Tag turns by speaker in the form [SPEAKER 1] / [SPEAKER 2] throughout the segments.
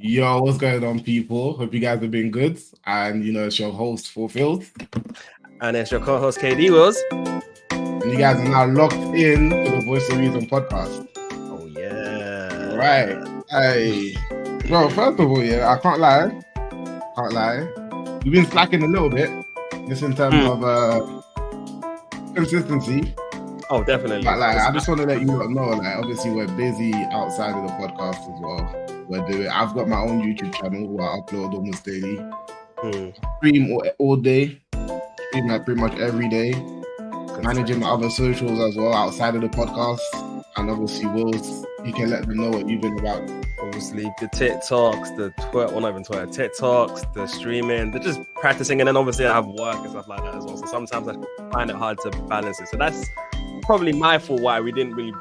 [SPEAKER 1] Yo, what's going on, people? Hope you guys have been good. And it's your host, Fulfilled.
[SPEAKER 2] And it's your co-host KD Wills.
[SPEAKER 1] And you guys are now locked in to the Voice of Reason podcast.
[SPEAKER 2] Oh yeah.
[SPEAKER 1] Right. Hey. Bro, first of all, yeah, I can't lie. We've been slacking a little bit, just in terms of consistency.
[SPEAKER 2] Oh, definitely.
[SPEAKER 1] But I just want to let you know, obviously we're busy outside of the podcast as well. I've got my own YouTube channel where I upload almost daily. Stream all day. Stream pretty much every day. Managing my other socials as well outside of the podcast. And obviously, Wills, you can let them know what you've been about.
[SPEAKER 2] Obviously, the TikToks, the Twitter, well, not even Twitter, TikToks, the streaming, they're just practicing. And then obviously I have work and stuff like that as well. So sometimes I find it hard to balance it. So that's probably my fault why we didn't really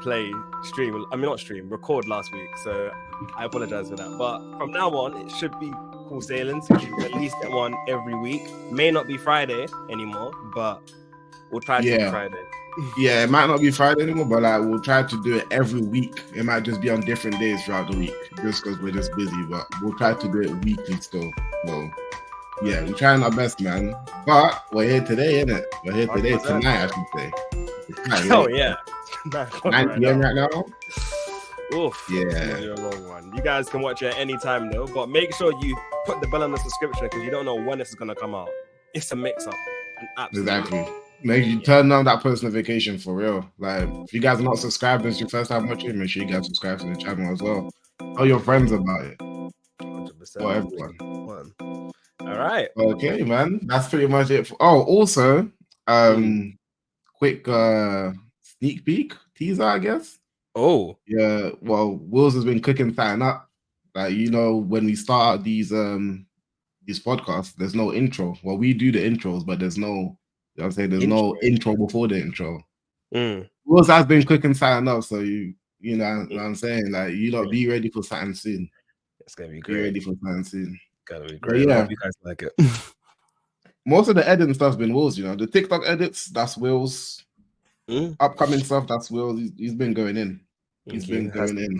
[SPEAKER 2] record last week. So I apologize for that. But from now on, it should be cool sailing. So we should at least get one every week. May not be Friday anymore, but we'll try to be Friday.
[SPEAKER 1] Yeah, it might not be Friday anymore, but we'll try to do it every week. It might just be on different days throughout the week, just because we're just busy. But we'll try to do it weekly still. So yeah, we're trying our best, man. But we're here today, innit? We're here today, 100%. Tonight, I should say.
[SPEAKER 2] Oh yeah,
[SPEAKER 1] 9 p.m. right now.
[SPEAKER 2] Oof, yeah, a long one. You guys can watch it at any time though, but make sure you put the bell on the subscription because you don't know when this is gonna come out. It's a mix-up.
[SPEAKER 1] Exactly. Make you turn on that post notification for real. Like, if you guys are not subscribed, it's your first time watching, make sure you guys subscribe to the channel as well. Tell your friends about it.
[SPEAKER 2] 100%.
[SPEAKER 1] For everyone.
[SPEAKER 2] All right.
[SPEAKER 1] Okay, man. That's pretty much it. Also, quick sneak peek teaser, I guess.
[SPEAKER 2] Oh.
[SPEAKER 1] Yeah. Well, Wills has been cooking something up. Like, when we start out these podcasts, there's no intro. Well, we do the intros, but there's no. I'm saying there's no intro before the intro. Wills has been cooking something up, so you know what I'm saying? Like, be ready for something soon.
[SPEAKER 2] It's gonna be great.
[SPEAKER 1] Be ready for something soon.
[SPEAKER 2] Gonna be great. Yeah. I hope you guys like it.
[SPEAKER 1] Most of the editing stuff's been Wills, the TikTok edits, that's Wills. Upcoming stuff, that's Wills. He's been going in. He's been going in.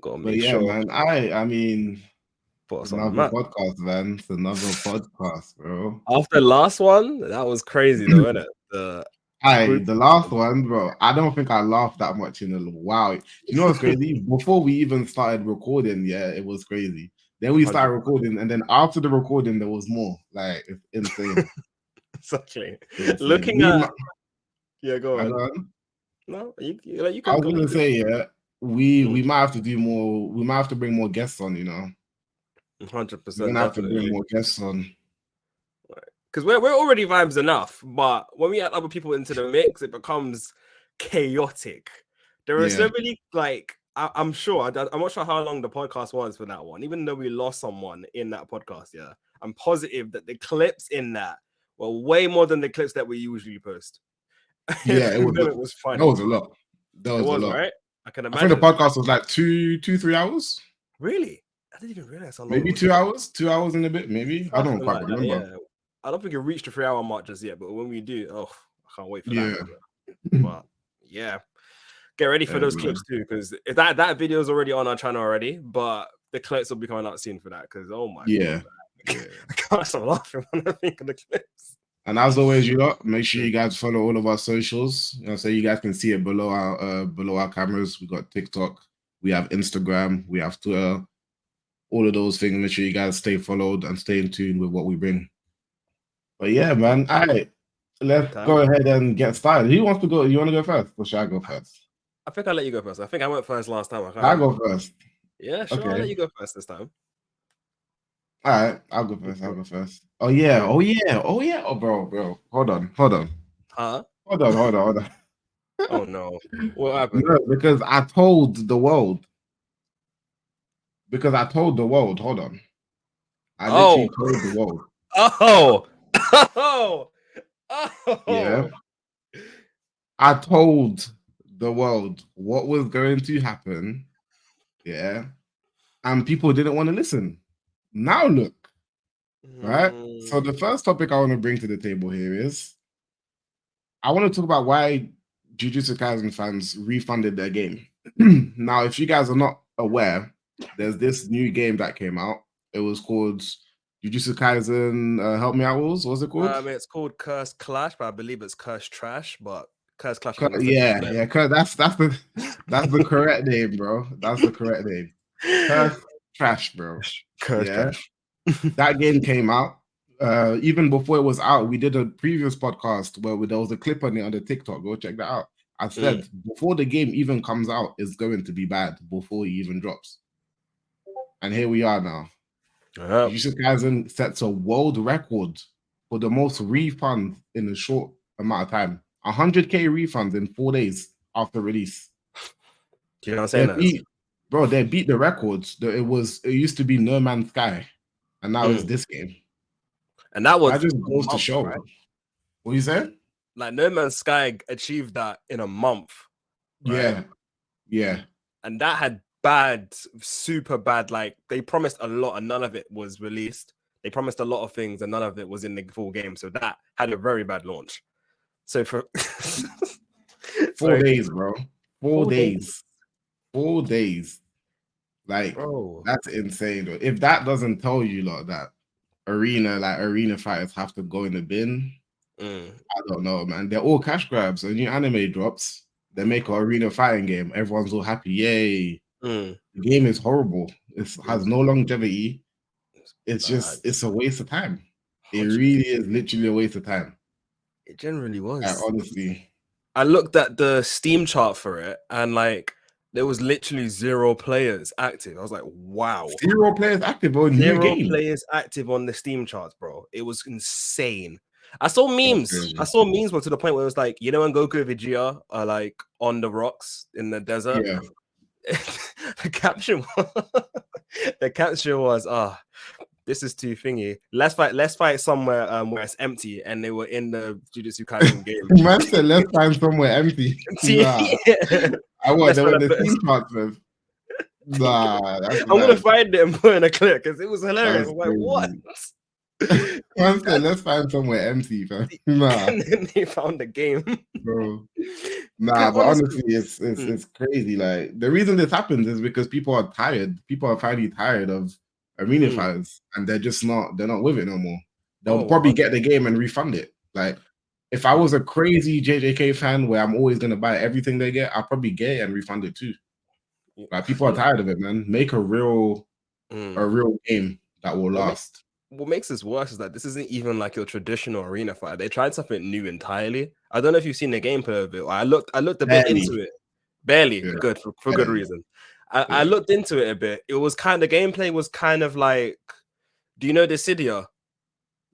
[SPEAKER 1] But yeah, man. I mean, it's another podcast, man. It's another podcast, bro.
[SPEAKER 2] After the last one, that was crazy, though, isn't it?
[SPEAKER 1] The last one, bro. I don't think I laughed that much in a while. You know what's crazy? Before we even started recording, yeah, it was crazy. Then we started recording, and then after the recording, there was more. Like, it's insane.
[SPEAKER 2] Exactly. Looking at, go on. No, you can.
[SPEAKER 1] I was gonna say, we might have to do more. We might have to bring more guests on.
[SPEAKER 2] 100%.
[SPEAKER 1] We're gonna have to bring more guests on.
[SPEAKER 2] Because we're already vibes enough, but when we add other people into the mix, it becomes chaotic. There are so many, I'm sure, I'm not sure how long the podcast was for that one, even though we lost someone in that podcast, I'm positive that the clips in that were way more than the clips that we usually post.
[SPEAKER 1] Yeah, it was funny. That was a lot. That was a lot.
[SPEAKER 2] Right? I can imagine.
[SPEAKER 1] I think the podcast was like 3 hours.
[SPEAKER 2] Really? I didn't even realize how long.
[SPEAKER 1] Maybe 2 hours, 2 hours and a bit, maybe. I don't quite remember.
[SPEAKER 2] Yeah. I don't think it reached the 3-hour mark just yet, but when we do, I can't wait for that. But yeah, get ready for those clips too, because that video is already on our channel already, but the clips will be coming out soon for that. Because oh my god, I can't stop laughing when I think of the clips.
[SPEAKER 1] And as always, make sure you guys follow all of our socials. So you guys can see it below our cameras. We got TikTok, we have Instagram, we have Twitter, all of those things. Make sure you guys stay followed and stay in tune with what we bring. But yeah, man. All right, let's go ahead and get started. Who wants to go? You want to go first, or should I go first?
[SPEAKER 2] I think I'll let you go first. I think I went first last time.
[SPEAKER 1] I'll go first.
[SPEAKER 2] Yeah, sure. Okay. I'll let you go first this time.
[SPEAKER 1] All right, I'll go first. Oh yeah. Oh, bro. Hold on.
[SPEAKER 2] Huh?
[SPEAKER 1] Hold on.
[SPEAKER 2] Oh no. What happened?
[SPEAKER 1] No, because I told the world. Hold on. I literally told the world.
[SPEAKER 2] Oh.
[SPEAKER 1] Yeah. I told the world what was going to happen. Yeah. And people didn't want to listen. Now look. Right? So the first topic I want to bring to the table here is I want to talk about why Jujutsu Kaisen fans refunded their game. Now, if you guys are not aware, there's this new game that came out. It was called Jujutsu Kaisen. Help me out, Wolves. What's it called?
[SPEAKER 2] It's called Curse Clash, but I believe it's Curse Trash. But Curse Clash is
[SPEAKER 1] Yeah. That's the correct name, bro. That's the correct name. Curse Trash, bro.
[SPEAKER 2] Curse
[SPEAKER 1] Yeah,
[SPEAKER 2] Trash.
[SPEAKER 1] that game came out. Even before it was out, we did a previous podcast where there was a clip on it on the TikTok. Go check that out. I said before the game even comes out, it's going to be bad before it even drops. And here we are now. Jujutsu Kaisen sets a world record for the most refunds in a short amount of time. 100k refunds in 4 days after release.
[SPEAKER 2] Do you know what I'm saying?
[SPEAKER 1] They beat the records. It used to be No Man's Sky, and now it's this game.
[SPEAKER 2] And that was
[SPEAKER 1] just goes to show. Right? What you said?
[SPEAKER 2] Like No Man's Sky achieved that in a month.
[SPEAKER 1] Right? Yeah.
[SPEAKER 2] And that had super bad. Like they promised a lot, and none of it was released. They promised a lot of things, and none of it was in the full game. So that had a very bad launch. So for
[SPEAKER 1] 4 days, bro. 4 days. 4 days. Like, bro, that's insane. If that doesn't tell you that arena fighters have to go in the bin, I don't know, man. They're all cash grabs. A new anime drops, they make an arena fighting game. Everyone's all happy. Yay. The game is horrible. It has no longevity. It's a waste of time. 100%. It really is literally a waste of time.
[SPEAKER 2] It generally was.
[SPEAKER 1] Honestly.
[SPEAKER 2] I looked at the Steam chart for it, and like there was literally 0 players active. I was like, wow.
[SPEAKER 1] 0 players active on new game.
[SPEAKER 2] 0 players active on the Steam charts, bro. It was insane. I saw memes. But to the point where it was like, you know, when Goku and Vegeta are like on the rocks in the desert.
[SPEAKER 1] Yeah.
[SPEAKER 2] the caption was, this is too thingy. Let's fight somewhere where it's empty, and they were in the Jujutsu Kaisen game.
[SPEAKER 1] Man said, let's find somewhere empty. Nah. I want them in the team parts with. Nah,
[SPEAKER 2] I'm gonna find it and put in a clip because it was hilarious. I'm like, what?
[SPEAKER 1] Man said, let's find somewhere empty, fam. Nah.
[SPEAKER 2] And then they found the game,
[SPEAKER 1] bro. Nah, but honestly, it's crazy. Like the reason this happens is because people are tired. People are finally tired of arena fighters, and they're not with it no more. They'll probably get the game and refund it. Like if I was a crazy JJK fan where I'm always gonna buy everything they get, I'll probably get it and refund it too. Like people are tired of it, man. Make a real game that will last.
[SPEAKER 2] What makes this worse is that this isn't even like your traditional arena fight. They tried something new entirely. I don't know if you've seen the gameplay of it. I looked a bit into it. Barely. Yeah. Good for good reason. I looked into it a bit. It was the gameplay was kind of like, do you know Dissidia?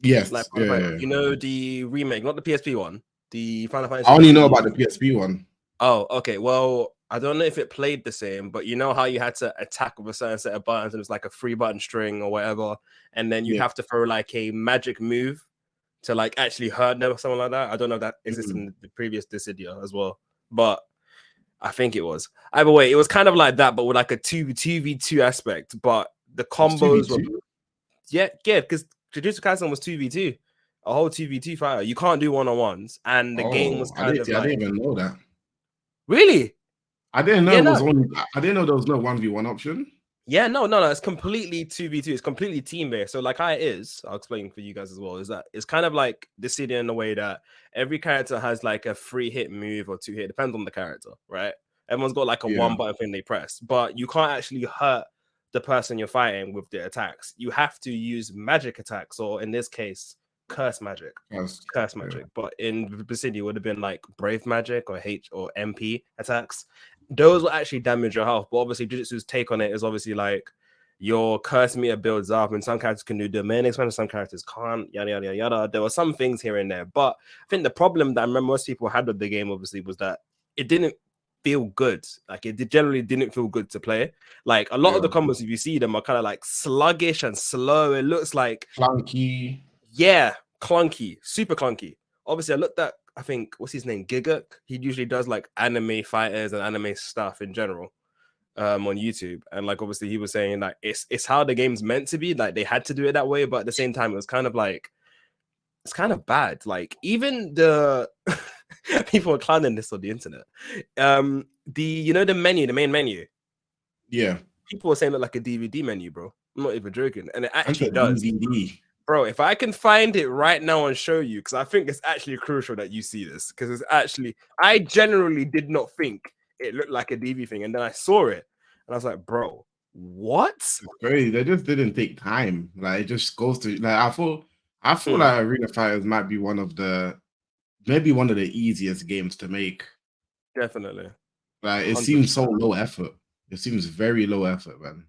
[SPEAKER 1] Yes.
[SPEAKER 2] Like, you know the remake, not the PSP one. The Final Fantasy.
[SPEAKER 1] I only know about the PSP one.
[SPEAKER 2] Oh, okay. Well, I don't know if it played the same, but you know how you had to attack with a certain set of buttons and it was like a 3-button string or whatever, and then you have to throw like a magic move to like actually hurt them or something like that. I don't know if that existed in the previous Dissidia as well, but I think it was. Either way, it was kind of like that, but with like a 2v2 aspect. But the combos were because Jujutsu Kaisen was 2v2, a whole 2v2 fighter. You can't do one-on-ones, and the game was
[SPEAKER 1] I didn't even know that.
[SPEAKER 2] Really?
[SPEAKER 1] I didn't know it was only. I didn't know there was no 1v1 option.
[SPEAKER 2] Yeah, no. It's completely 2v2. It's completely team-based. So like how it is, I'll explain for you guys as well, is that it's kind of like Dissidia in the way that every character has like a 3-hit move or 2-hit, depends on the character, right? Everyone's got like a 1-button thing they press, but you can't actually hurt the person you're fighting with the attacks. You have to use magic attacks, or in this case, curse magic. Curse magic. But in Dissidia, it would have been like brave magic or H or MP attacks. Those will actually damage your health, but obviously Jujutsu's take on it is obviously like your curse meter builds up, and some characters can do domain expansion, some characters can't, yada yada yada. There were some things here and there, but I think the problem that I remember most people had with the game obviously was that it didn't feel good. Like it generally didn't feel good to play. Like a lot of the combos, if you see them, are kind of like sluggish and slow. It looks like
[SPEAKER 1] clunky.
[SPEAKER 2] Yeah, clunky, super clunky. Obviously, I looked at, I think, what's his name? Giguk. He usually does like anime fighters and anime stuff in general on YouTube. And like, obviously, he was saying like it's how the game's meant to be. Like they had to do it that way, but at the same time, it was kind of like it's kind of bad. Like even the people are clowning this on the internet. The main menu.
[SPEAKER 1] Yeah.
[SPEAKER 2] people were saying it looked like a DVD menu, bro. I'm not even joking, and it actually
[SPEAKER 1] That's a
[SPEAKER 2] does.
[SPEAKER 1] DVD.
[SPEAKER 2] Bro, if I can find it right now and show you, because I think it's actually crucial that you see this, because it's actually, I generally did not think it looked like a DV thing, and then I saw it, and I was like, bro, what?
[SPEAKER 1] It's crazy. They just didn't take time. Like it just goes to like I feel like Arena Fighters might be maybe one of the easiest games to make.
[SPEAKER 2] Definitely.
[SPEAKER 1] Like it
[SPEAKER 2] 100%.
[SPEAKER 1] seems so low effort. It seems very low effort, man.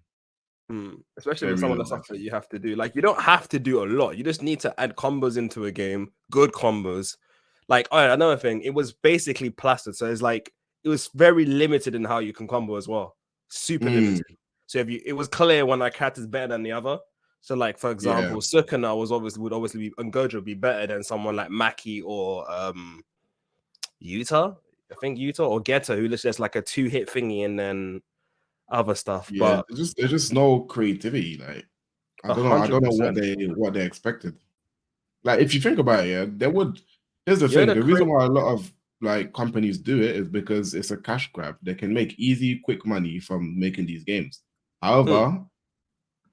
[SPEAKER 2] Especially
[SPEAKER 1] Very
[SPEAKER 2] with some of the
[SPEAKER 1] low
[SPEAKER 2] stuff
[SPEAKER 1] effort.
[SPEAKER 2] that you have to do. Like, you don't have to do a lot. You just need to add combos into a game, good combos. Like, oh, another thing, it was basically plastered. So it's like, it was very limited in how you can combo as well. Super limited. So it was clear when our character's better than the other. So, like, for example, Sukuna would obviously be, and Gojo would be better than someone like Maki or Yuta. I think Yuta or Geto, who looks just like a 2-hit thingy and then other stuff.
[SPEAKER 1] Yeah,
[SPEAKER 2] But
[SPEAKER 1] there's just no creativity. Like I don't know what they expected. Like if you think about it, yeah, here's the thing. The reason why a lot of like companies do it is because it's a cash grab. They can make easy, quick money from making these games. However,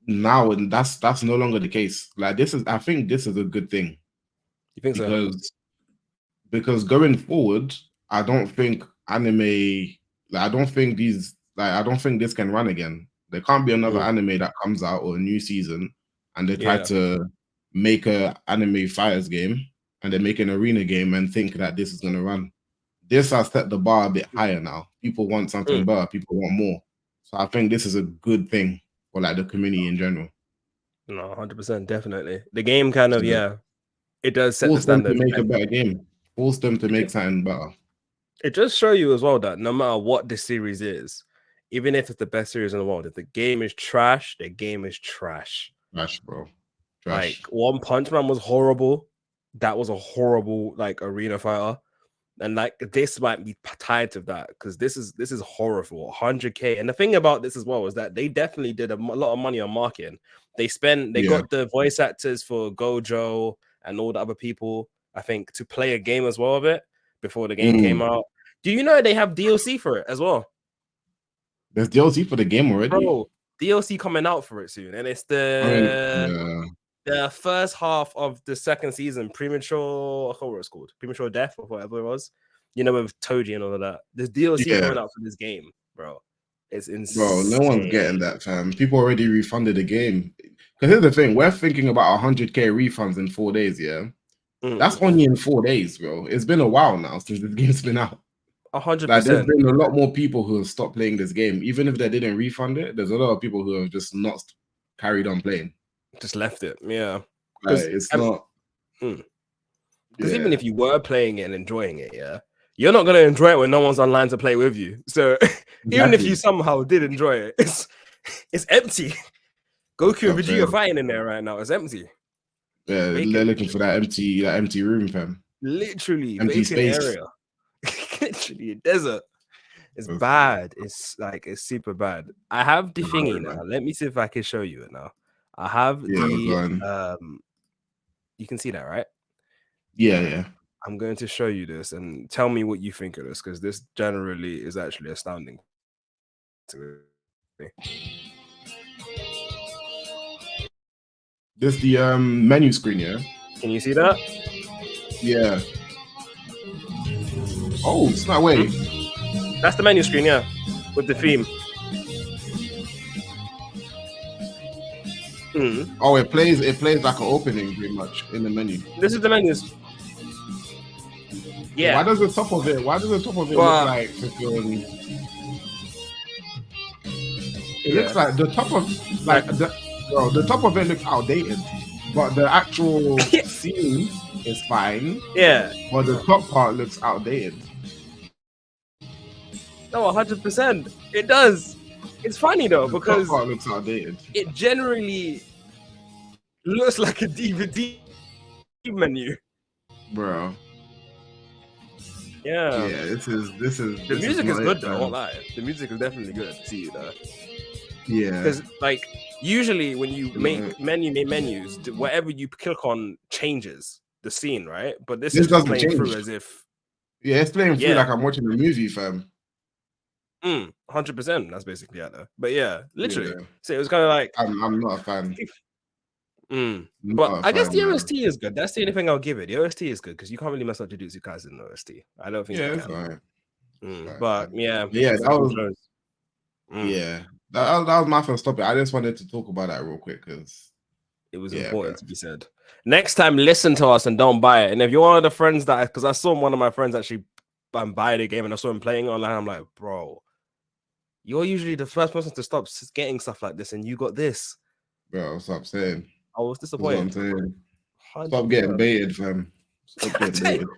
[SPEAKER 1] now and that's no longer the case. Like I think this is a good thing.
[SPEAKER 2] You think so?
[SPEAKER 1] Because going forward, I don't think anime I don't think this can run again. There can't be another anime that comes out or a new season and they try to make a anime fighters game and they make an arena game and think that this is gonna run. This has set the bar a bit higher now. People want something better, people want more. So I think this is a good thing for like the community in general.
[SPEAKER 2] No, 100%, definitely. The game kind of, it does set the standard.
[SPEAKER 1] Force them to make a better game. Force them to make something better.
[SPEAKER 2] It does show you as well that no matter what the series is, even if it's the best series in the world, if the game is trash, the game is trash.
[SPEAKER 1] Trash, bro.
[SPEAKER 2] Trash. Like One Punch Man was horrible. That was a horrible like arena fighter. And like this might be tied to that because this is horrible. 100K. And the thing about this as well is that they definitely did a lot of money on marketing. They got the voice actors for Gojo and all the other people, I think, to play a game as well of it before the game came out. Do you know they have DLC for it as well?
[SPEAKER 1] There's DLC for the game already?
[SPEAKER 2] Bro, DLC coming out for it soon. And it's the first half of the second season, Premature, I forgot what it's called, Premature Death or whatever it was. You know, with Toji and all of that. There's DLC coming out for this game, bro. It's insane.
[SPEAKER 1] Bro, no one's getting that, fam. People already refunded the game. Because here's the thing, we're thinking about 100K refunds in 4 days, yeah? That's only in 4 days, bro. It's been a while now since this game's been out.
[SPEAKER 2] 100%.
[SPEAKER 1] Like, there's been a lot more people who have stopped playing this game. Even if they didn't refund it, there's a lot of people who have just not carried on playing.
[SPEAKER 2] Just left it, yeah.
[SPEAKER 1] Like, it's not...
[SPEAKER 2] Because even if you were playing it and enjoying it, you're not going to enjoy it when no one's online to play with you. So even if you somehow did enjoy it, it's empty. Goku and Vegeta fighting in there right now. It's empty.
[SPEAKER 1] Yeah, they're looking for that empty room, fam.
[SPEAKER 2] Literally,
[SPEAKER 1] empty space.
[SPEAKER 2] Area. Literally, a desert. It's bad. It's like, it's super bad. I have the thingy now. Let me see if I can show you it now. I have the you can see that, right?
[SPEAKER 1] Yeah.
[SPEAKER 2] I'm going to show you this and tell me what you think of this, because this generally is actually astounding to me.
[SPEAKER 1] This the menu screen, yeah?
[SPEAKER 2] Can you see that?
[SPEAKER 1] Yeah. Oh, it's not way.
[SPEAKER 2] That's the menu screen, yeah, with the theme.
[SPEAKER 1] Oh, it plays like an opening pretty much in the menu.
[SPEAKER 2] This is the menus. Yeah.
[SPEAKER 1] Why does the top of it look like freaking... It looks like the top of the top of it looks outdated, but the actual scene is fine.
[SPEAKER 2] Yeah.
[SPEAKER 1] But the top part looks outdated.
[SPEAKER 2] No, 100%. It does. It's funny though, because
[SPEAKER 1] top part looks outdated.
[SPEAKER 2] It generally looks like a DVD menu,
[SPEAKER 1] bro.
[SPEAKER 2] Yeah.
[SPEAKER 1] This is
[SPEAKER 2] the music is good though. I won't lie. The music is definitely good. See though.
[SPEAKER 1] Yeah.
[SPEAKER 2] Because like usually when you make menus, whatever you click on changes the scene, right? But this is just playing through as if.
[SPEAKER 1] Yeah, it's playing through like I'm watching a movie, fam.
[SPEAKER 2] 100%. That's basically out there. But yeah, literally.
[SPEAKER 1] Yeah.
[SPEAKER 2] So it was kind of like
[SPEAKER 1] I'm not a fan.
[SPEAKER 2] But
[SPEAKER 1] Not a
[SPEAKER 2] I guess
[SPEAKER 1] fan,
[SPEAKER 2] the
[SPEAKER 1] man.
[SPEAKER 2] OST is good. That's the only thing I'll give it. The OST is good because you can't really mess up Jujutsu Kaisen in the OST. I don't think you
[SPEAKER 1] Yeah, it's
[SPEAKER 2] can.
[SPEAKER 1] alright. Right.
[SPEAKER 2] But yeah,
[SPEAKER 1] Yeah, that was
[SPEAKER 2] shows.
[SPEAKER 1] yeah. That was my first topic. I just wanted to talk about that real quick because
[SPEAKER 2] It was
[SPEAKER 1] yeah,
[SPEAKER 2] important
[SPEAKER 1] bro.
[SPEAKER 2] to be said. Next time, listen to us and don't buy it. And if you're one of the friends that, because I saw one of my friends actually buy the game and I saw him playing online, I'm like, bro, you're usually the first person to stop getting stuff like this, and you got this.
[SPEAKER 1] Bro, stop saying.
[SPEAKER 2] I was
[SPEAKER 1] That's what I'm
[SPEAKER 2] disappointed.
[SPEAKER 1] saying.
[SPEAKER 2] 100%.
[SPEAKER 1] Stop getting baited, fam. Stop getting baited.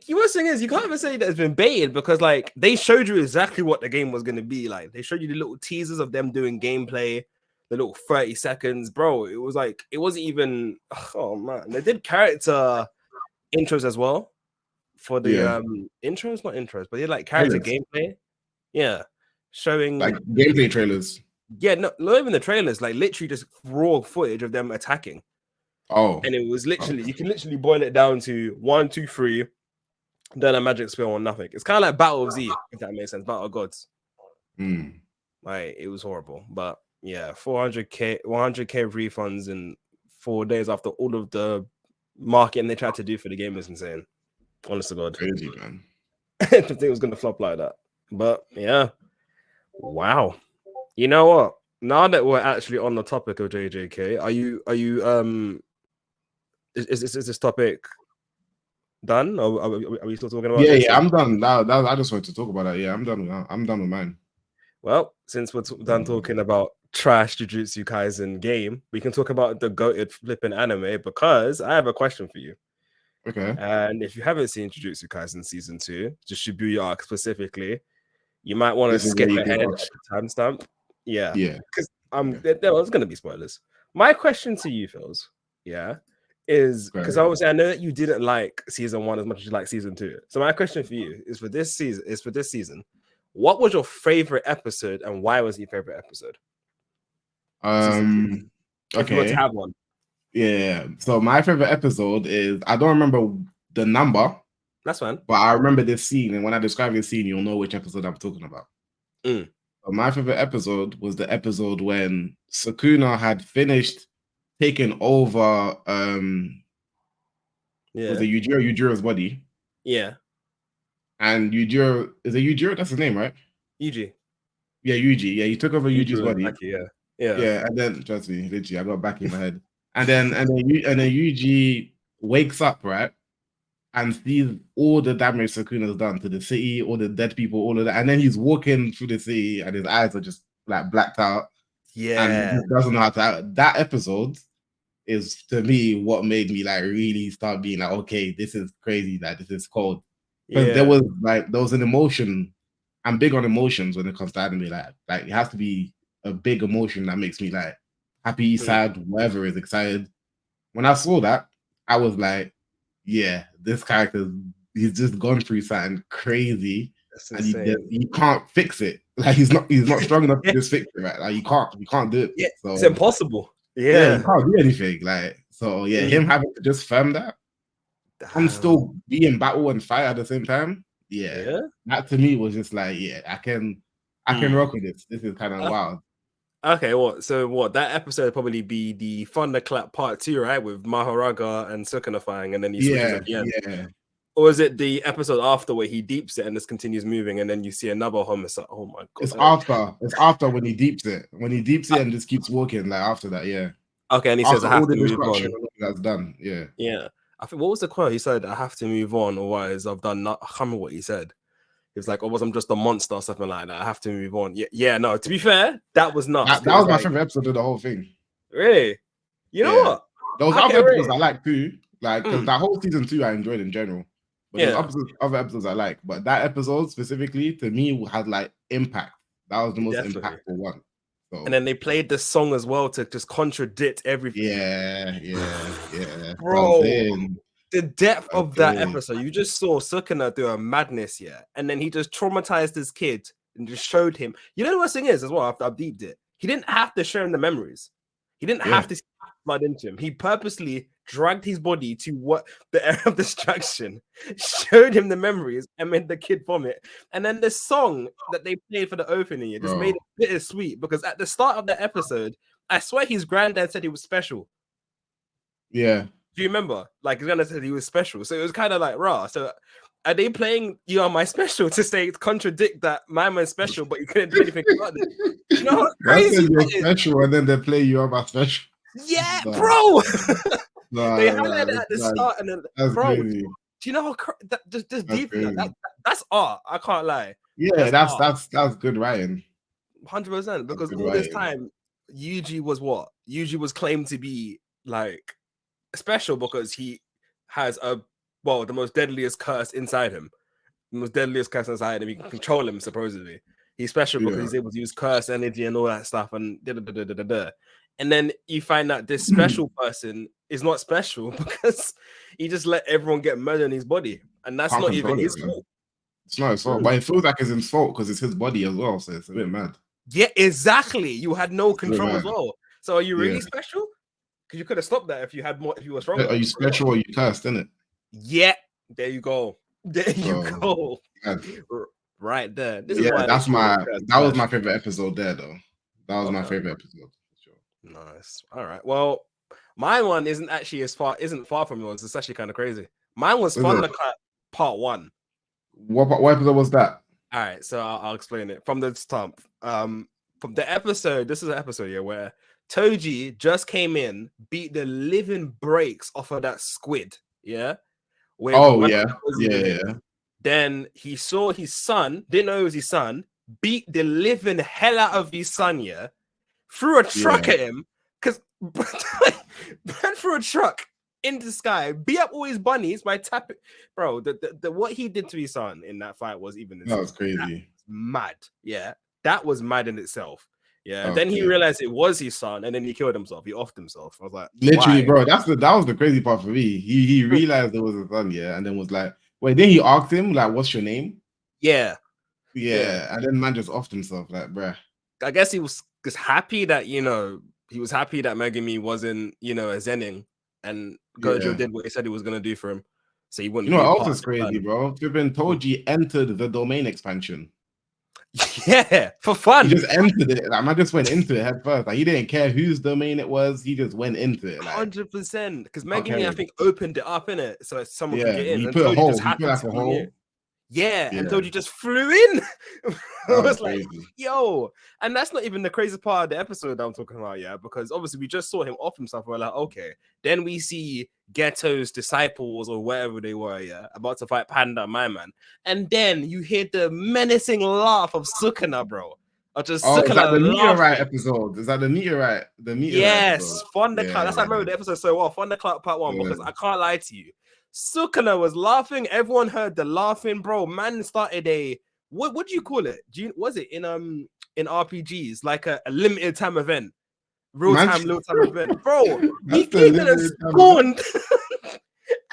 [SPEAKER 2] The worst thing is you can't even say that it's been baited because like they showed you exactly what the game was going to be like. They showed you the little teasers of them doing gameplay, the little 30 seconds, bro. It was like it wasn't even. Oh man, they did character intros as well for the intros, not intros, but they like character gameplay. Yeah, showing
[SPEAKER 1] like gameplay trailers.
[SPEAKER 2] Yeah, no, not even the trailers. Like literally just raw footage of them attacking.
[SPEAKER 1] Oh,
[SPEAKER 2] and it was literally you can literally boil it down to 1, 2, 3. Then a magic spell on nothing. It's kind of like Battle of Z, if that makes sense. Battle of Gods. Like it was horrible, but yeah, 100k refunds in 4 days after all of the marketing they tried to do for the game is insane. Honest to God,
[SPEAKER 1] crazy, man.
[SPEAKER 2] I didn't think it was gonna flop like that, but yeah, wow. You know what? Now that we're actually on the topic of JJK, are you is this topic done? Or are we still talking about this?
[SPEAKER 1] Yeah, I'm done. I just wanted to talk about that. Yeah, I'm done with mine.
[SPEAKER 2] Well, since we're done talking about trash Jujutsu Kaisen game, we can talk about the goated flipping anime because I have a question for you.
[SPEAKER 1] Okay.
[SPEAKER 2] And if you haven't seen Jujutsu Kaisen Season 2, just Shibuya arc specifically, you might want to skip ahead at the timestamp. Yeah. Because there was going to be spoilers. My question to you, Phils, is because obviously I know that you didn't like Season 1 as much as you like Season 2. So my question for you is for this season, what was your favorite episode and why was your favorite episode? If you were to have one.
[SPEAKER 1] Yeah. So my favorite episode is I don't remember the number.
[SPEAKER 2] That's fine.
[SPEAKER 1] But I remember this scene, and when I describe this scene, you'll know which episode I'm talking about. So my favorite episode was the episode when Sukuna had finished taking over was it Yujiro's body?
[SPEAKER 2] Yeah.
[SPEAKER 1] And Yujiro, is it Yujiro? That's his name, right?
[SPEAKER 2] Yuji.
[SPEAKER 1] Yeah, Yuji. Yeah, he took over Yuji's body.
[SPEAKER 2] Yeah.
[SPEAKER 1] And then trust me, literally, I got back in my head. And then Yuji wakes up, right? And sees all the damage Sukuna's done to the city, all the dead people, all of that. And then he's walking through the city and his eyes are just like blacked out.
[SPEAKER 2] Yeah.
[SPEAKER 1] And he doesn't know how to. That episode is to me what made me like really start being like, okay, this is crazy, like this is cold. Because there was an emotion. I'm big on emotions when it comes to anime. Like it has to be a big emotion that makes me like happy, sad, whatever is excited. When I saw that, I was like, yeah, this character, he's just gone through something crazy, and you can't fix it. Like he's not strong enough to just fix it, right? Like you can't do it.
[SPEAKER 2] Yeah,
[SPEAKER 1] so,
[SPEAKER 2] it's impossible.
[SPEAKER 1] Yeah, you can't do anything. Like so, yeah, him having to just firm that and still be in battle and fight at the same time. Yeah, that to me was just like, yeah, I can rock with this. This is kind of wild.
[SPEAKER 2] Okay, that episode would probably be the Thunderclap Part 2, right? With Mahoraga and Sukuna fighting, and then he switches at the end.
[SPEAKER 1] Yeah.
[SPEAKER 2] Or is it the episode after where he deeps it and this continues moving, and then you see another homicide? Oh my god!
[SPEAKER 1] It's after when he deeps it. When he deeps it and just keeps walking, like after that, yeah.
[SPEAKER 2] Okay, and he says, "I have to move on."
[SPEAKER 1] That's done. Yeah.
[SPEAKER 2] Yeah. I think what was the quote? He said, "I have to move on, otherwise I've done." I can't remember what he said. He was like, "Otherwise I'm just a monster," or something like that. I have to move on. Yeah. No, to be fair, that was nuts.
[SPEAKER 1] That was my favorite episode of the whole thing.
[SPEAKER 2] Really? You know what?
[SPEAKER 1] Those other episodes I like too. Like because that whole season 2 I enjoyed in general. But there's other episodes I like. But that episode specifically to me had like impact. That was the most impactful one. So.
[SPEAKER 2] And then they played the song as well to just contradict everything.
[SPEAKER 1] Yeah.
[SPEAKER 2] Bro, the depth of that episode, you just saw Sukuna do a madness, and then he just traumatized his kid and just showed him. You know what the thing is as well, after I've deeped it, he didn't have to show him the memories. He didn't have to. blood into him. He purposely dragged his body to what the area of distraction, showed him the memories, and made the kid vomit. And then the song that they played for the opening, it just made it bittersweet because at the start of the episode, I swear his granddad said he was special.
[SPEAKER 1] Yeah.
[SPEAKER 2] Do you remember? Like his granddad said he was special, so it was kind of like raw. So are they playing "You Are My Special" to say contradict that my man's special, but you couldn't do anything about it? You know how crazy
[SPEAKER 1] you're special, and then they play "You Are My Special."
[SPEAKER 2] Yeah, bro. They highlighted it at the start, and then bro,
[SPEAKER 1] crazy.
[SPEAKER 2] do you know how just deep that's art? I can't lie.
[SPEAKER 1] Yeah, that's good writing.
[SPEAKER 2] 100%. Because all this time, Yuji was what? Yuji was claimed to be like special because he has the most deadliest curse inside him. The most deadliest curse inside him. He can control him, supposedly. He's special because he's able to use curse energy and all that stuff. And and then you find out this special person is not special because he just let everyone get murdered in his body. And that's not even his fault.
[SPEAKER 1] It's not his fault, but it feels like it's his fault because it's his body as well. So it's a bit mad.
[SPEAKER 2] Yeah, exactly. You had no control as well. So are you really special? Because you could have stopped that if you had more, if you were stronger.
[SPEAKER 1] Are you special or you cursed, innit?
[SPEAKER 2] Yeah, there you go. There you go.
[SPEAKER 1] Man.
[SPEAKER 2] Right there.
[SPEAKER 1] That was my favorite episode there, though. That was my favorite episode. Sure.
[SPEAKER 2] Nice. All right. Well, my one isn't far from yours. It's actually kind of crazy. Mine was Thundercat Part 1.
[SPEAKER 1] What episode was that?
[SPEAKER 2] All right, so I'll explain it from the stump. From the episode, this is an episode where Toji just came in, beat the living brakes off of that squid. Yeah. Then he saw his son, didn't know it was his son, beat the living hell out of his son, threw a truck at him, because ran through a truck into the sky, beat up all his bunnies by tapping. Bro, the what he did to his son in that fight was even
[SPEAKER 1] that was crazy.
[SPEAKER 2] That was mad. Yeah. That was mad in itself. Yeah. Then he realized it was his son, and then he killed himself. He offed himself. I was like,
[SPEAKER 1] literally, bro, that was the crazy part for me. He realized it was his son, and then was like, wait, then he asked him, like, what's your name?
[SPEAKER 2] Yeah.
[SPEAKER 1] And then man just offed himself, like, bruh.
[SPEAKER 2] I guess he was just happy that, Megumi wasn't, a Zenin, and Gojo did what he said he was gonna do for him. So he wouldn't.
[SPEAKER 1] You know what else is crazy, bro? Flippin' Toji entered the domain expansion.
[SPEAKER 2] Yeah, for fun.
[SPEAKER 1] He just entered it. Like, man just went into it head first. Like, he didn't care whose domain it was. He just went into it.
[SPEAKER 2] 100%. Because Megumi, I think, opened it up, innit? So someone could get in.
[SPEAKER 1] He
[SPEAKER 2] and
[SPEAKER 1] put
[SPEAKER 2] Toji
[SPEAKER 1] a hole.
[SPEAKER 2] Just
[SPEAKER 1] he put like a hole.
[SPEAKER 2] And Toji just flew in. I was like,
[SPEAKER 1] crazy.
[SPEAKER 2] yo. And that's not even the craziest part of the episode that I'm talking about, because obviously we just saw him off himself. We're like, okay. Then we see Ghetto's disciples or wherever they were, about to fight Panda, my man. And then you hear the menacing laugh of Sukuna, bro. Or just Sukuna
[SPEAKER 1] is that the meteorite episode? Is that the meteorite?
[SPEAKER 2] Yes, Thundercloud. That's why I remember the episode so well. Thundercloud Part 1, because I can't lie to you. Sukuna was laughing. Everyone heard the laughing, bro. Man started a what do you call it? Was it in RPGs like a limited time event, real time event, bro? He came in and spawned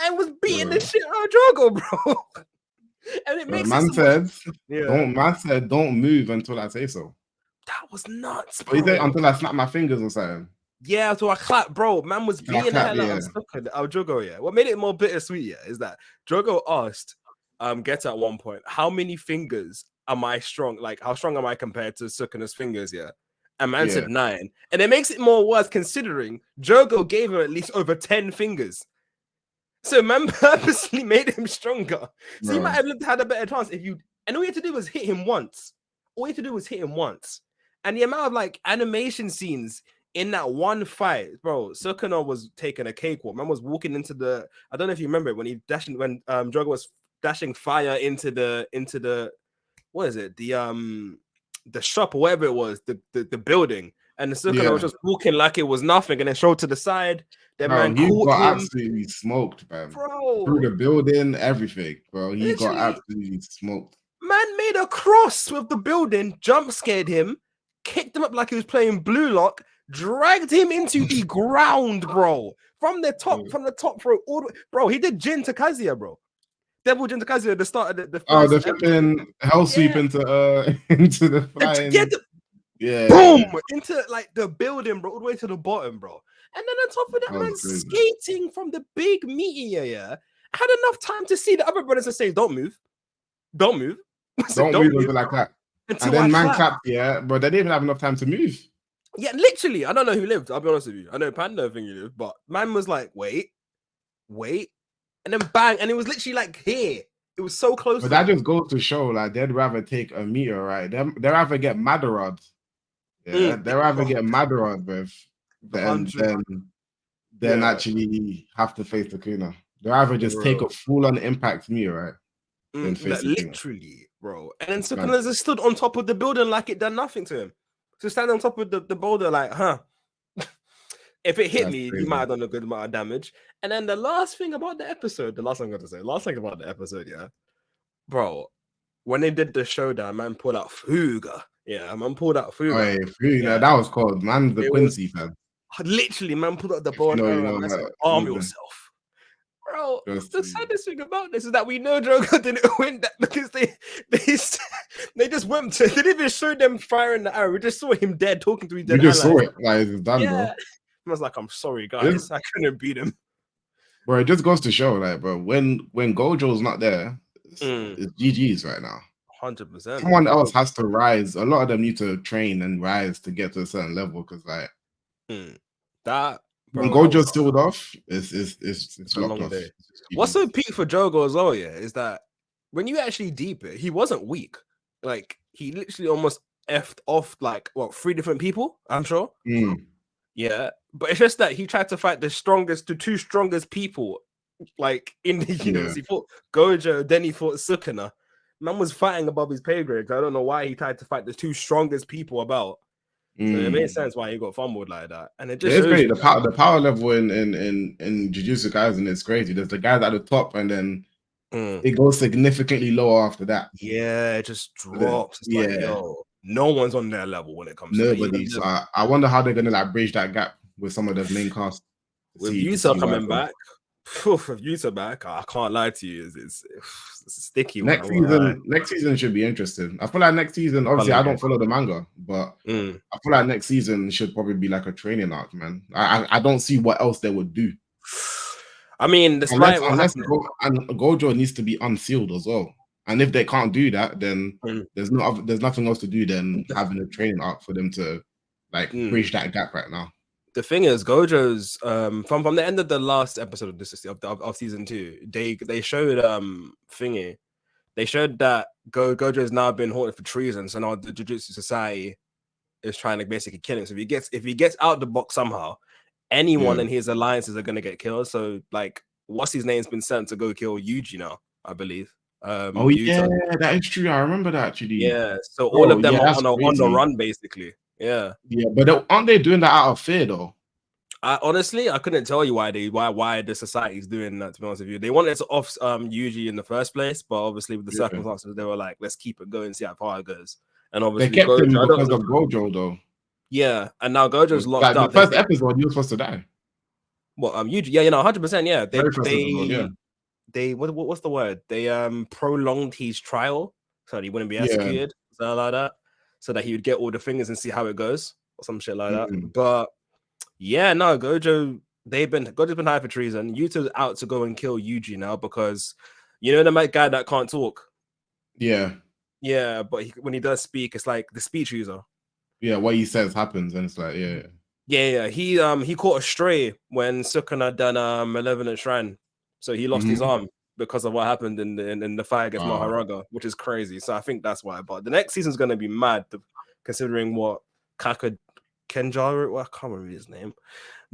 [SPEAKER 2] and was beating the shit out of Drogo, bro. And it makes
[SPEAKER 1] man said, don't move until I say so.
[SPEAKER 2] That was nuts,
[SPEAKER 1] bro. He said until I snap my fingers or something.
[SPEAKER 2] Yeah, so I clapped, bro. Man was beating the hell out of Drogo, What made it more bittersweet, is that Drogo asked Geto at one point, how many fingers am I strong? Like, how strong am I compared to Sukuna's fingers, And man said 9. And it makes it more worse considering Drogo gave him at least over 10 fingers. So man purposely made him stronger. So he might have had a better chance and all you had to do was hit him once. And the amount of like animation scenes in that one fight, bro, Sukuna was taking a cakewalk. Man was walking into I don't know if you remember it, when Drogo was dashing fire into the what is it? The shop or whatever it was, the building. And the Sukuna was just walking like it was nothing and then showed to the side. Then man got
[SPEAKER 1] absolutely smoked, man. Bro. Through the building, everything, bro. He got absolutely smoked.
[SPEAKER 2] Man made a cross with the building, jump scared him, kicked him up like he was playing Blue Lock, dragged him into the ground, bro. From the top row, bro. He did Jin to Kazuya, bro. Devil Jin to Kazuya at the start of the
[SPEAKER 1] flipping hell sweep into the flying. Yeah,
[SPEAKER 2] boom,
[SPEAKER 1] yeah.
[SPEAKER 2] into like the building, bro, all the way to the bottom, bro. And then on top of that,
[SPEAKER 1] That was
[SPEAKER 2] man,
[SPEAKER 1] crazy.
[SPEAKER 2] skating from the big meteor, yeah. I had enough time to see the other brothers and say, don't move, don't move. I said,
[SPEAKER 1] Don't
[SPEAKER 2] don't
[SPEAKER 1] move
[SPEAKER 2] move
[SPEAKER 1] until I clap. And
[SPEAKER 2] until I
[SPEAKER 1] then man
[SPEAKER 2] clap.
[SPEAKER 1] clapped, yeah, but they didn't even have enough time to move.
[SPEAKER 2] Yeah, literally. I don't know who lived. I'll be honest with you. I know Panda think he lived, but man was like, wait, and then bang, and it was literally like here. It was so close
[SPEAKER 1] But
[SPEAKER 2] to
[SPEAKER 1] that
[SPEAKER 2] them.
[SPEAKER 1] just goes to show, like, they'd rather take a meteorite. They'd rather get Madarod. Yeah, they'd rather get Madarod, bruv, than
[SPEAKER 2] 100. Yeah,
[SPEAKER 1] actually have to face the Kuna. They'd rather just take
[SPEAKER 2] bro.
[SPEAKER 1] a full-on impact meteorite than face
[SPEAKER 2] Like,
[SPEAKER 1] the Kuna.
[SPEAKER 2] literally, bro. And then
[SPEAKER 1] It's mad.
[SPEAKER 2] Sukuna just stood on top of the building like it done nothing to him. So stand on top of the boulder, like, huh? If it hit
[SPEAKER 1] That's
[SPEAKER 2] me, he might
[SPEAKER 1] crazy.
[SPEAKER 2] have done a good amount of damage. And then the last thing about the episode, the last thing I'm going to say, last thing about the episode, yeah, bro, when they did the showdown, man pulled out Fuga. Yeah, man pulled out
[SPEAKER 1] Oh,
[SPEAKER 2] Fuga.
[SPEAKER 1] yeah,
[SPEAKER 2] Yeah,
[SPEAKER 1] that was called man the
[SPEAKER 2] it was
[SPEAKER 1] Quincy fan.
[SPEAKER 2] literally, man pulled out the
[SPEAKER 1] If
[SPEAKER 2] bow and
[SPEAKER 1] you
[SPEAKER 2] arrow
[SPEAKER 1] know
[SPEAKER 2] and man said,
[SPEAKER 1] that.
[SPEAKER 2] arm yourself. Bro,
[SPEAKER 1] Just
[SPEAKER 2] the saddest thing about this is that we know Joker didn't win that because they just went to, they didn't even show them firing the arrow. We just saw him dead talking to his
[SPEAKER 1] we
[SPEAKER 2] dead
[SPEAKER 1] just saw
[SPEAKER 2] allies.
[SPEAKER 1] it. Like, it's done, bro.
[SPEAKER 2] Yeah. I was like, I'm sorry,
[SPEAKER 1] It,
[SPEAKER 2] guys. I couldn't beat him.
[SPEAKER 1] bro, it just goes to show, like, bro, when Gojo's not there, it's GG's right now.
[SPEAKER 2] 100%.
[SPEAKER 1] Someone else has to rise. A lot of them need to train and rise to get to a certain level. Because like
[SPEAKER 2] that,
[SPEAKER 1] when
[SPEAKER 2] bro, that was
[SPEAKER 1] Gojo's sealed off, it's
[SPEAKER 2] a
[SPEAKER 1] locked
[SPEAKER 2] long
[SPEAKER 1] off.
[SPEAKER 2] day.
[SPEAKER 1] It's
[SPEAKER 2] What's so
[SPEAKER 1] GG's.
[SPEAKER 2] peak for Jogo as well, yeah, is that when you actually deep it, he wasn't weak. Like, he literally almost effed off, like, what, 3 different people, I'm sure. Yeah, but it's just that he tried to fight the 2 strongest people, like, in the universe. He fought Gojo, then he fought Sukuna. Man was fighting above his pay grade. I don't know why he tried to fight the 2 strongest people about. So it made sense why he got fumbled like that. And it just
[SPEAKER 1] It's
[SPEAKER 2] shows
[SPEAKER 1] great.
[SPEAKER 2] you
[SPEAKER 1] The power level in Jujutsu Kaisen is crazy. There's the guys at the top, and then it goes significantly lower after that.
[SPEAKER 2] Yeah, it just drops. It's like,
[SPEAKER 1] Yeah,
[SPEAKER 2] yo, no one's on their level when it comes to that.
[SPEAKER 1] nobody. So I wonder how they're gonna like bridge that gap with some of the main cast.
[SPEAKER 2] With
[SPEAKER 1] To
[SPEAKER 2] Yuta
[SPEAKER 1] see
[SPEAKER 2] coming back, with Yuta back, I can't lie to you, it's a sticky one.
[SPEAKER 1] Next season should be interesting. I feel like next season, obviously, I don't follow the manga, but I feel like next season should probably be like a training arc, man. I don't see what else they would do.
[SPEAKER 2] I mean, despite
[SPEAKER 1] unless Gojo needs to be unsealed as well. And if they can't do that, then there's nothing else to do than having a training arc for them to like bridge that gap right now.
[SPEAKER 2] The thing is, Gojo's from the end of the last episode of this of season 2, they showed thingy. They showed that Gojo's now been haunted for treason, so now the Jujutsu Society is trying to basically kill him. So if he gets out the box somehow, anyone in his alliances are gonna get killed. So like, what's his name's been sent to go kill Yuji now, I believe.
[SPEAKER 1] Yeah, that is true. I remember that actually.
[SPEAKER 2] Yeah, so all of them are on the run basically. Yeah,
[SPEAKER 1] but aren't they doing that out of fear though?
[SPEAKER 2] Honestly, I couldn't tell you why the society is doing that. To be honest with you, they wanted to off Yuji in the first place, but obviously with the circumstances, they were like, let's keep it going, see how far it goes. And obviously,
[SPEAKER 1] they kept him because of Gojo though.
[SPEAKER 2] Yeah, and now Gojo's locked up.
[SPEAKER 1] The first episode, he was supposed to die.
[SPEAKER 2] What Yuji? Yeah, 100%. Yeah, what's the word? They prolonged his trial so that he wouldn't be executed, something like that, so that he would get all the fingers and see how it goes, or some shit like that. But yeah, no, Gojo's been hired for treason. Yuta's out to go and kill Yuji now because you know the guy that can't talk. Yeah, but when he does speak, it's like the speech user.
[SPEAKER 1] Yeah, what he says happens, and it's like,
[SPEAKER 2] yeah. He caught a stray when Sukuna done Malevolent Shrine, so he lost his arm because of what happened in the fight against Maharaga, which is crazy. So I think that's why. But the next season's gonna be mad, considering what Kenjaro, well, I can't remember his name,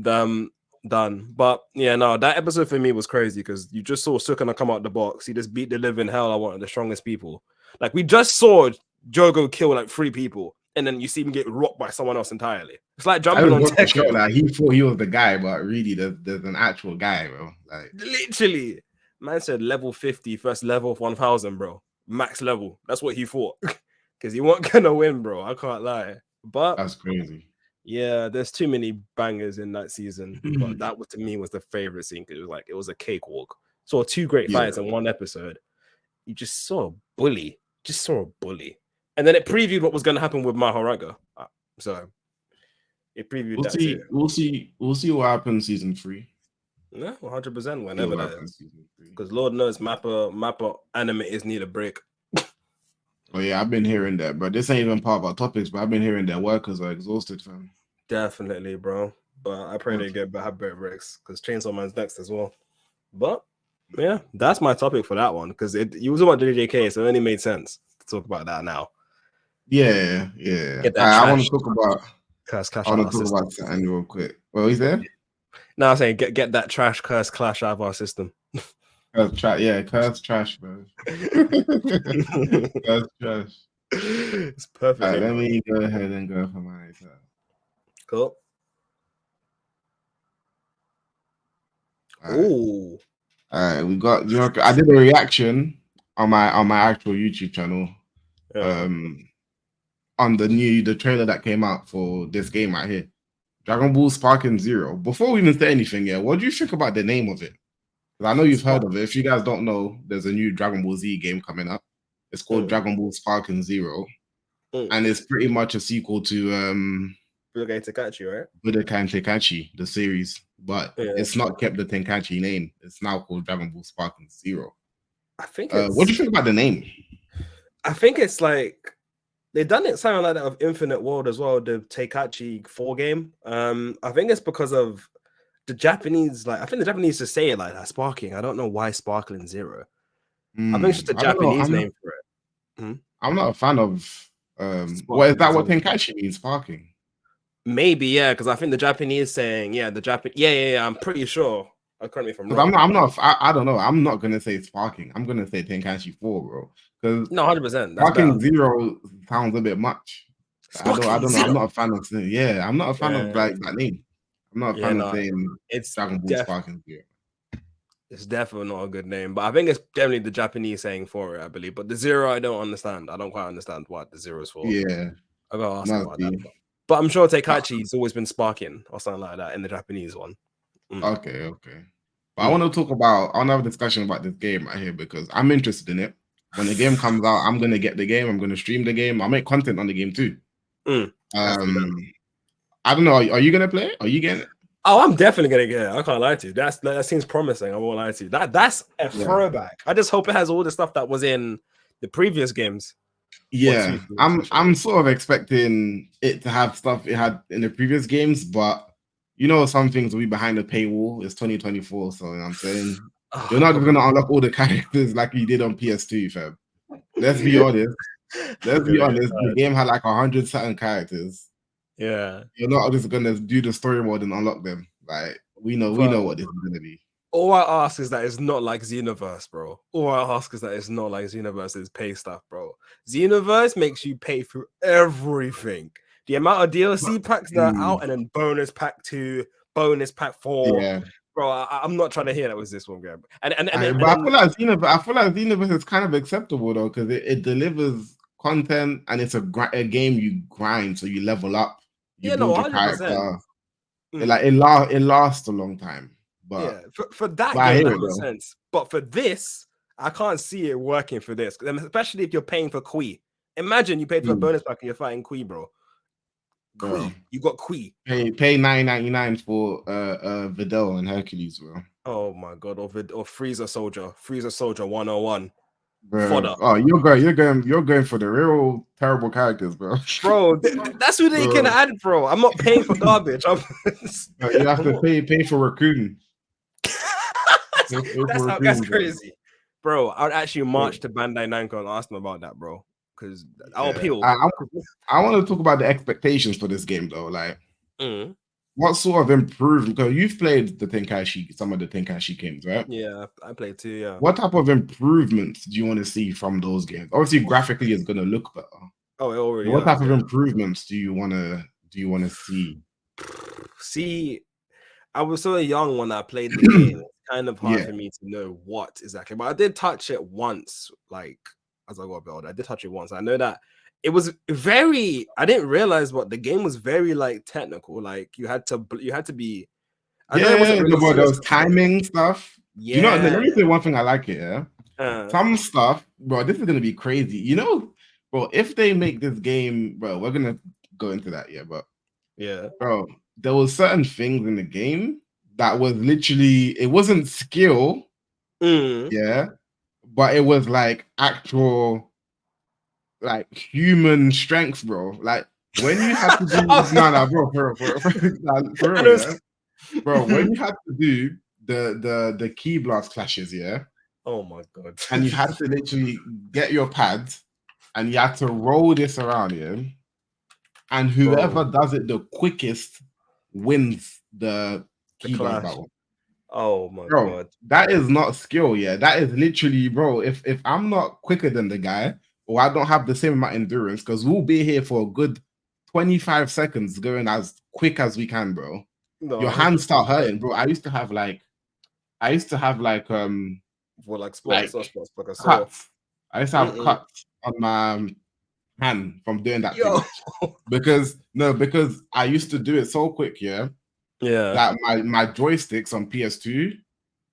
[SPEAKER 2] done. But yeah, no, that episode for me was crazy because you just saw Sukuna come out the box. He just beat the living hell out of one of the strongest people. Like, we just saw Jogo kill like 3 people, and then you see him get rocked by someone else entirely. It's like jumping on Tekken.
[SPEAKER 1] Like, he thought he was the guy, but really there's an actual guy, bro. Like,
[SPEAKER 2] literally, man said level 50, first level of 1000, bro. Max level. That's what he thought. Because he wasn't gonna win, bro. I can't lie. But
[SPEAKER 1] that's crazy.
[SPEAKER 2] Yeah, there's too many bangers in that season, but that to me was the favorite scene because it was a cakewalk. Saw 2 great fights in one episode. You just saw a bully. And then it previewed what was going to happen with Mahoraga. So it previewed
[SPEAKER 1] We'll
[SPEAKER 2] that too.
[SPEAKER 1] see. We'll see what happens season 3.
[SPEAKER 2] Yeah, 100%.
[SPEAKER 1] See
[SPEAKER 2] Whenever
[SPEAKER 1] what
[SPEAKER 2] that
[SPEAKER 1] happens
[SPEAKER 2] is,
[SPEAKER 1] season 3.
[SPEAKER 2] because Lord knows Mappa animators need a break.
[SPEAKER 1] Oh yeah, I've been hearing that, but this ain't even part of our topics. But I've been hearing that workers are exhausted, fam.
[SPEAKER 2] Definitely, bro. But I pray they have better breaks because Chainsaw Man's next as well. But yeah, that's my topic for that one because you was about JJK, so it only made sense to talk about that now.
[SPEAKER 1] Yeah.
[SPEAKER 2] Get that
[SPEAKER 1] I want
[SPEAKER 2] trash.
[SPEAKER 1] to talk about.
[SPEAKER 2] Curse Clash
[SPEAKER 1] I
[SPEAKER 2] out
[SPEAKER 1] want
[SPEAKER 2] our
[SPEAKER 1] to talk
[SPEAKER 2] system.
[SPEAKER 1] about something real quick. What was there?
[SPEAKER 2] No, I'm saying get that trash Curse Clash out of our system.
[SPEAKER 1] Curse trash, bro. Curse trash.
[SPEAKER 2] It's perfect.
[SPEAKER 1] All right, let me go ahead and go for my side.
[SPEAKER 2] Cool.
[SPEAKER 1] All right, we got. You know, I did a reaction on my actual YouTube channel. On the trailer that came out for this game right here, Dragon Ball Sparking Zero. Before we even say anything, what do you think about the name of it? Because I know you've heard of it. If you guys don't know, there's a new Dragon Ball Z game coming up. It's called Dragon Ball Sparking Zero, and it's pretty much a sequel to
[SPEAKER 2] Budokai Tenkaichi, right?
[SPEAKER 1] Budokai Tenkaichi, the series, but it's not kept the Tenkaichi name. It's now called Dragon Ball Sparking Zero.
[SPEAKER 2] I think.
[SPEAKER 1] What do you think about the name?
[SPEAKER 2] I think it's like they've done it something like that of Infinite World as well, the Tenkaichi 4 game. I think it's because of the Japanese, I think the Japanese just say it like that, sparking. I don't know why Sparkling Zero. I think it's just a Japanese name for it.
[SPEAKER 1] I'm not a fan of what is that? What Tenkaichi means, sparking?
[SPEAKER 2] Maybe, yeah, because I think the Japanese saying, I'm pretty sure. Correct me if I'm wrong.
[SPEAKER 1] I don't know. I'm not gonna say sparking. I'm gonna say Tenkaichi 4, bro. Because
[SPEAKER 2] 100%.
[SPEAKER 1] Sparking Zero sounds a bit much. I don't know.
[SPEAKER 2] Zero.
[SPEAKER 1] I'm not a fan of saying. Yeah, I'm not a fan of that name. I'm not a fan of saying
[SPEAKER 2] it's
[SPEAKER 1] Dragon Ball Sparking Zero.
[SPEAKER 2] It's definitely not a good name, but I think it's definitely the Japanese saying for it, I believe. But the Zero, I don't understand. I don't quite understand what the Zero is for.
[SPEAKER 1] Yeah,
[SPEAKER 2] I gotta ask about that. But I'm sure Tenkaichi's always been sparking or something like that in the Japanese one.
[SPEAKER 1] Okay. But I want to have a discussion about this game right here because I'm interested in it. When the game comes out, I'm gonna get the game. I'm gonna stream the game. I'll make content on the game too. I don't know. Are you gonna play it? Are you getting it?
[SPEAKER 2] Oh, I'm definitely gonna get it. I can't lie to you. That seems promising. I won't lie to you. That's a throwback. I just hope it has all the stuff that was in the previous games.
[SPEAKER 1] Yeah, I'm sort of expecting it to have stuff it had in the previous games, but you know, some things will be behind the paywall. It's 2024, so you know what I'm saying you're not just gonna unlock all the characters like you did on PS2, fam. Let's be honest. The game had like 100 certain characters.
[SPEAKER 2] Yeah,
[SPEAKER 1] you're not just gonna do the story mode and unlock them. Like we know what this is gonna be.
[SPEAKER 2] All I ask is that it's not like Xenoverse, bro. All I ask is that it's not like Xenoverse's pay stuff, bro. Xenoverse makes you pay for everything. The amount of DLC packs that are out, and then bonus pack 2, bonus pack 4.
[SPEAKER 1] Yeah.
[SPEAKER 2] Bro, I'm not trying to hear that was this one, game. I
[SPEAKER 1] feel like Xenoverse is kind of acceptable though, because it delivers content and it's a game you grind, so you level up. You build your character. It lasts a long time. But
[SPEAKER 2] for that game, that makes sense. But for this, I can't see it working for this, especially if you're paying for Kui. Imagine you paid for a bonus pack and you're fighting Kui, bro. Kui, you got Kui.
[SPEAKER 1] Pay $9.99 for Videl and Hercules, bro.
[SPEAKER 2] Oh my god, or Frieza Soldier 101.
[SPEAKER 1] Bro. Oh, you're going for the real terrible characters, bro.
[SPEAKER 2] Bro, that's who they can add, bro. I'm not paying for garbage.
[SPEAKER 1] You have to pay for Raccoon.
[SPEAKER 2] That's crazy, bro. I would actually march to Bandai Namco and ask them about that, bro. Because I'll appeal.
[SPEAKER 1] I want to talk about the expectations for this game, though. Like, what sort of improvement? Because you've played some of the Tenkaichi games, right?
[SPEAKER 2] Yeah, I played too. Yeah.
[SPEAKER 1] What type of improvements do you want to see from those games? Obviously, graphically, it's going to look better.
[SPEAKER 2] Oh, it already.
[SPEAKER 1] What type of improvements do you want to see?
[SPEAKER 2] See, I was so young when I played the game. It's kind of hard for me to know what exactly, but I did touch it once. Like as I got older, I did touch it once. I know that it was very. I didn't realize what the game was very like technical. Like you had to be.
[SPEAKER 1] There was timing stuff. Yeah. You know, let me say one thing I like it. Some stuff, bro. This is gonna be crazy. You know, bro, if they make this game, bro, we're gonna go into that, yeah. But
[SPEAKER 2] Yeah.
[SPEAKER 1] bro, there was certain things in the game that was literally it wasn't skill, yeah, but it was like actual like human strength, bro. Like when you had to do bro, for
[SPEAKER 2] And
[SPEAKER 1] real,
[SPEAKER 2] it
[SPEAKER 1] yeah,
[SPEAKER 2] was...
[SPEAKER 1] bro. When you had to do the key blast clashes, yeah,
[SPEAKER 2] Oh my god.
[SPEAKER 1] and you had to literally get your pads and you had to roll this around, yeah, and whoever
[SPEAKER 2] Bro,
[SPEAKER 1] does it the quickest wins the
[SPEAKER 2] the
[SPEAKER 1] key blast
[SPEAKER 2] clash.
[SPEAKER 1] battle.
[SPEAKER 2] Oh my
[SPEAKER 1] Bro,
[SPEAKER 2] god.
[SPEAKER 1] that is not skill, yeah. That is literally, bro. If I'm not quicker than the guy, or I don't have the same amount of endurance, because we'll be here for a good 25 seconds going as quick as we can, bro.
[SPEAKER 2] No,
[SPEAKER 1] Your hands start
[SPEAKER 2] 100%.
[SPEAKER 1] hurting, bro. I used to have
[SPEAKER 2] For like spots,
[SPEAKER 1] like
[SPEAKER 2] not spots, like I saw.
[SPEAKER 1] cuts. I used to have cuts on my hand from doing that too
[SPEAKER 2] Yo.
[SPEAKER 1] much. Because I used to do it so quick, yeah,
[SPEAKER 2] Yeah.
[SPEAKER 1] that my joysticks on PS2,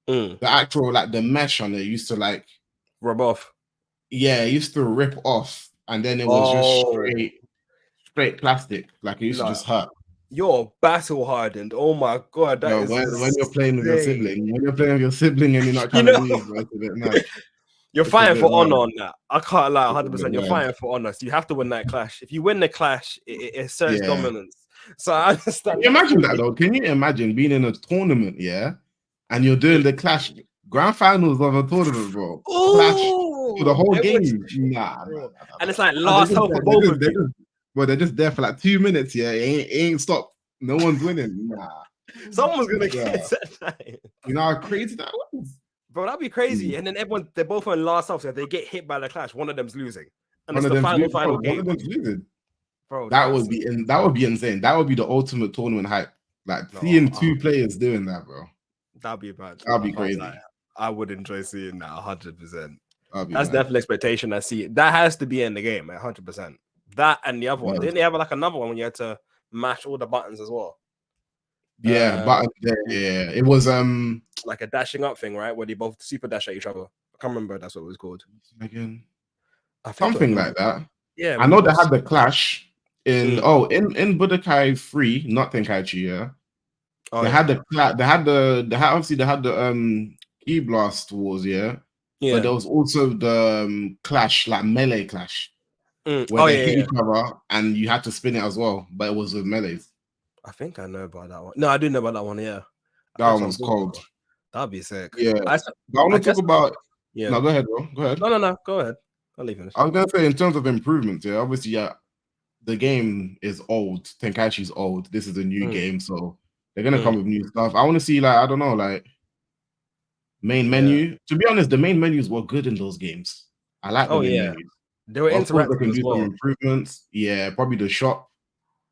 [SPEAKER 1] the actual like the mesh on it used to like
[SPEAKER 2] Rub off.
[SPEAKER 1] yeah, it used to rip off, and then it was just
[SPEAKER 2] Oh,
[SPEAKER 1] straight plastic. Like it used to
[SPEAKER 2] like
[SPEAKER 1] just hurt.
[SPEAKER 2] you're battle hardened. Oh my god, that
[SPEAKER 1] Bro,
[SPEAKER 2] is
[SPEAKER 1] when you're playing with your
[SPEAKER 2] insane.
[SPEAKER 1] sibling, when you're playing with your sibling and you're not
[SPEAKER 2] You
[SPEAKER 1] trying to
[SPEAKER 2] know,
[SPEAKER 1] lose, bro, it's a bit mad.
[SPEAKER 2] you're
[SPEAKER 1] It's a
[SPEAKER 2] fighting
[SPEAKER 1] bit
[SPEAKER 2] for honor
[SPEAKER 1] mad.
[SPEAKER 2] on that. I can't lie,
[SPEAKER 1] It's a
[SPEAKER 2] 100%.
[SPEAKER 1] bit
[SPEAKER 2] You're
[SPEAKER 1] mad.
[SPEAKER 2] fighting for honor. So you have to win that clash. If you win the clash, it asserts
[SPEAKER 1] Yeah.
[SPEAKER 2] dominance. So I
[SPEAKER 1] Can
[SPEAKER 2] understand
[SPEAKER 1] you
[SPEAKER 2] that
[SPEAKER 1] imagine that
[SPEAKER 2] fully.
[SPEAKER 1] though? Can you imagine being in a tournament, yeah, and you're doing the clash grand finals of a tournament, bro? Clash for the
[SPEAKER 2] Oh,
[SPEAKER 1] whole
[SPEAKER 2] everyone's
[SPEAKER 1] game. Nah.
[SPEAKER 2] and it's like
[SPEAKER 1] And they're
[SPEAKER 2] last
[SPEAKER 1] just,
[SPEAKER 2] hope for both of you.
[SPEAKER 1] they're just there for like 2 minutes, yeah. It ain't stopped. No one's winning. Nah.
[SPEAKER 2] Someone's gonna
[SPEAKER 1] Yeah.
[SPEAKER 2] get that.
[SPEAKER 1] You know how crazy that was?
[SPEAKER 2] Bro, that'd be crazy. And then they're both on last half. So if they get hit by the clash, one of them's losing. And
[SPEAKER 1] One
[SPEAKER 2] it's
[SPEAKER 1] of
[SPEAKER 2] the
[SPEAKER 1] them's
[SPEAKER 2] final,
[SPEAKER 1] losing.
[SPEAKER 2] final
[SPEAKER 1] One
[SPEAKER 2] game.
[SPEAKER 1] of them's losing.
[SPEAKER 2] Bro,
[SPEAKER 1] That
[SPEAKER 2] that's
[SPEAKER 1] would be insane. That would be the ultimate tournament hype. Like
[SPEAKER 2] no,
[SPEAKER 1] seeing two players doing that, bro.
[SPEAKER 2] that'd be bad.
[SPEAKER 1] That'd
[SPEAKER 2] I
[SPEAKER 1] be
[SPEAKER 2] can't
[SPEAKER 1] crazy.
[SPEAKER 2] lie. I would enjoy seeing that 100%.
[SPEAKER 1] That'd be
[SPEAKER 2] That's
[SPEAKER 1] mad.
[SPEAKER 2] definitely expectation. I see it. That has to be in the game, 100%. That and the other one. Didn't they have like another one when you had to mash all the buttons as well?
[SPEAKER 1] Yeah, but yeah, it was
[SPEAKER 2] like a dashing up thing, right? Where they both super dash at each other. I can't remember that's what it was called.
[SPEAKER 1] again.
[SPEAKER 2] I think
[SPEAKER 1] Something like that.
[SPEAKER 2] Yeah,
[SPEAKER 1] I know they had the clash in in Budokai 3, not Tenkaichi, yeah.
[SPEAKER 2] Oh,
[SPEAKER 1] they had the key blast wars, yeah. But there was also the clash, like melee clash, where they hit each other and you had to spin it as well, but it was with melees.
[SPEAKER 2] I think I know about that one. No, I do know about that one. Yeah,
[SPEAKER 1] That one's cold.
[SPEAKER 2] That'd be sick.
[SPEAKER 1] Yeah, I want to talk about.
[SPEAKER 2] Yeah,
[SPEAKER 1] no, go ahead, bro. Go ahead.
[SPEAKER 2] No, go ahead. I'll leave it.
[SPEAKER 1] I was gonna say in terms of improvements, yeah, obviously, yeah, the game is old. Tenkaichi's old. This is a new game, so they're gonna come with new stuff. I want to see, like, I don't know, like main menu. To be honest, the main menus were good in those games. I like the main menus.
[SPEAKER 2] They were interactive
[SPEAKER 1] they can
[SPEAKER 2] as
[SPEAKER 1] do
[SPEAKER 2] well.
[SPEAKER 1] some improvements. Yeah, probably the shop.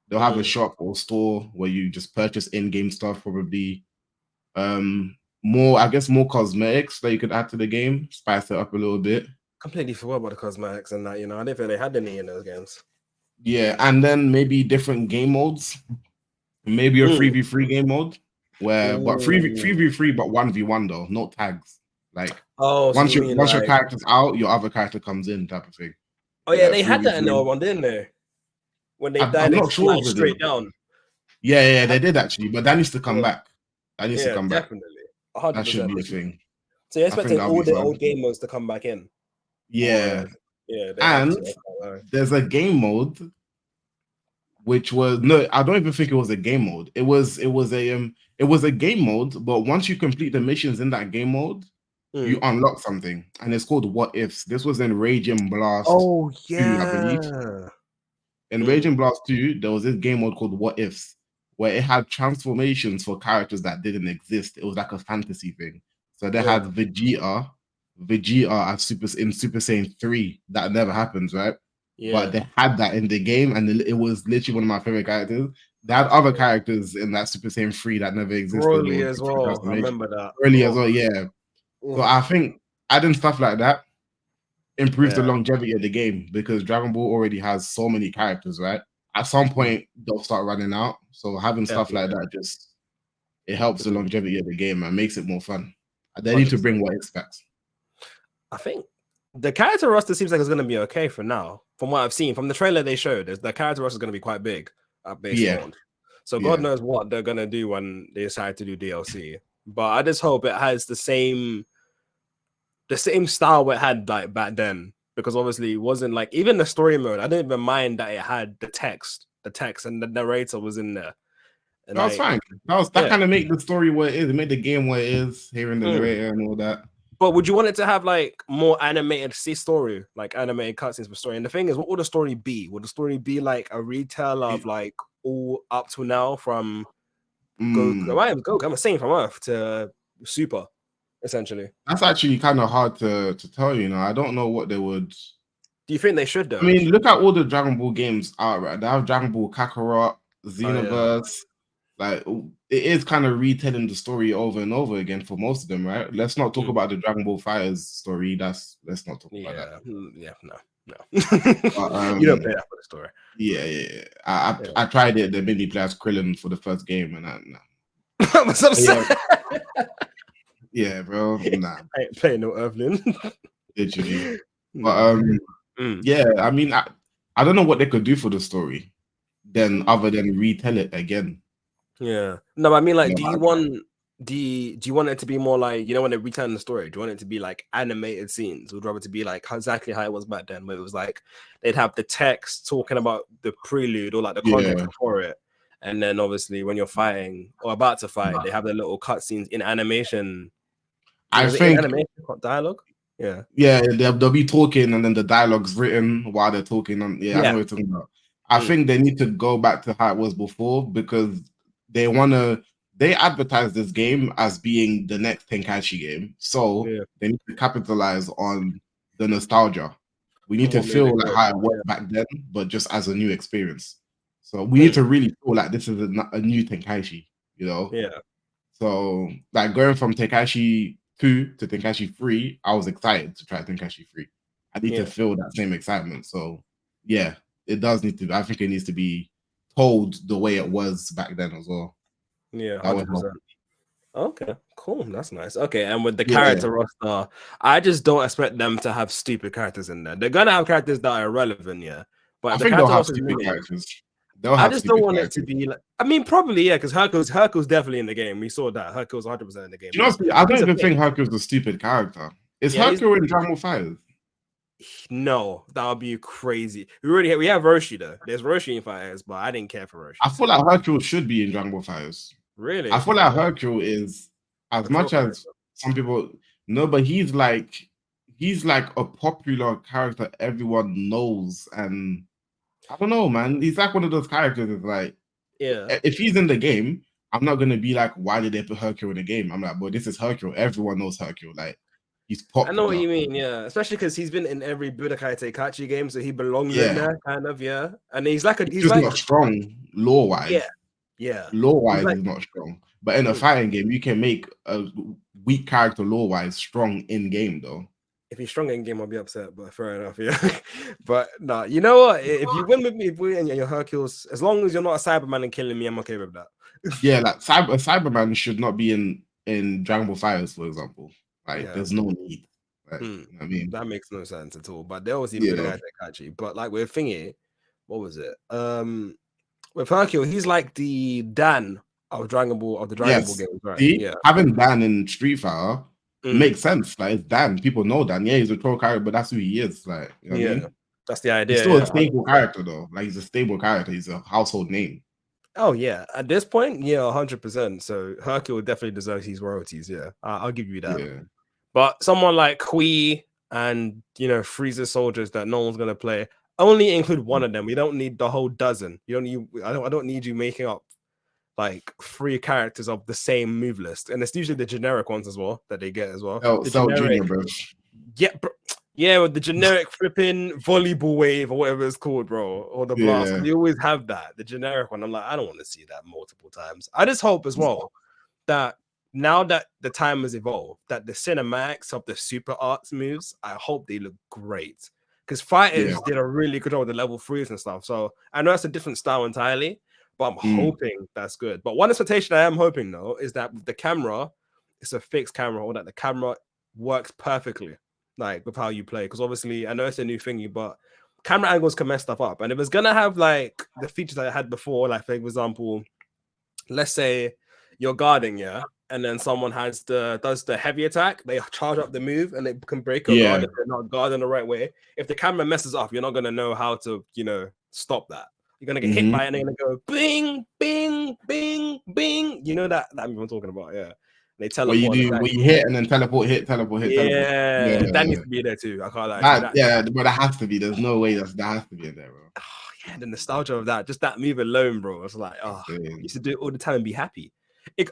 [SPEAKER 1] They'll have a shop or store where you just purchase in-game stuff. Probably more cosmetics that you could add to the game, spice it up a little bit.
[SPEAKER 2] Completely forgot about the cosmetics and that. I didn't think they had any in those games.
[SPEAKER 1] Yeah, and then maybe different game modes. Maybe a 3v3 game mode but 3v3 but 1v1 though, no tags. Like once your character's out, your other character comes in, type of thing.
[SPEAKER 2] Oh yeah, they had that in the old one, didn't they? When they died, I'm not sure straight down.
[SPEAKER 1] Yeah, they did actually, but that needs to come back. That needs to come back.
[SPEAKER 2] Definitely. 100%.
[SPEAKER 1] That should be a thing.
[SPEAKER 2] So you're expecting all the old game modes to come back in?
[SPEAKER 1] Yeah.
[SPEAKER 2] Yeah.
[SPEAKER 1] And there's a game mode which was I don't even think it was a game mode. It was a game mode, but once you complete the missions in that game mode, you unlock something, and it's called What Ifs. This was in Raging Blast 2, I believe. In Raging Blast 2, there was this game mode called What Ifs, where it had transformations for characters that didn't exist. It was like a fantasy thing. So they had Vegeta as Super Saiyan 3. That never happens, right? But they had that in the game, and it was literally one of my favorite characters. They had other characters in that Super Saiyan 3 that never existed.
[SPEAKER 2] Broly as well. I remember that.
[SPEAKER 1] Broly as well, yeah. So I think adding stuff like that improves the longevity of the game, because Dragon Ball already has so many characters, right? At some point, they'll start running out. So having stuff like that it helps the longevity of the game and makes it more fun. They need to bring What Ifs back.
[SPEAKER 2] I think The character roster seems like it's going to be okay for now. From what I've seen, from the trailer they showed, the character roster is going to be quite big at base launch. So God knows what they're going to do when they decide to do DLC. But I just hope it has the same style it had like back then. Because obviously it wasn't like, even the story mode, I didn't even mind that it had the text and the narrator was in there. And
[SPEAKER 1] that was fine. That kind of made the story what it is. It made the game what it is, hearing the narrator and all that.
[SPEAKER 2] But would you want it to have like more animated story, like animated cutscenes for story? And the thing is, what would the story be? Would the story be like a retell of like all up to now from Goku? I am Goku. I'm saying from Earth to Super, essentially.
[SPEAKER 1] That's actually kind of hard to tell. You know, I don't know what they would.
[SPEAKER 2] Do you think they should though?
[SPEAKER 1] I mean, look at all the Dragon Ball games out, right? They have Dragon Ball Kakarot, Xenoverse. Like, it is kind of retelling the story over and over again for most of them, right? Let's not talk about the Dragon Ball Fighters story. Let's not talk about that.
[SPEAKER 2] Yeah, no. You don't play that for the story.
[SPEAKER 1] Yeah. I tried it. They made me play as Krillin for the first game, and no.
[SPEAKER 2] What's upset?
[SPEAKER 1] Yeah, bro. Nah.
[SPEAKER 2] I ain't playing no Earthling.
[SPEAKER 1] Literally. But yeah, I mean, I don't know what they could do for the story, then other than retell it again.
[SPEAKER 2] Yeah. No, I mean, like, do you want it to be more like, you know, when they return the story, do you want it to be like animated scenes? Would you rather it to be like exactly how it was back then, where it was like they'd have the text talking about the prelude or like the context for it, and then obviously when you're fighting or about to fight, they have the little cutscenes in animation.
[SPEAKER 1] I think
[SPEAKER 2] animation dialogue.
[SPEAKER 1] Yeah, they'll be talking and then the dialogue's written while they're talking. I know what you're talking about. I think they need to go back to how it was before, because they advertise this game as being the next Tenkaichi game. So they need to capitalize on the nostalgia. We need to feel like how it was back then, but just as a new experience. So we need to really feel like this is a new Tenkaichi, you know?
[SPEAKER 2] Yeah.
[SPEAKER 1] So like going from Tenkaichi 2 to Tenkaichi 3, I was excited to try Tenkaichi 3. I need to feel that same excitement. So yeah, it does need to. I think it needs to be told the way it was back then as well.
[SPEAKER 2] Yeah, 100%. Okay, cool. That's nice. Okay, and with the character roster, I just don't expect them to have stupid characters in there. They're gonna have characters that are irrelevant, but
[SPEAKER 1] I think they'll have stupid characters.
[SPEAKER 2] I just don't want it to be like. I mean, probably because Hercule's definitely in the game. We saw that Hercule's 100% in the game.
[SPEAKER 1] You know, I don't even think Hercule's a stupid character. Is Hercule in Dragon Ball Fighters?
[SPEAKER 2] No, that would be crazy. We have Roshi though. There's Roshi in Fighters, but I didn't care for Roshi.
[SPEAKER 1] I feel like Hercule should be in Dragon Ball Fighters.
[SPEAKER 2] Really?
[SPEAKER 1] I feel like Hercule is, as much as some people know, but he's like a popular character everyone knows, and I don't know, man. He's like one of those characters that's like, if he's in the game, I'm not gonna be like, why did they put Hercule in the game? I'm like, boy, this is Hercule. Everyone knows Hercule. Like, he's popular.
[SPEAKER 2] I know what you mean, especially because he's been in every Budokai Tenkaichi game, so he belongs in there, kind of, And he's like he's
[SPEAKER 1] just
[SPEAKER 2] like
[SPEAKER 1] not strong lore-wise. Lore-wise, he's not strong. But in a fighting game, you can make a weak character lore-wise strong in game, though.
[SPEAKER 2] If he's strong in game, I'll be upset, but fair enough, But no, you know what? If you win with me, and you're Hercules, as long as you're not a Cyberman and killing me, I'm okay with that.
[SPEAKER 1] Yeah, like Cyberman should not be in Dragon Ball Fighters, for example. Like, there's no need. Like, you know what I mean,
[SPEAKER 2] that makes no sense at all. But there was even the Tenkaichi. But like with Thingy, what was it? With Hercule, he's like the Dan of Dragon Ball Ball games, right?
[SPEAKER 1] See, having Dan in Street Fighter makes sense. Like, it's Dan. People know Dan. Yeah, he's a troll character, but that's who he is. Like, you know what I mean?
[SPEAKER 2] That's the idea.
[SPEAKER 1] He's still a stable character, though. Like, he's a stable character. He's a household name.
[SPEAKER 2] Oh yeah, at this point, 100%. So Hercule definitely deserves his royalties. Yeah, I'll give you that. Yeah. But someone like Kui and Frieza soldiers that no one's gonna play, only include one of them. We don't need the whole dozen. I don't need you making up like 3 characters of the same move list, and it's usually the generic ones as well that they get as well. The
[SPEAKER 1] generic, bro.
[SPEAKER 2] Yeah, with the generic flipping volleyball wave or whatever it's called, bro, or the blast. You always have that, the generic one. I'm like, I don't want to see that multiple times. I just hope as well that now that the time has evolved, that the cinematics of the super arts moves, I hope they look great. Because Fighters did a really good job with the level 3s and stuff. So I know it's a different style entirely, but I'm hoping that's good. But one expectation I am hoping, though, is that the camera, it's a fixed camera, or that the camera works perfectly. like with how you play, because obviously I know it's a new thingy, but camera angles can mess stuff up. And if it's gonna have like the features that I had before, like for example, let's say you're guarding, yeah, and then someone does the heavy attack, they charge up the move and they can break your guard if they're not guarding the right way. If the camera messes up, you're not gonna know how to, stop that. You're gonna get hit by it and they're gonna go bing, bing, bing, bing. You know that move I'm talking about, yeah. They teleport.
[SPEAKER 1] What you hit and then teleport, hit, teleport, hit, teleport.
[SPEAKER 2] Yeah, that needs to be there too. I can't lie.
[SPEAKER 1] But that has to be. There's no way that has to be in there, bro.
[SPEAKER 2] Oh, yeah, the nostalgia of that, just that move alone, bro. It's like, I used to do it all the time and be happy.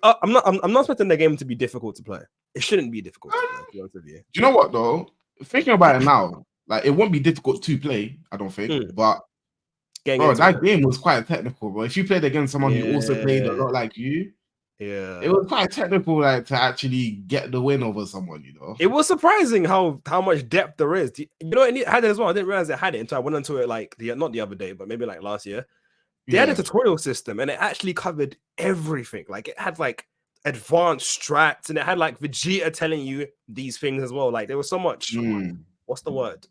[SPEAKER 2] I'm not expecting the game to be difficult to play. It shouldn't be difficult to play, to be honest with you.
[SPEAKER 1] Do you know what though? Thinking about it now, like it won't be difficult to play, I don't think. But that game was quite technical, bro. If you played against someone who also played a lot like you, it was quite technical, like to actually get the win over someone,
[SPEAKER 2] It was surprising how much depth there is. You know, it had it as well. I didn't realize it had it until I went into it like not the other day, but maybe like last year. They had a tutorial system and it actually covered everything. Like it had like advanced strats and it had like Vegeta telling you these things as well. Like there was so much. What's the word?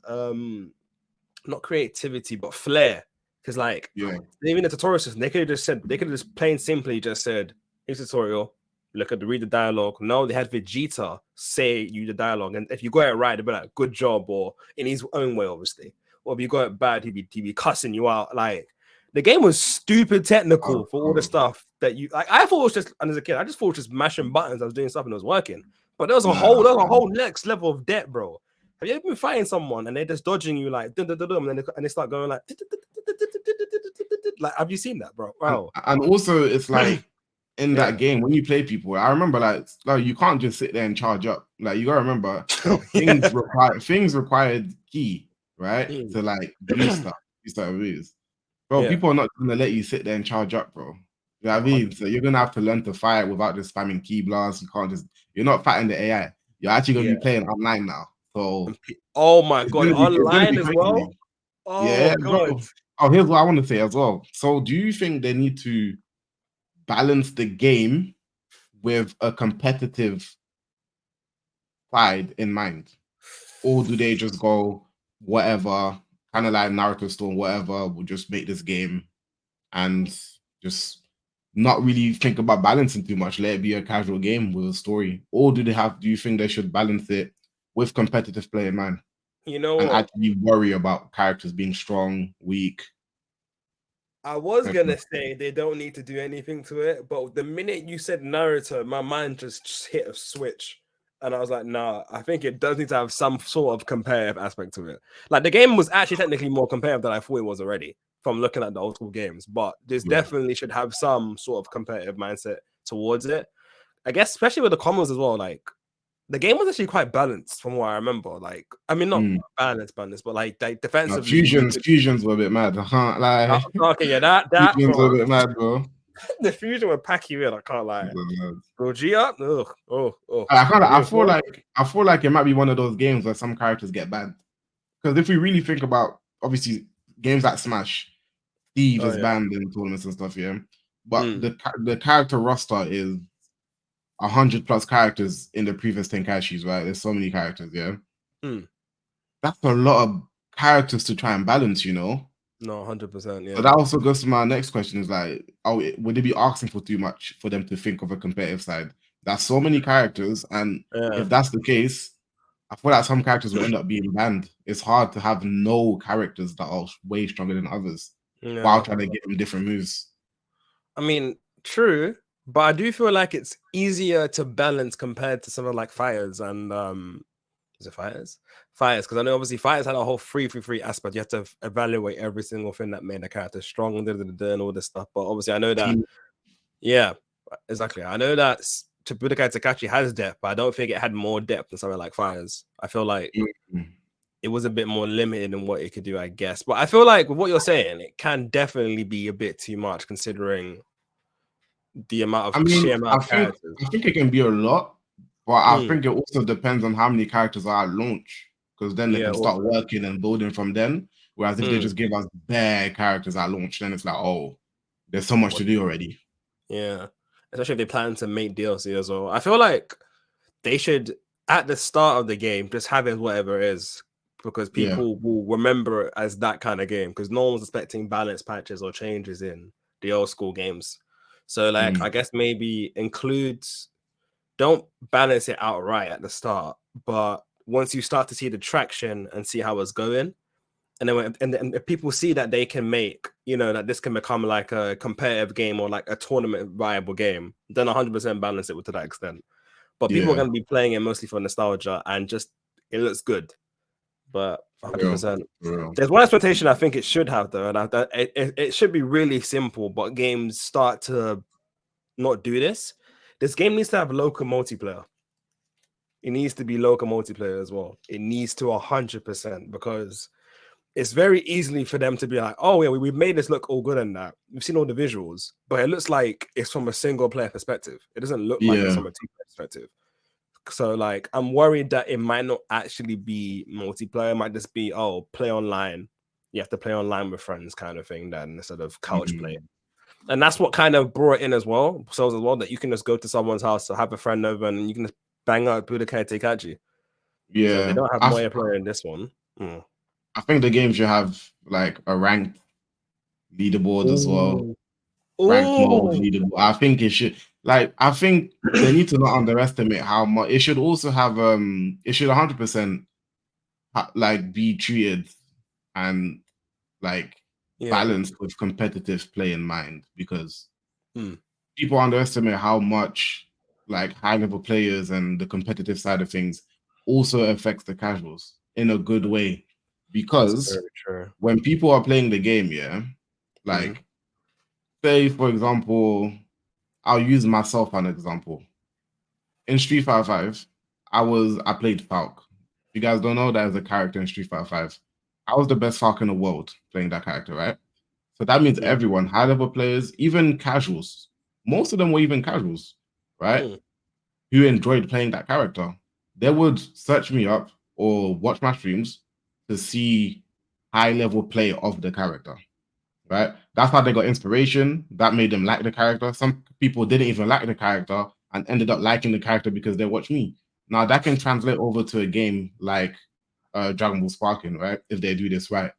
[SPEAKER 2] Not creativity, but flair. Because like even the tutorial system, they could have just plain simply just said, here's a tutorial, read the dialogue. No, they had Vegeta say you the dialogue. And if you got it right, they'd be like, good job, or in his own way, obviously. Or if you got it bad, he'd be cussing you out. Like the game was stupid technical for all the stuff that you like. I thought it was just, and as a kid, I just thought it was just mashing buttons. I was doing stuff and it was working. But there was a whole next level of depth, bro. Have you ever been fighting someone and they're just dodging you like and they start going like have you seen that, bro? Wow.
[SPEAKER 1] And also it's like in that game when you play people, I remember like you can't just sit there and charge up. Like you gotta remember things required key, right? To like do stuff, moves. Bro, people are not gonna let you sit there and charge up, bro. You know what I mean? So you're gonna have to learn to fight without just spamming key blasts. You're not fighting the AI. You're actually gonna be playing online now. So
[SPEAKER 2] oh my god, online as well. Oh god.
[SPEAKER 1] Bro. Oh, here's what I want to say as well. So do you think they need to balance the game with a competitive side in mind? Or do they just go whatever, kind of like Naruto Storm, whatever, we'll just make this game and just not really think about balancing too much, let it be a casual game with a story? Or do you think they should balance it with competitive play in mind? And actually worry about characters being strong, weak.
[SPEAKER 2] I was gonna say they don't need to do anything to it, but the minute you said Naruto, my mind just hit a switch, and I was like, nah, I think it does need to have some sort of competitive aspect to it. Like the game was actually technically more competitive than I thought it was already from looking at the old school games, but this definitely should have some sort of competitive mindset towards it. I guess especially with the combos as well, like. The game was actually quite balanced from what I remember. Like, I mean, not balanced, but like defensively.
[SPEAKER 1] Fusions were a bit mad. I can't lie.
[SPEAKER 2] Okay, that
[SPEAKER 1] fusions were a bit mad, bro.
[SPEAKER 2] The fusion would pack you in. I can't lie. Gogeta,
[SPEAKER 1] I feel like it might be one of those games where some characters get banned. Because if we really think about, obviously, games like Smash, Steve is banned in tournaments and stuff, But the character roster is 100+ characters in the previous Tenkaichis, right? There's so many characters, That's a lot of characters to try and balance, No,
[SPEAKER 2] 100%,
[SPEAKER 1] So that also goes to my next question: is like, would they be asking for too much for them to think of a competitive side? That's so many characters, and if that's the case, I feel like some characters will end up being banned. It's hard to have no characters that are way stronger than others while trying to give them different moves.
[SPEAKER 2] I mean, true. But I do feel like it's easier to balance compared to something like Fires and is it Fires? Fires, because I know obviously Fires had a whole free aspect. You have to evaluate every single thing that made the character strong and all this stuff. But obviously I know that exactly. I know that Budokai Tenkaichi has depth, but I don't think it had more depth than something like Fires. I feel like it was a bit more limited in what it could do, I guess. But I feel like with what you're saying, it can definitely be a bit too much considering the amount of characters.
[SPEAKER 1] I think it can be a lot, but I think it also depends on how many characters are at launch, because then they can start working and building from then. Whereas if they just give us bare characters at launch, then it's like, oh, there's so much to do already.
[SPEAKER 2] Yeah, especially if they plan to make DLC as well. I feel like they should at the start of the game, just have it whatever it is, because
[SPEAKER 1] Yeah.
[SPEAKER 2] people will remember it as that kind of game, because no one's expecting balance patches or changes in the old school games. So like, I guess maybe don't balance it outright at the start, but once you start to see the traction and see how it's going, and then and if people see that they can make, that this can become like a competitive game or like a tournament viable game, then 100% balance it to that extent. But people are
[SPEAKER 1] Yeah.
[SPEAKER 2] going to be playing it mostly for nostalgia and just it looks good. But
[SPEAKER 1] For real.
[SPEAKER 2] 100%.
[SPEAKER 1] For real.
[SPEAKER 2] There's one expectation I think it should have though, and it should be really simple. But games start to not do this. This game needs to have local multiplayer. It needs to be local multiplayer as well. It needs to 100%, because it's very easily for them to be like, oh yeah, we've made this look all good and that. We've seen all the visuals, but it looks like it's from a single player perspective. It doesn't look like it's
[SPEAKER 1] Yeah.
[SPEAKER 2] from a two-player perspective. So like, I'm worried that it might not actually be multiplayer. It might just be, play online. You have to play online with friends kind of thing then, instead of couch play. And that's what kind of brought in as well, that you can just go to someone's house or have a friend over and you can just bang out Budokai Tenkaichi. So they
[SPEAKER 1] Yeah.
[SPEAKER 2] don't have multiplayer in this one.
[SPEAKER 1] I think the game should have like a ranked leaderboard as well. Ranked mode
[SPEAKER 2] Ooh.
[SPEAKER 1] leaderboard. I think it should I think they need to not underestimate how much it should also have it should 100% like be treated and like balanced with competitive play in mind, because people underestimate how much like high level players and the competitive side of things also affects the casuals in a good way. Because when people are playing the game, like say for example, I'll use myself as an example. In Street Fighter 5, I played Falk. You guys don't know that as a character in Street Fighter 5. I was the best Falk in the world playing that character, right? So that means everyone, high level players, even casuals, most of them were even casuals, right? Who enjoyed playing that character. They would search me up or watch my streams to see high level play of the character, right? That's how they got inspiration. That made them like the character. Some people didn't even like the character and ended up liking the character because they watched me. Now that can translate over to a game like Dragon Ball Sparking, right? If they do this right.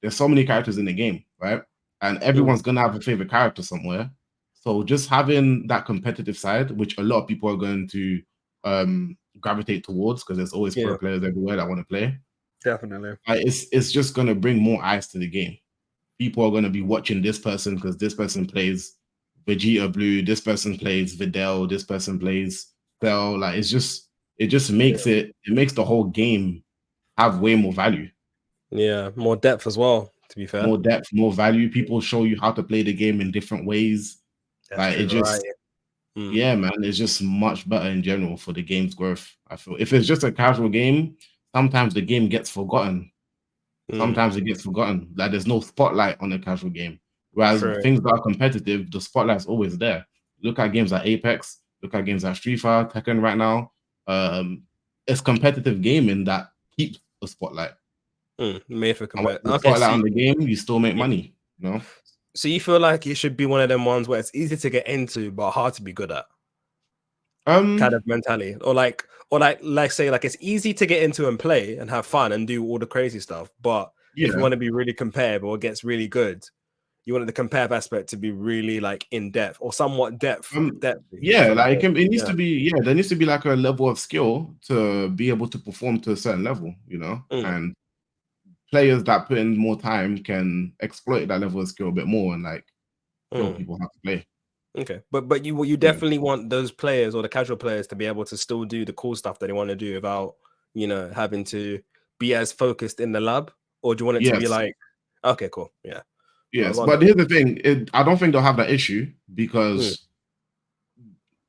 [SPEAKER 1] There's so many characters in the game, right? And everyone's gonna have a favorite character somewhere. So just having that competitive side, which a lot of people are going to gravitate towards, because there's always pro players everywhere that want to play.
[SPEAKER 2] Definitely.
[SPEAKER 1] It's just gonna bring more eyes to the game. People are going to be watching this person because this person plays Vegeta Blue, this person plays Videl, this person plays Cell. Like it just makes it makes the whole game have way more value.
[SPEAKER 2] Yeah, more depth as well, to be fair.
[SPEAKER 1] More depth, more value. People show you how to play the game in different ways.
[SPEAKER 2] That's true, right.
[SPEAKER 1] Yeah, man, it's just much better in general for the game's growth. I feel if it's just a casual game, sometimes the game gets forgotten. Sometimes it gets forgotten. Like there's no spotlight on a casual game. Whereas things that are competitive, the spotlight's always there. Look at games like Apex, look at games like Street Fighter, Tekken right now. It's competitive gaming that keeps the spotlight.
[SPEAKER 2] Made for
[SPEAKER 1] the spotlight on the game, you still make money, you know?
[SPEAKER 2] So you feel like it should be one of them ones where it's easy to get into but hard to be good at? Kind of mentality. Or like say like it's easy to get into and play and have fun and do all the crazy stuff, but if you want to be really competitive or it gets really good, you want the competitive aspect to be really like in depth or somewhat depth.
[SPEAKER 1] Yeah, like it needs to be. Yeah, there needs to be like a level of skill to be able to perform to a certain level, you know. And players that put in more time can exploit that level of skill a bit more and like show people how to play.
[SPEAKER 2] Okay, but you definitely want those players or the casual players to be able to still do the cool stuff that they want to do without having to be as focused in the lab, or do you want it to be like, okay, cool,
[SPEAKER 1] yes, but here's the thing, I don't think they'll have that issue because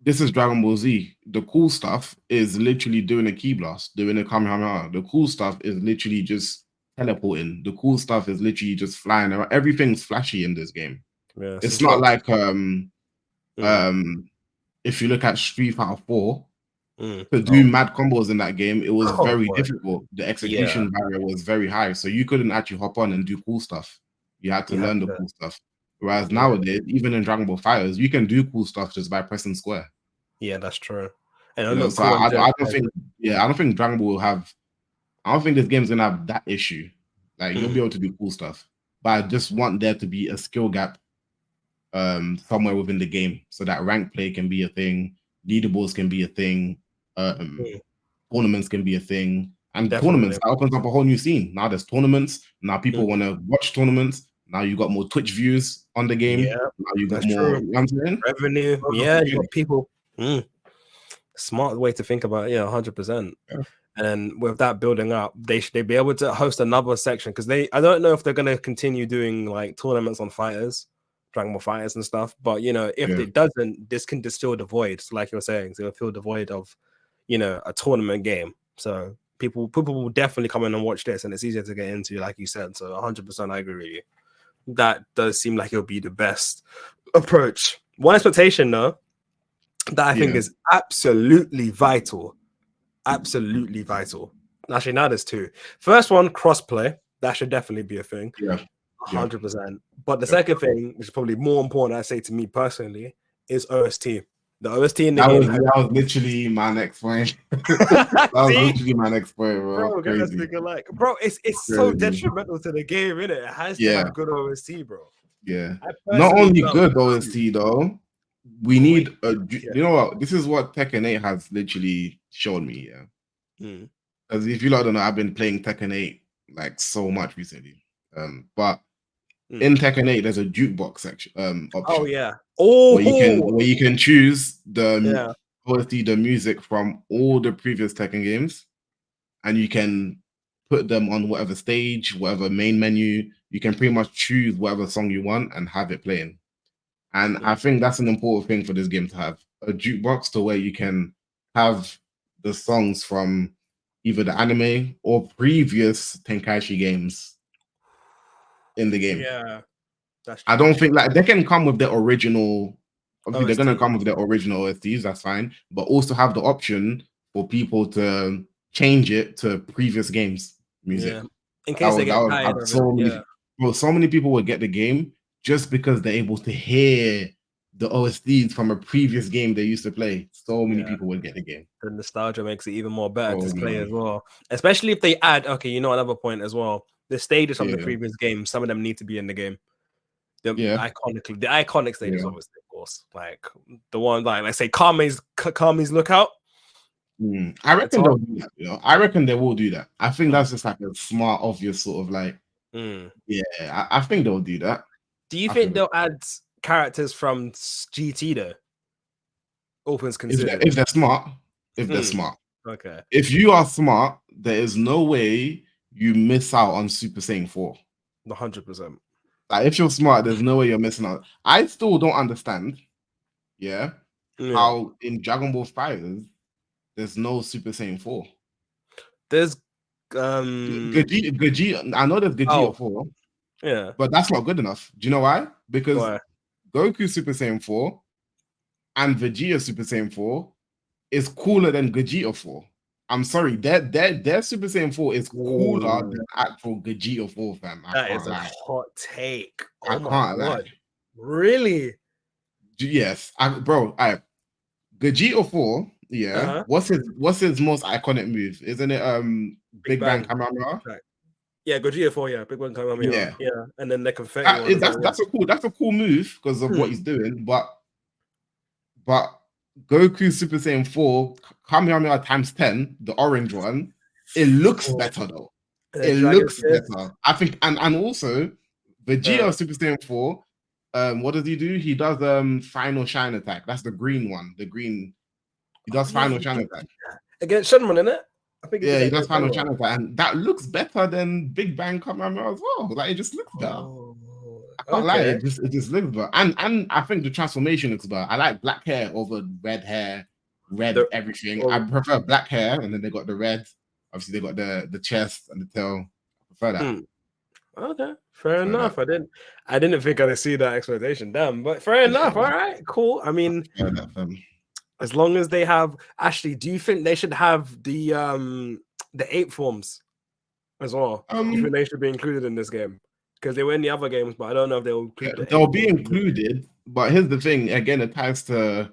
[SPEAKER 1] this is Dragon Ball Z. The cool stuff is literally doing a key blast, doing a Kamehameha. The cool stuff is literally just teleporting. The cool stuff is literally just flying around. Everything's flashy in this game. It's not like if you look at Street Fighter 4, to do mad combos in that game, it was very difficult. The execution barrier was very high, so you couldn't actually hop on and do cool stuff. You had to learn the cool stuff. Whereas nowadays, even in Dragon Ball Fighters, you can do cool stuff just by pressing square.
[SPEAKER 2] Yeah, that's true. And
[SPEAKER 1] You
[SPEAKER 2] it'll
[SPEAKER 1] know,
[SPEAKER 2] look
[SPEAKER 1] so
[SPEAKER 2] cool.
[SPEAKER 1] I don't think, I don't think Dragon Ball will have. I don't think this game's gonna have that issue. Like you'll be able to do cool stuff, but I just want there to be a skill gap somewhere within the game so that rank play can be a thing, leaderboards can be a thing, tournaments can be a thing, and tournaments
[SPEAKER 2] Definitely.
[SPEAKER 1] that opens up a whole new scene. Now there's tournaments. Now people want to watch tournaments. Now you got more Twitch views on the game.
[SPEAKER 2] Yeah,
[SPEAKER 1] Now you got
[SPEAKER 2] that's
[SPEAKER 1] more.
[SPEAKER 2] true.
[SPEAKER 1] You know what I'm saying?
[SPEAKER 2] Revenue. Yeah, you got people. Smart way to think about it. Yeah, 100%.
[SPEAKER 1] Yeah.
[SPEAKER 2] And with that building up, they should be able to host another section because I don't know if they're going to continue doing like tournaments on fighters, Dragon Ball fighters and stuff. But if it doesn't, this can distill the void. So like you're saying, so it'll fill the void of a tournament game. So people will definitely come in and watch this, and it's easier to get into, like you said. So 100%, I agree with you. That does seem like it'll be the best approach. One expectation, though, that I think is absolutely vital. Absolutely vital. Actually, now there's two. First one, crossplay. That should definitely be a thing.
[SPEAKER 1] Yeah.
[SPEAKER 2] 100%. But the second thing, which is probably more important, I say to me personally, is OST. The OST in the game.
[SPEAKER 1] That was literally my next point. That was literally my next point, bro. Crazy.
[SPEAKER 2] Bro, it's so detrimental to the game, innit? It has to have good OST, bro.
[SPEAKER 1] Yeah. Not only good OST though. We need you know what? This is what Tekken 8 has literally shown me. Yeah. Because if you lot don't know, I've been playing Tekken 8 like so much recently. But in Tekken 8, there's a jukebox section option.
[SPEAKER 2] Oh yeah. Oh,
[SPEAKER 1] where you can choose the OST, the music from all the previous Tekken games, and you can put them on whatever stage, whatever main menu. You can pretty much choose whatever song you want and have it playing. And I think that's an important thing for this game to have a jukebox to where you can have the songs from either the anime or previous Tenkaichi games in the game.
[SPEAKER 2] Yeah, that's true.
[SPEAKER 1] I don't think like they can come with the original. Obviously, they're gonna come with the original OSTs. That's fine, but also have the option for people to change it to previous games music.
[SPEAKER 2] Yeah. In case they get tired of it.
[SPEAKER 1] So many people would get the game just because they're able to hear the OSTs from a previous game they used to play. So many people would get the game.
[SPEAKER 2] The nostalgia makes it even more better to play as well. Especially if they add, another point as well. The stages from the previous game, some of them need to be in the game. The iconic stages, obviously, of course. Like the one like say Kame's Lookout.
[SPEAKER 1] I reckon they'll do that, I reckon they will do that. I think that's just like a smart, obvious sort of like I think they'll do that.
[SPEAKER 2] Do you think they'll add characters from GT though? All things considered.
[SPEAKER 1] If they're smart. If they're smart.
[SPEAKER 2] Okay.
[SPEAKER 1] If you are smart, there is no way you miss out on Super Saiyan 4.
[SPEAKER 2] 100%.
[SPEAKER 1] Like if you're smart, there's no way you're missing out. I still don't understand, how in Dragon Ball FighterZ there's no Super Saiyan 4.
[SPEAKER 2] There's
[SPEAKER 1] Gogeta. I know there's Gogeta 4.
[SPEAKER 2] Yeah.
[SPEAKER 1] But that's not good enough. Do you know why? Because Goku Super Saiyan 4 and Vegeta Super Saiyan 4 is cooler than Gogeta 4. I'm sorry, their Super Saiyan 4 is cooler than actual Gogeta 4, fam.
[SPEAKER 2] That is a hot take.
[SPEAKER 1] I can't lie.
[SPEAKER 2] Really?
[SPEAKER 1] Yes, bro. Gogeta 4. Yeah. What's his most iconic move? Isn't it Big Bang Kamehameha?
[SPEAKER 2] Right. Yeah, Gogeta 4. Yeah, Big Bang Kamehameha. Yeah, and then the confetti.
[SPEAKER 1] That's a cool move because of what he's doing. But Goku Super Saiyan 4 Kamehameha times 10, the orange one, it looks better though. It looks better. I think, and also Vegeta Super Saiyan 4. What does he do? He does Final Shine Attack. That's the green one. The green. He does Final Shine Attack
[SPEAKER 2] against Shenron, isn't it? I think
[SPEAKER 1] he does Final Shine Attack, and that looks better than Big Bang Kamehameha as well. Like it just looks better. I can't lie, it just looks better. And I think the transformation looks better. I like black hair over red hair, everything. I prefer black hair, and then they got the red. Obviously, they got the chest and the tail. I prefer that.
[SPEAKER 2] Okay, fair enough. I didn't think I'd see that expectation. Damn, but fair enough. All right, cool. I mean, as long as they have. Actually, do you think they should have the 8 forms as well? Do you think they should be included in this game? Because they were in the other games, but I don't know if they'll include.
[SPEAKER 1] They'll be included, but here's the thing. Again, it ties to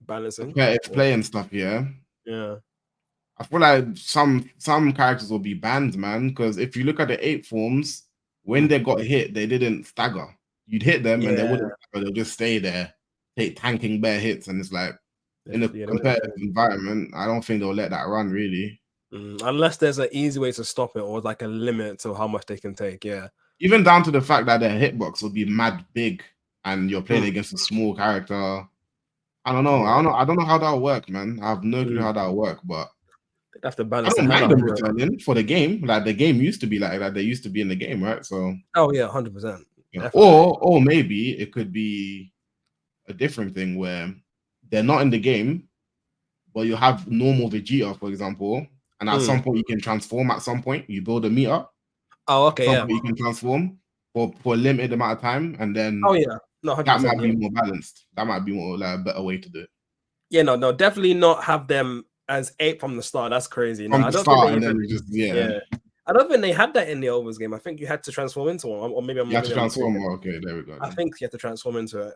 [SPEAKER 2] balancing
[SPEAKER 1] play and stuff. Yeah.
[SPEAKER 2] Yeah.
[SPEAKER 1] I feel like some characters will be banned, man. Because if you look at the 8 forms, when they got hit, they didn't stagger. You'd hit them and they
[SPEAKER 2] Yeah.
[SPEAKER 1] wouldn't stagger, they'll just stay there, take tanking bare hits, and it's like in a
[SPEAKER 2] Yeah,
[SPEAKER 1] competitive environment, I don't think they'll let that run really.
[SPEAKER 2] unless there's an easy way to stop it or like a limit to how much they can take. Yeah.
[SPEAKER 1] Even down to the fact that their hitbox will be mad big and you're playing
[SPEAKER 2] Mm.
[SPEAKER 1] against a small character. I don't know.
[SPEAKER 2] Yeah.
[SPEAKER 1] I don't know how that'll work, man. I have no clue how that'll work, but
[SPEAKER 2] They'd have to
[SPEAKER 1] I
[SPEAKER 2] balance the
[SPEAKER 1] don't
[SPEAKER 2] hell
[SPEAKER 1] mind
[SPEAKER 2] out
[SPEAKER 1] them
[SPEAKER 2] of it.
[SPEAKER 1] returning for the game. Like the game used to be like they used to be in the game, right? So
[SPEAKER 2] Oh yeah, 100%.
[SPEAKER 1] yeah.
[SPEAKER 2] Definitely.
[SPEAKER 1] Or maybe it could be a different thing where they're not in the game, but you have normal Vegeta, for example, and at some point you can transform. At some point, you build a meter.
[SPEAKER 2] Oh, okay,
[SPEAKER 1] Some
[SPEAKER 2] yeah.
[SPEAKER 1] point you can transform for a limited amount of time, and then
[SPEAKER 2] Oh yeah. No,
[SPEAKER 1] that
[SPEAKER 2] 100%.
[SPEAKER 1] might be more balanced. That might be more like a better way to do it.
[SPEAKER 2] Yeah, no, definitely not have them as 8 from the start. That's crazy. No,
[SPEAKER 1] From
[SPEAKER 2] I
[SPEAKER 1] the
[SPEAKER 2] don't think
[SPEAKER 1] start,
[SPEAKER 2] they
[SPEAKER 1] and then
[SPEAKER 2] even.
[SPEAKER 1] we just
[SPEAKER 2] Yeah, I don't think they had that in the Overs game. I think you had to transform into one, or maybe
[SPEAKER 1] you have to
[SPEAKER 2] I'm
[SPEAKER 1] transform.
[SPEAKER 2] mistaken.
[SPEAKER 1] Okay, there we go.
[SPEAKER 2] I
[SPEAKER 1] Then.
[SPEAKER 2] think you have to transform into it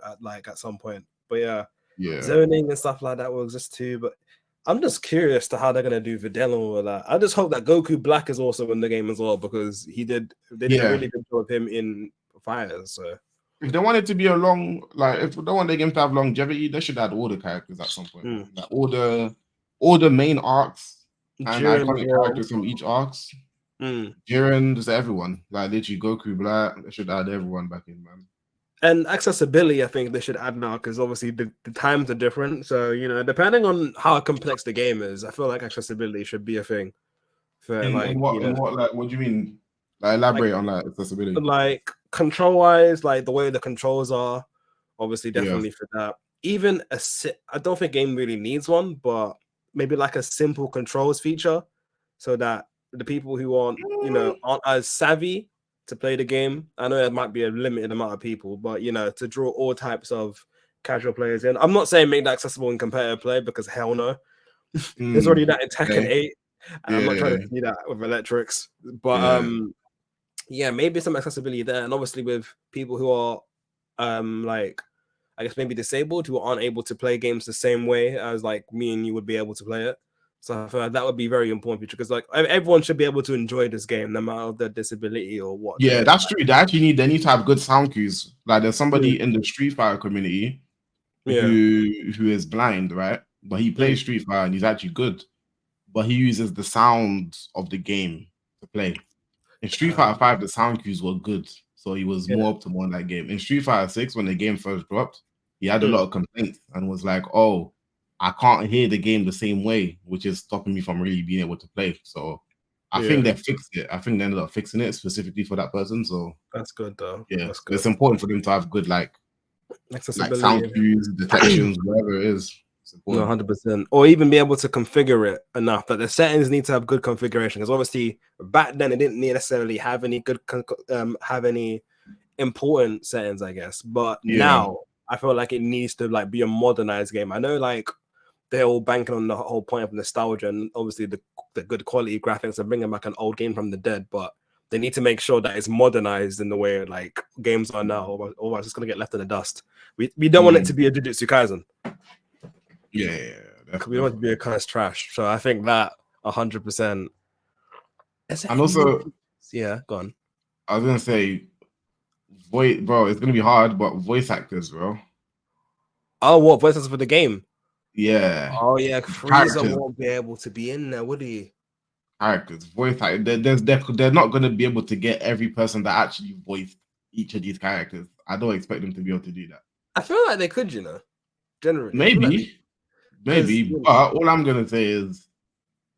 [SPEAKER 2] at some point. But yeah,
[SPEAKER 1] Yeah,
[SPEAKER 2] zoning and stuff like that will exist too. But I'm just curious to how they're gonna do Videl and all of that. I just hope that Goku Black is also in the game as well because they did a really good job of him in Fires. So
[SPEAKER 1] if they want it to be a long, like if they don't want the game to have longevity, they should add all the characters at some point. Like all the main arcs and
[SPEAKER 2] Jiren as
[SPEAKER 1] iconic
[SPEAKER 2] well.
[SPEAKER 1] characters from each arcs. Jiren, just everyone. Like literally Goku Black. They should add everyone back in, man.
[SPEAKER 2] And accessibility, I think they should add now because obviously the times are different. So depending on how complex the game is, I feel like accessibility should be a thing. For
[SPEAKER 1] In what like what do you mean? Like elaborate on that accessibility.
[SPEAKER 2] Like control wise, like the way the controls are, obviously
[SPEAKER 1] Yeah.
[SPEAKER 2] definitely for that. Even I don't think game really needs one, but maybe like a simple controls feature so that the people who aren't as savvy to play the game. I know there might be a limited amount of people, but to draw all types of casual players in. I'm not saying make that accessible in competitive play because hell no. There's already that in Tekken 8, and I'm not trying to see that with electrics. But yeah, maybe some accessibility there, and obviously with people who are like I guess maybe disabled who aren't able to play games the same way as like me and you would be able to play it. So I feel like that would be very important feature because like everyone should be able to enjoy this game no matter their disability or what.
[SPEAKER 1] Yeah, that's true. They need to have good sound cues. Like there's somebody in the Street Fighter community who is blind, right? But he plays Street Fighter and he's actually good. But he uses the sound of the game to play. In Street Fighter 5, the sound cues were good. So he was more optimal in that game. In Street Fighter 6, when the game first dropped, he had a lot of complaints and was like, oh, I can't hear the game the same way, which is stopping me from really being able to play. So I think they fixed it. I think they ended up fixing it specifically for that person. So
[SPEAKER 2] that's good though.
[SPEAKER 1] Yeah,
[SPEAKER 2] that's good.
[SPEAKER 1] It's important for them to have good
[SPEAKER 2] accessibility,
[SPEAKER 1] like sound cues, detections, whatever it is.
[SPEAKER 2] No, 100%. Or even be able to configure it enough that the settings need to have good configuration. Because obviously back then it didn't necessarily have any good have any important settings, I guess. But now I feel like it needs to like be a modernized game. I know like they're all banking on the whole point of nostalgia and obviously the good quality graphics and bringing back an old game from the dead, but they need to make sure that it's modernized in the way like games are now, otherwise it's gonna get left in the dust. We don't want it to be a Jujutsu Kaisen.
[SPEAKER 1] Yeah,
[SPEAKER 2] we don't want to be a kind of trash. So I think that 100%.
[SPEAKER 1] And also,
[SPEAKER 2] yeah, go on.
[SPEAKER 1] I was gonna say, bro, it's gonna be hard, but voice actors, bro.
[SPEAKER 2] Oh, what voice actors for the game?
[SPEAKER 1] Yeah.
[SPEAKER 2] Oh yeah, Frieza won't be able to be in there, would he?
[SPEAKER 1] Characters, voice actors. They're not gonna be able to get every person that actually voiced each of these characters. I don't expect them to be able to do that.
[SPEAKER 2] I feel like they could, generally.
[SPEAKER 1] Maybe. But all I'm gonna say is,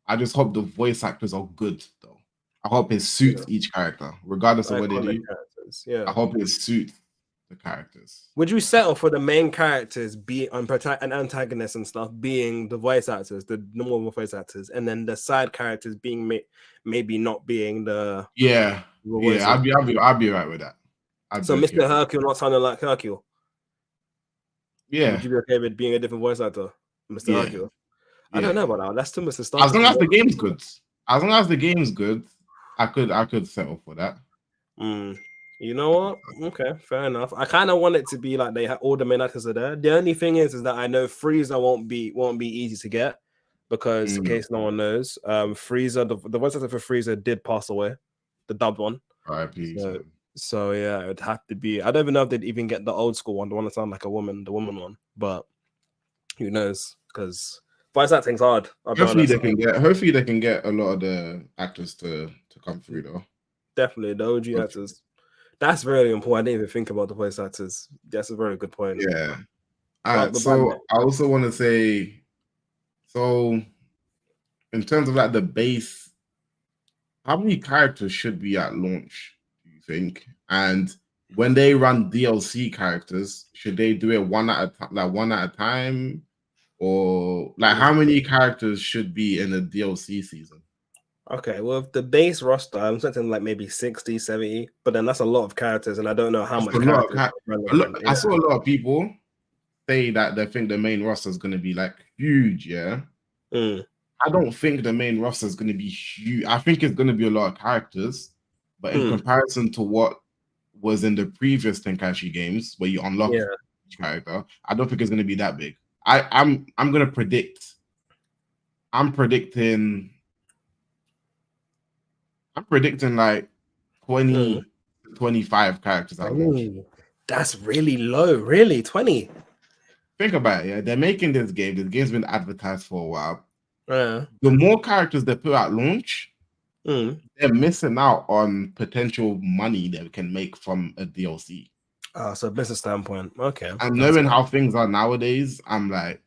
[SPEAKER 1] I just hope the voice actors are good, though. I hope it suits each character, regardless of what they do. I hope it suits the characters.
[SPEAKER 2] Would you settle for the main characters being an antagonist and stuff being the voice actors, the normal voice actors, and then the side characters being maybe not being the
[SPEAKER 1] I'd be right with that.
[SPEAKER 2] So Mr. Hercule not sounding like Hercule.
[SPEAKER 1] Yeah.
[SPEAKER 2] Would you be okay with being a different voice actor, Mr. Hercule? I don't know about that. That's too much stuff.
[SPEAKER 1] As long as the game's good. As long as the game's good, I could settle for that.
[SPEAKER 2] You know what? Okay, fair enough. I kind of want it to be like all the main actors are there. The only thing is that I know Frieza won't be easy to get because in case no one knows, Frieza, the voice actor for Frieza did pass away, the dubbed one.
[SPEAKER 1] R.I.P.
[SPEAKER 2] So yeah, it'd have to be. I don't even know if they'd even get the old school one, the one that sounds like a woman, the woman one. But who knows? Because voice acting's hard.
[SPEAKER 1] Hopefully they can get a lot of the actors to come through though.
[SPEAKER 2] Definitely the OG actors. That's very important. I didn't even think about the voice actors. That's a very good point.
[SPEAKER 1] Yeah. So I also want to say, so in terms of like the base, how many characters should be at launch, do you think? And when they run DLC characters, should they do it one at a time? Or like how many characters should be in a DLC season?
[SPEAKER 2] Okay, well, if the base roster, I'm expecting like maybe 60, 70, but then that's a lot of characters, and I don't know how much characters are relevant.
[SPEAKER 1] I saw a lot of people say that they think the main roster is going to be like huge, yeah? I don't think the main roster is going to be huge. I think it's going to be a lot of characters, but in comparison to what was in the previous Tenkaichi games where you unlock each character, I don't think it's going to be that big. I'm going to predict. I'm predicting like 20 to 25 characters at launch.
[SPEAKER 2] That's really low. Really? 20?
[SPEAKER 1] Think about it, yeah. They're making this game. This game's been advertised for a while. The more characters they put at launch, they're missing out on potential money they can make from a DLC.
[SPEAKER 2] So business standpoint. Okay.
[SPEAKER 1] And knowing how things are nowadays, I'm like,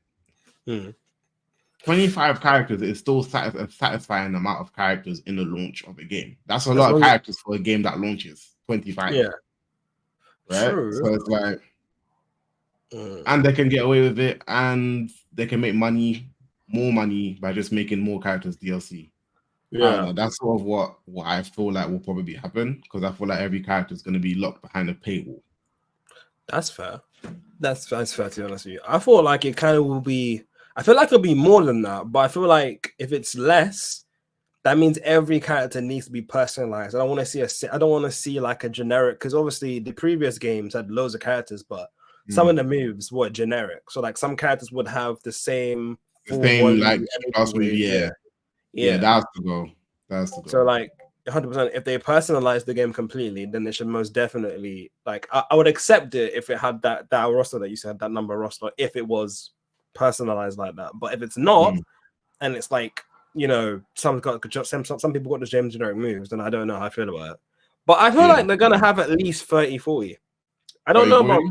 [SPEAKER 1] 25 characters is still a satisfying amount of characters in the launch of a game. That's a lot of characters for a game that launches. 25.
[SPEAKER 2] Yeah.
[SPEAKER 1] Right? True. So it's like, and they can get away with it, and they can make more money by just making more characters DLC. Yeah, that's sort of what I feel like will probably happen, because I feel like every character is going to be locked behind a paywall.
[SPEAKER 2] That's fair. That's fair, to be honest with you. I feel like it kind of will be. I feel like it'll be more than that, but I feel like if it's less, that means every character needs to be personalized. I don't want to see like a generic, because obviously the previous games had loads of characters, but some of the moves were generic. So like some characters would have the same
[SPEAKER 1] like last move, yeah, that's the goal.
[SPEAKER 2] So like 100%, if they personalize the game completely, then they should most definitely, like, I would accept it if it had that roster that you said, that number roster, if it was personalized like that. But if it's not, and it's like, you know, some people got the same generic moves, then I don't know how I feel about it. But I feel like they're gonna have at least 30, 40. I don't know about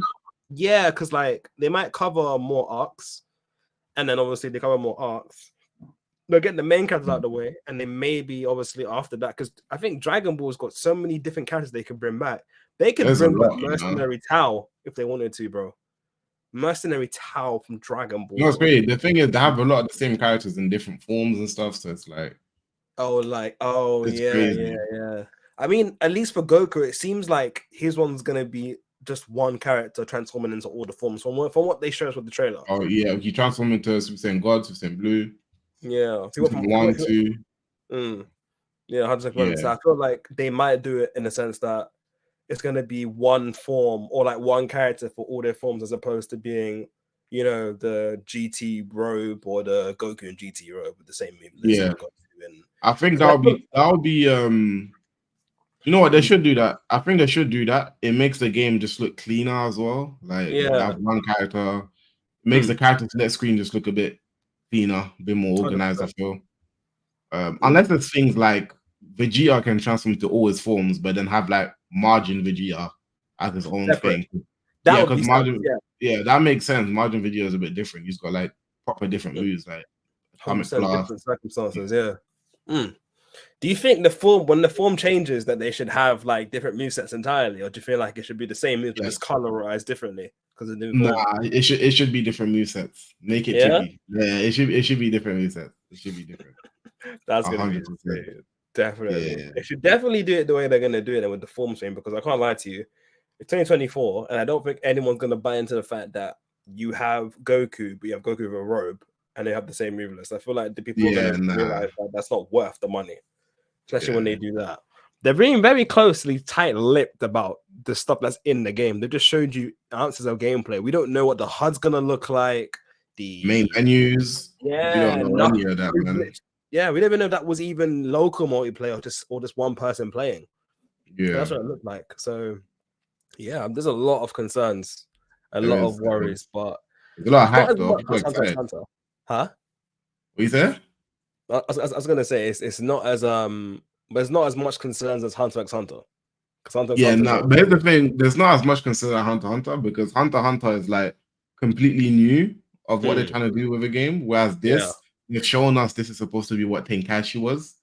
[SPEAKER 2] because like they might cover more arcs, and then obviously they cover more arcs. They'll get the main characters out of the way, and then maybe obviously after that, because I think Dragon Ball's got so many different characters they can bring back. They could bring back Mercenary Tao if they wanted to, bro. Mercenary Tao from Dragon Ball.
[SPEAKER 1] No, it's great. The thing is, they have a lot of the same characters in different forms and stuff, so it's like,
[SPEAKER 2] yeah. I mean, at least for Goku, it seems like his one's gonna be just one character transforming into all the forms from what they show us with the trailer.
[SPEAKER 1] Oh yeah, he transformed into Super Saiyan God, Super Saiyan Blue.
[SPEAKER 2] Yeah,
[SPEAKER 1] Super 1, 2.
[SPEAKER 2] Yeah, 100%. So I feel like they might do it in the sense that it's going to be one form or like one character for all their forms, as opposed to being, you know, the GT robe or the Goku and GT robe with the same move.
[SPEAKER 1] Yeah, I think that'll be you know what, they should do that. I think they should do that. It makes the game just look cleaner as well. Like, have one character, it makes the character select screen just look a bit cleaner, a bit more organized, 100%. I feel. Unless there's things like Vegeta can transform to all his forms, but then have like Margin Vegeta as his own thing. Because Margin, that makes sense. Margin Vegeta is a bit different. He's got like proper different moves, like
[SPEAKER 2] different circumstances. Do you think when the form changes, that they should have like different movesets entirely, or do you feel like it should be the same moves but just colorized differently?
[SPEAKER 1] It should be different movesets. Make it tricky. Yeah, it should be different movesets. It should be different.
[SPEAKER 2] That's gonna be definitely. Yeah. They should definitely do it the way they're gonna do it with the form thing, because I can't lie to you, it's 2024, and I don't think anyone's gonna buy into the fact that you have Goku, but you have Goku with a robe, and they have the same move list. I feel like the people are gonna realize that that's not worth the money, especially when they do that. They're being very closely tight-lipped about the stuff that's in the game. They just showed you answers of gameplay. We don't know what the HUD's gonna look like.
[SPEAKER 1] main
[SPEAKER 2] the
[SPEAKER 1] menus. We don't
[SPEAKER 2] yeah,
[SPEAKER 1] know any
[SPEAKER 2] nothing.
[SPEAKER 1] of that, man.
[SPEAKER 2] Yeah, we didn't even know that was even local multiplayer, or just one person playing.
[SPEAKER 1] Yeah,
[SPEAKER 2] That's what it looked like. So yeah, there's a lot of concerns, a
[SPEAKER 1] there
[SPEAKER 2] lot
[SPEAKER 1] is.
[SPEAKER 2] of worries, but
[SPEAKER 1] There's a lot of
[SPEAKER 2] it's not
[SPEAKER 1] hype
[SPEAKER 2] as
[SPEAKER 1] though.
[SPEAKER 2] much
[SPEAKER 1] People are
[SPEAKER 2] as Hunter x
[SPEAKER 1] excited.
[SPEAKER 2] Hunter, huh?
[SPEAKER 1] What you say?
[SPEAKER 2] I was gonna say it's not as but it's not as much concerns as Hunter x Hunter, because Hunter x
[SPEAKER 1] Yeah,
[SPEAKER 2] Hunter is
[SPEAKER 1] no,
[SPEAKER 2] like
[SPEAKER 1] but here's the thing, there's not as much concern at Hunter x Hunter because Hunter x Hunter is like completely new of what they're trying to do with a game. Whereas
[SPEAKER 2] yeah,
[SPEAKER 1] this, they've shown us this is supposed to be what Tenkaichi was.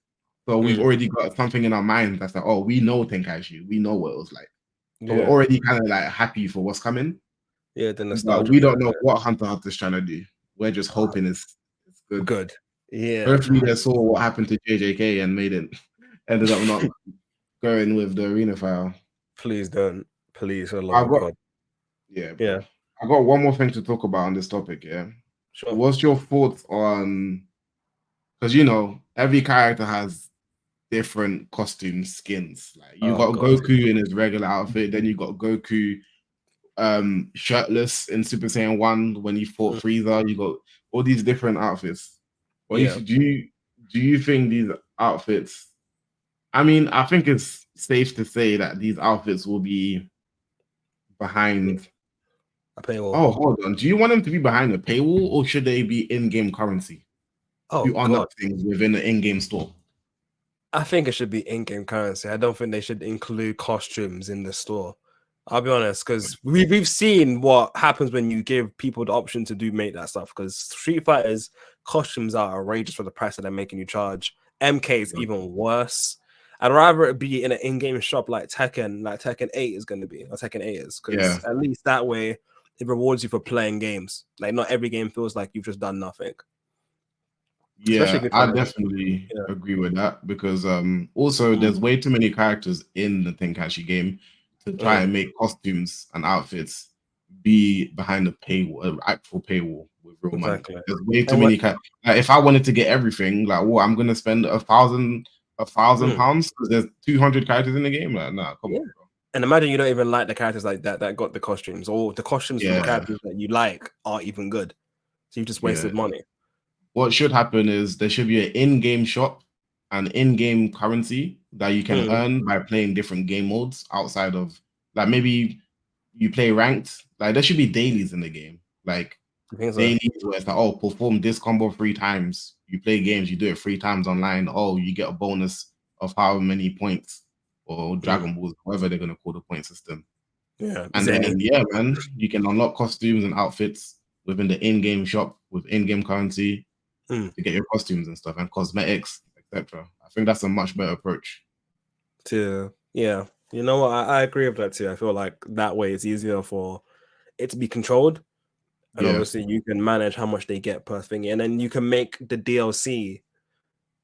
[SPEAKER 1] So we've
[SPEAKER 2] mm,
[SPEAKER 1] already got something in our mind that's like, oh, we know Tenkaichi, we know what it was like. So we're
[SPEAKER 2] yeah,
[SPEAKER 1] already kind of like happy for what's coming.
[SPEAKER 2] yeah. The
[SPEAKER 1] But
[SPEAKER 2] nostalgia
[SPEAKER 1] we don't know
[SPEAKER 2] factor,
[SPEAKER 1] what Hunter x Hunter is trying to do. We're just hoping it's good.
[SPEAKER 2] good. Yeah,
[SPEAKER 1] Hopefully they saw what happened to JJK and made it ended up not going with the arena file.
[SPEAKER 2] please don't, please, for the love
[SPEAKER 1] I've
[SPEAKER 2] of
[SPEAKER 1] got
[SPEAKER 2] God.
[SPEAKER 1] Yeah, bro.
[SPEAKER 2] Yeah,
[SPEAKER 1] I got one more thing to talk about on this topic. Yeah,
[SPEAKER 2] sure.
[SPEAKER 1] what's your thoughts on? Because you know every character has different costume skins. Like you
[SPEAKER 2] Oh
[SPEAKER 1] got
[SPEAKER 2] God.
[SPEAKER 1] Goku in his regular outfit, then you got Goku shirtless in Super Saiyan 1 when he fought
[SPEAKER 2] Mm,
[SPEAKER 1] Frieza. You got all these different outfits. What
[SPEAKER 2] yeah,
[SPEAKER 1] do you think these outfits? I mean, I think it's safe to say that these outfits will be behind.
[SPEAKER 2] I pay all.
[SPEAKER 1] Oh, hold on. Do you want them to be behind the paywall or should they be in-game currency
[SPEAKER 2] Oh
[SPEAKER 1] to unlock
[SPEAKER 2] God.
[SPEAKER 1] things within the in-game store?
[SPEAKER 2] I think it should be in-game currency. I don't think they should include costumes in the store. I'll be honest, because we've seen what happens when you give people the option to make that stuff. Because Street Fighters costumes are outrageous for the price that they're making you charge. MK is even worse. I'd rather it be in an in-game shop like Tekken 8 is going to be, or Tekken 8 is,
[SPEAKER 1] Yeah,
[SPEAKER 2] because at least that way it rewards you for playing games. Like not every game feels like you've just done nothing. Especially if
[SPEAKER 1] yeah,
[SPEAKER 2] you're
[SPEAKER 1] I
[SPEAKER 2] trying to,
[SPEAKER 1] definitely
[SPEAKER 2] yeah.
[SPEAKER 1] agree with that because also there's way too many characters in the Tenkaichi game to try and make costumes and outfits be behind the paywall, actual paywall with real money.
[SPEAKER 2] Exactly.
[SPEAKER 1] There's way too
[SPEAKER 2] And what
[SPEAKER 1] many like, if I wanted to get everything, like, well, I'm gonna spend a thousand
[SPEAKER 2] mm,
[SPEAKER 1] pounds because there's 200 characters in the game. Like, nah, come
[SPEAKER 2] yeah.
[SPEAKER 1] on, bro.
[SPEAKER 2] And imagine you don't even like the characters like that got the costumes, or the costumes for the
[SPEAKER 1] Yeah,
[SPEAKER 2] characters that you like aren't even good. So you just
[SPEAKER 1] yeah.
[SPEAKER 2] wasted money.
[SPEAKER 1] What should happen is there should be an in-game shop and in-game currency that you can
[SPEAKER 2] Mm,
[SPEAKER 1] earn by playing different game modes outside of like maybe you play ranked. Like there should be dailies in the game. Like
[SPEAKER 2] I think so.
[SPEAKER 1] dailies where it's like, oh, perform this combo 3 times. You play games, you do it 3 times online. Oh, you get a bonus of how many points or
[SPEAKER 2] Mm,
[SPEAKER 1] Dragon Balls, whatever they're gonna call the point system.
[SPEAKER 2] yeah. Is
[SPEAKER 1] And
[SPEAKER 2] there
[SPEAKER 1] then
[SPEAKER 2] any?
[SPEAKER 1] yeah, man, you can unlock costumes and outfits within the in-game shop with in-game currency
[SPEAKER 2] Mm,
[SPEAKER 1] to get your costumes and stuff and cosmetics, etc. I think that's a much better approach.
[SPEAKER 2] yeah. You know what? I agree with that too. I feel like that way it's easier for it to be controlled. And
[SPEAKER 1] Yeah,
[SPEAKER 2] obviously you can manage how much they get per thing. And then you can make the DLC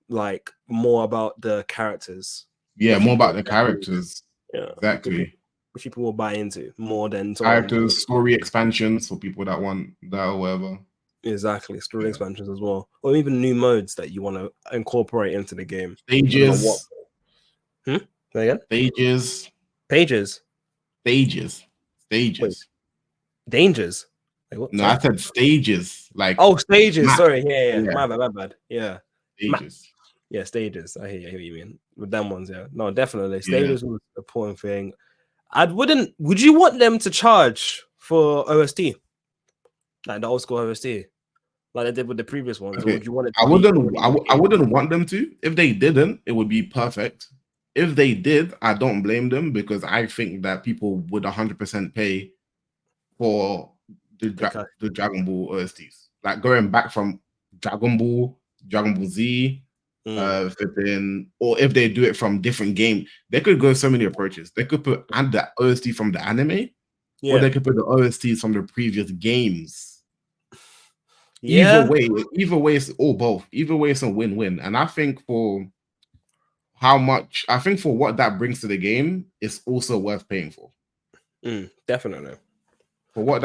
[SPEAKER 2] like more about the characters,
[SPEAKER 1] yeah,
[SPEAKER 2] which
[SPEAKER 1] more
[SPEAKER 2] people
[SPEAKER 1] about the
[SPEAKER 2] actually,
[SPEAKER 1] characters.
[SPEAKER 2] yeah,
[SPEAKER 1] Exactly.
[SPEAKER 2] which people will buy into more than sort of
[SPEAKER 1] Characters, story expansions for people that want that or whatever.
[SPEAKER 2] exactly story
[SPEAKER 1] Yeah.
[SPEAKER 2] expansions as well, or even new modes that you want to incorporate into the game. I don't know what.
[SPEAKER 1] Stages,
[SPEAKER 2] Say again?
[SPEAKER 1] stages,
[SPEAKER 2] Pages.
[SPEAKER 1] stages,
[SPEAKER 2] Wait,
[SPEAKER 1] stages.
[SPEAKER 2] dangers. Like what?
[SPEAKER 1] No, I
[SPEAKER 2] Sorry.
[SPEAKER 1] said stages, like
[SPEAKER 2] Oh, stages.
[SPEAKER 1] map.
[SPEAKER 2] Sorry. Yeah.
[SPEAKER 1] Yeah,
[SPEAKER 2] My bad. Yeah.
[SPEAKER 1] stages.
[SPEAKER 2] Yeah, stages. I hear what you mean. With them ones, yeah. No, definitely.
[SPEAKER 1] Yeah.
[SPEAKER 2] Stages was the important thing. Would you want them to charge for OST? Like the old school OST? Like they did with the previous ones, or
[SPEAKER 1] Okay.
[SPEAKER 2] would you want it
[SPEAKER 1] I
[SPEAKER 2] to be
[SPEAKER 1] wouldn't
[SPEAKER 2] already
[SPEAKER 1] I,
[SPEAKER 2] in
[SPEAKER 1] w- I
[SPEAKER 2] game?
[SPEAKER 1] wouldn't want them to. If they didn't, it would be perfect. If they did, I don't blame them because I think that people would 100% pay for
[SPEAKER 2] Okay.
[SPEAKER 1] the Dragon Ball OSTs. Like going back from Dragon Ball, Dragon Ball Z,
[SPEAKER 2] Mm,
[SPEAKER 1] flipping, or if they do it from different game, they could go so many approaches. They could put and the OST from the anime, or
[SPEAKER 2] yeah.
[SPEAKER 1] they could put the OSTs from the previous games.
[SPEAKER 2] Yeah.
[SPEAKER 1] Either way, it's all both. Either way, it's a win-win. And I think for I think for what that brings to the game, it's also worth paying for.
[SPEAKER 2] Definitely.
[SPEAKER 1] For what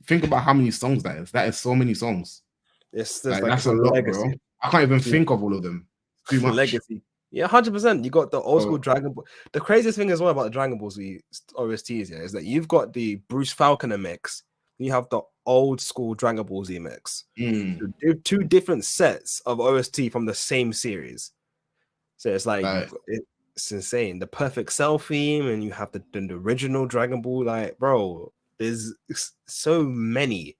[SPEAKER 1] think about how many songs that is. That is so many songs.
[SPEAKER 2] It's just
[SPEAKER 1] Like
[SPEAKER 2] like
[SPEAKER 1] that's
[SPEAKER 2] it's
[SPEAKER 1] a
[SPEAKER 2] a
[SPEAKER 1] lot, bro.
[SPEAKER 2] legacy.
[SPEAKER 1] I can't even
[SPEAKER 2] Yeah.
[SPEAKER 1] think of all of them. It's too much.
[SPEAKER 2] Legacy. Yeah, 100%. You got the old school
[SPEAKER 1] So,
[SPEAKER 2] Dragon Ball. The craziest thing as well about the Dragon Ball Z OSTs, yeah, is that you've got the Bruce Falconer mix. You have the old school Dragon Ball Z mix.
[SPEAKER 1] Mm.
[SPEAKER 2] They're two different sets of OST from the same series. So it's like it's insane. The Perfect Cell theme, and you have the original Dragon Ball. Like, bro, there's so many.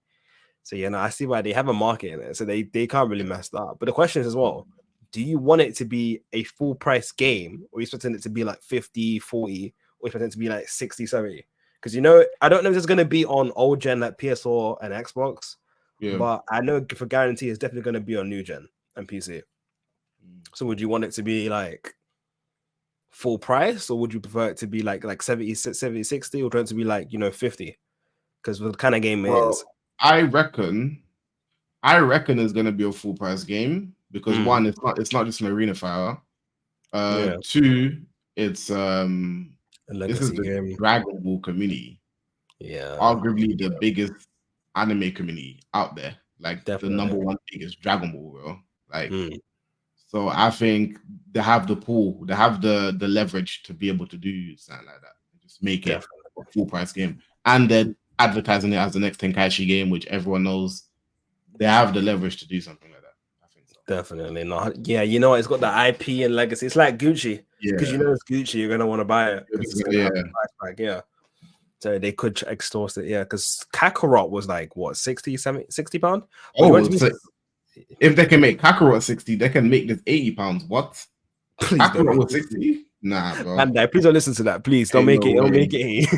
[SPEAKER 2] So I see why they have a market in it. So they can't really mess that up. But the question is as well, do you want it to be a full price game, or are you expecting it to be like 50, 40, or expecting it to be like 60, 70? Because I don't know if it's gonna be on old gen like PS4 and Xbox, but I know for guarantee it's definitely gonna be on new gen and PC. So would you want it to be like full price, or would you prefer it to be like 70, 60, or try it to be like 50? Because the kind of game it is.
[SPEAKER 1] I reckon it's gonna be a full price game because one, it's not just an arena fire. Two, it's this is the
[SPEAKER 2] game.
[SPEAKER 1] Dragon Ball community.
[SPEAKER 2] Yeah,
[SPEAKER 1] arguably the biggest anime community out there, like
[SPEAKER 2] definitely.
[SPEAKER 1] the number one biggest Dragon Ball, bro. Like, so I think they have the pull, they have the leverage to be able to do something like that, just make it a full price game, and then advertising it as the next Tenkaichi game, which everyone knows they have the leverage to do something like that. I think so.
[SPEAKER 2] Definitely not. Yeah, you know, it's got the IP and legacy. It's like Gucci, because it's Gucci, you're gonna want to buy it. Yeah. So they could extort it, because Kakarot was like what, 60 pound?
[SPEAKER 1] If they can make Kakarot 60, they can make this 80 pounds. What?
[SPEAKER 2] Please
[SPEAKER 1] Kakarot was 60? Nah, bro.
[SPEAKER 2] And please don't listen to that. Please don't make it. Don't make it.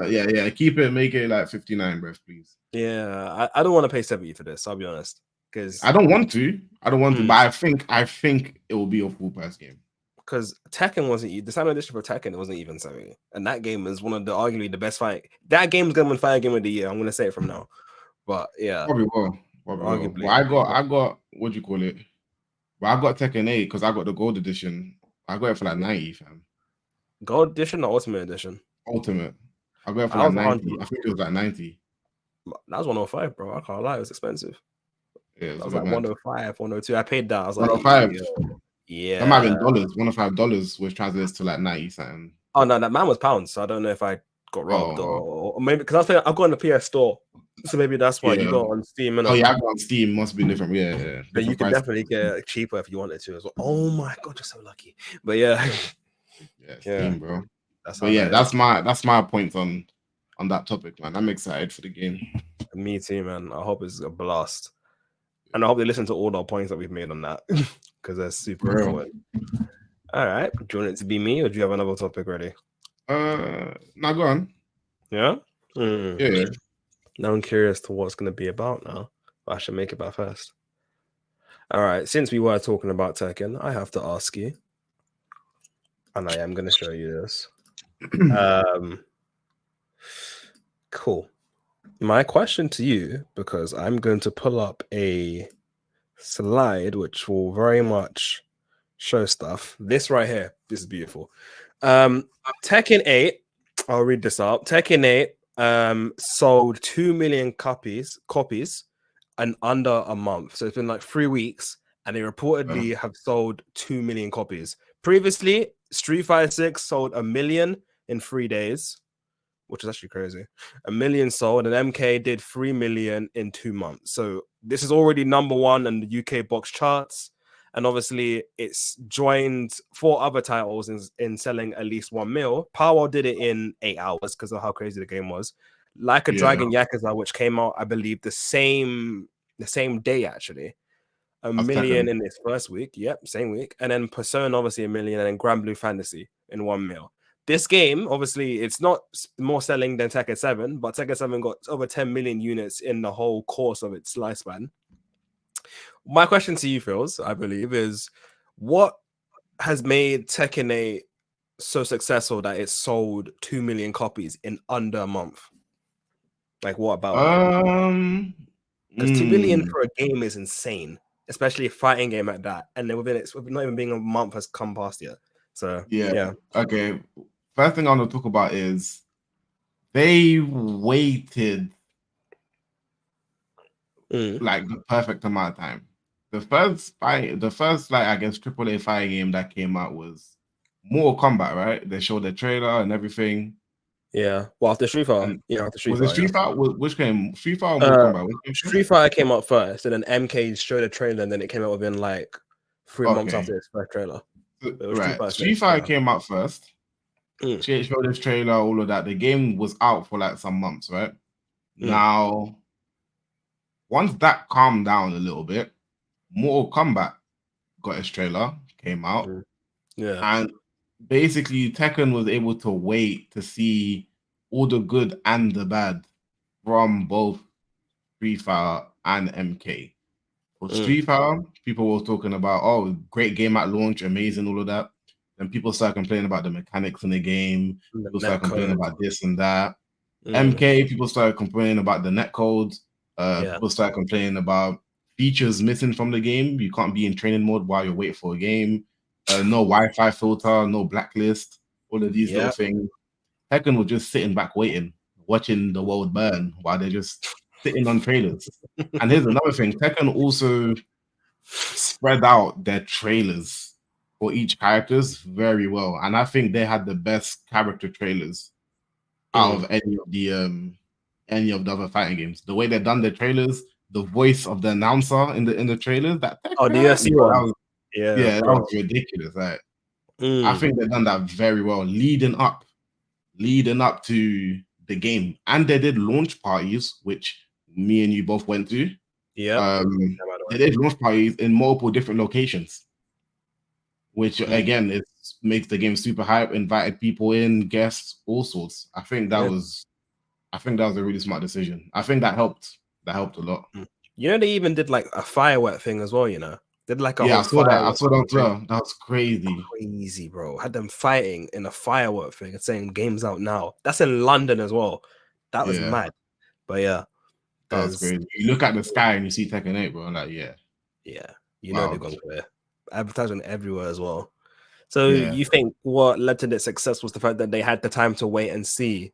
[SPEAKER 1] Yeah. Keep it. Make it like 59, bro. Please.
[SPEAKER 2] Yeah, I don't want to pay 70 for this. I'll be honest, because
[SPEAKER 1] I don't want to. But I think it will be a full price game.
[SPEAKER 2] Because Tekken wasn't the Standard Edition for Tekken. It wasn't even 70, and that game is one of the arguably the best fight. That game is gonna win Fire Game of the Year. I'm gonna say it from now. But yeah,
[SPEAKER 1] probably will. Arguably. Well, I got what do you call it? Well, I got Tekken 8 because I got the gold edition. I got it for like 90, fam.
[SPEAKER 2] Gold edition or Ultimate edition?
[SPEAKER 1] Ultimate. I got it for like 90. I think it was like 90.
[SPEAKER 2] That was 105, bro. I can't lie, it was expensive.
[SPEAKER 1] Yeah,
[SPEAKER 2] it was like 105, 102. I paid that. I was
[SPEAKER 1] 105.
[SPEAKER 2] Like, yeah.
[SPEAKER 1] That might have been dollars. $105, which translates to like 90 something.
[SPEAKER 2] Oh no, that man was pounds. So I don't know if I got robbed or maybe because I got in the PS Store, so maybe that's why you got on Steam.
[SPEAKER 1] I got on Steam. Must be different. Yeah.
[SPEAKER 2] But you can definitely get it cheaper if you wanted to as well. Oh my god, you're so lucky. But yeah,
[SPEAKER 1] Steam, bro. That's my points on that topic, man. I'm excited for the game.
[SPEAKER 2] Me too, man. I hope it's a blast, and I hope they listen to all our points that we've made on that because they're super important. All right, do you want it to be me, or do you have another topic ready?
[SPEAKER 1] Now go on.
[SPEAKER 2] Yeah.
[SPEAKER 1] Yeah.
[SPEAKER 2] Now I'm curious to what it's going to be about now. But I should make it back first. All right. Since we were talking about Tekken, I have to ask you, and I am going to show you this. Cool. My question to you, because I'm going to pull up a slide which will very much show stuff. This right here. This is beautiful. Tekken 8. I'll read this out. Tekken 8 sold 2 million copies in under a month. So it's been like 3 weeks, and they reportedly have sold 2 million copies. Previously, Street Fighter 6 sold 1 million in 3 days, which is actually crazy. 1 million sold, and MK did 3 million in 2 months. So this is already number one in the UK box charts. And obviously, it's joined 4 other titles in selling at least 1 mil. Power did it in 8 hours because of how crazy the game was. Like a Dragon Yakuza, which came out, I believe, the same day, actually. 1 million in its first week. Yep, same week. And then Persona, obviously, 1 million. And then Grand Blue Fantasy in 1 mil. This game, obviously, it's not more selling than Tekken 7, but Tekken 7 got over 10 million units in the whole course of its lifespan. My question to you, Phils, I believe, is what has made Tekken 8 so successful that it sold 2 million copies in under a month? Like, what about it? Because 2 million for a game is insane, especially a fighting game like that. And then within it's not even being a month has come past yet. So, yeah.
[SPEAKER 1] Okay. First thing I want to talk about is they waited like the perfect amount of time. The first like I guess AAA fighting game that came out was Mortal Kombat, right? They showed the trailer and everything.
[SPEAKER 2] Yeah. Well, after Street Fighter.
[SPEAKER 1] And
[SPEAKER 2] Yeah, after Street
[SPEAKER 1] was it
[SPEAKER 2] Fighter.
[SPEAKER 1] Street Fighter? Which came? Street Fighter or
[SPEAKER 2] Yeah.
[SPEAKER 1] Mortal Kombat? Which came
[SPEAKER 2] Street
[SPEAKER 1] first?
[SPEAKER 2] Fighter came out first, and then MK showed a trailer, and then it came out within like 3 months
[SPEAKER 1] Okay.
[SPEAKER 2] after its first trailer. It was
[SPEAKER 1] Right.
[SPEAKER 2] Fighter
[SPEAKER 1] Street
[SPEAKER 2] first,
[SPEAKER 1] Fighter
[SPEAKER 2] yeah.
[SPEAKER 1] came out first. She showed this trailer, all of that. The game was out for like some months, right? Now, once that calmed down a little bit, Mortal Kombat got its trailer, came out.
[SPEAKER 2] Yeah.
[SPEAKER 1] And basically, Tekken was able to wait to see all the good and the bad from both Street Fighter and MK. For Street Fighter, people were talking about, oh, great game at launch, amazing, all of that. Then people started complaining about the mechanics in the game. People started complaining about this and that. MK, people started complaining about the netcode. People started complaining about features missing from the game. You can't be in training mode while you're waiting for a game. No Wi-Fi filter, no blacklist, all of these little things. Tekken was just sitting back waiting, watching the world burn while they're just sitting on trailers. And here's another thing. Tekken also spread out their trailers for each characters very well. And I think they had the best character trailers out of any of the other fighting games. The way they've done their trailers, the voice of the announcer in the trailers, that
[SPEAKER 2] the UFC one.
[SPEAKER 1] That was ridiculous. Like I think they've done that very well, leading up to the game. And they did launch parties, which me and you both went to.
[SPEAKER 2] Yeah.
[SPEAKER 1] They did launch parties in multiple different locations, which again it makes the game super hype, invited people in, guests, all sorts. I think that was a really smart decision. I think that helped a lot.
[SPEAKER 2] You know, they even did like a firework thing as well, you know. Did like a
[SPEAKER 1] I saw that. I saw that as well. That's crazy.
[SPEAKER 2] Crazy, bro. Had them fighting in a firework thing and saying game's out now. That's in London as well. That was mad. But yeah.
[SPEAKER 1] That was crazy. You look at the sky and you see Tekken 8, bro. Like, yeah.
[SPEAKER 2] Yeah. You know they're gonna clear. Advertising everywhere as well. So you think what led to their success was the fact that they had the time to wait and see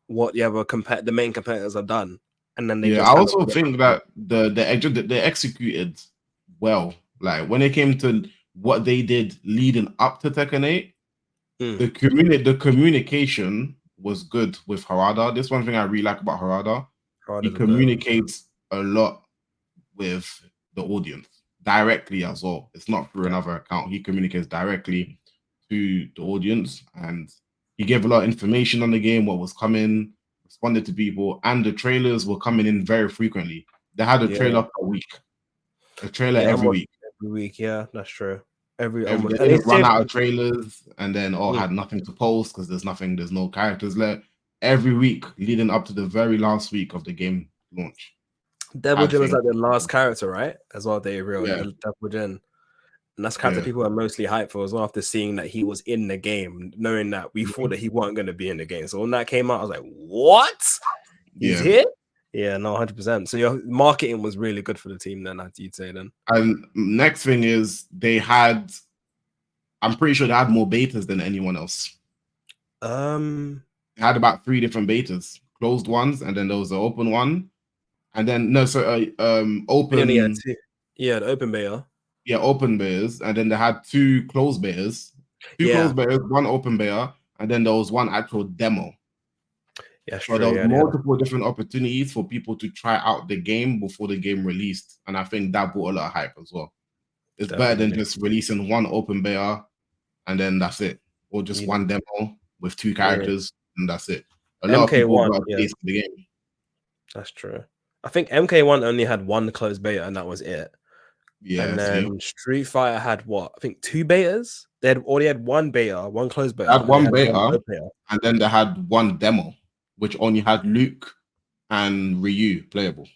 [SPEAKER 2] what the main competitors have done, and then they
[SPEAKER 1] I also think that they executed well. Like when it came to what they did leading up to Tekken 8, the communication was good with Harada. This one thing I really like about Harada. He communicates a lot with the audience directly as well. It's not through another account. He communicates directly to the audience, and he gave a lot of information on the game, what was coming, responded to people, and the trailers were coming in very frequently. They had a trailer per week, a trailer every week.
[SPEAKER 2] Every week, yeah, that's true.
[SPEAKER 1] They run out of trailers and then had nothing to post because there's no characters left. Every week leading up to the very last week of the game launch.
[SPEAKER 2] Devil Jin was like the last character, right? As well, they revealed Devil Jin. And that's character people are mostly hyped for as well after seeing that he was in the game, knowing that we thought that he wasn't going to be in the game. So when that came out, I was like, what? He's here? Yeah, no, 100%. So your marketing was really good for the team then, you'd say then.
[SPEAKER 1] And next thing is I'm pretty sure they had more betas than anyone else. They had about 3 different betas, closed ones, and then there was an open one. And then open.
[SPEAKER 2] The open beta.
[SPEAKER 1] Yeah, open betas, and then they had 2 closed betas. 2 closed betas, 1 open beta, and then there was 1 actual demo.
[SPEAKER 2] Yeah,
[SPEAKER 1] so there was multiple different opportunities for people to try out the game before the game released, and I think that brought a lot of hype as well. It's better than just releasing 1 open beta and then that's it, or just 1 demo with 2 characters and that's it. A lot of people got a taste of the game.
[SPEAKER 2] That's true. I think MK1 only had 1 closed beta and that was it.
[SPEAKER 1] Yeah,
[SPEAKER 2] and then Street Fighter had what? I think 2 betas. They already had 1 beta, 1 closed beta.
[SPEAKER 1] They had 1 beta, and then they had 1 demo, which only had Luke and Ryu playable.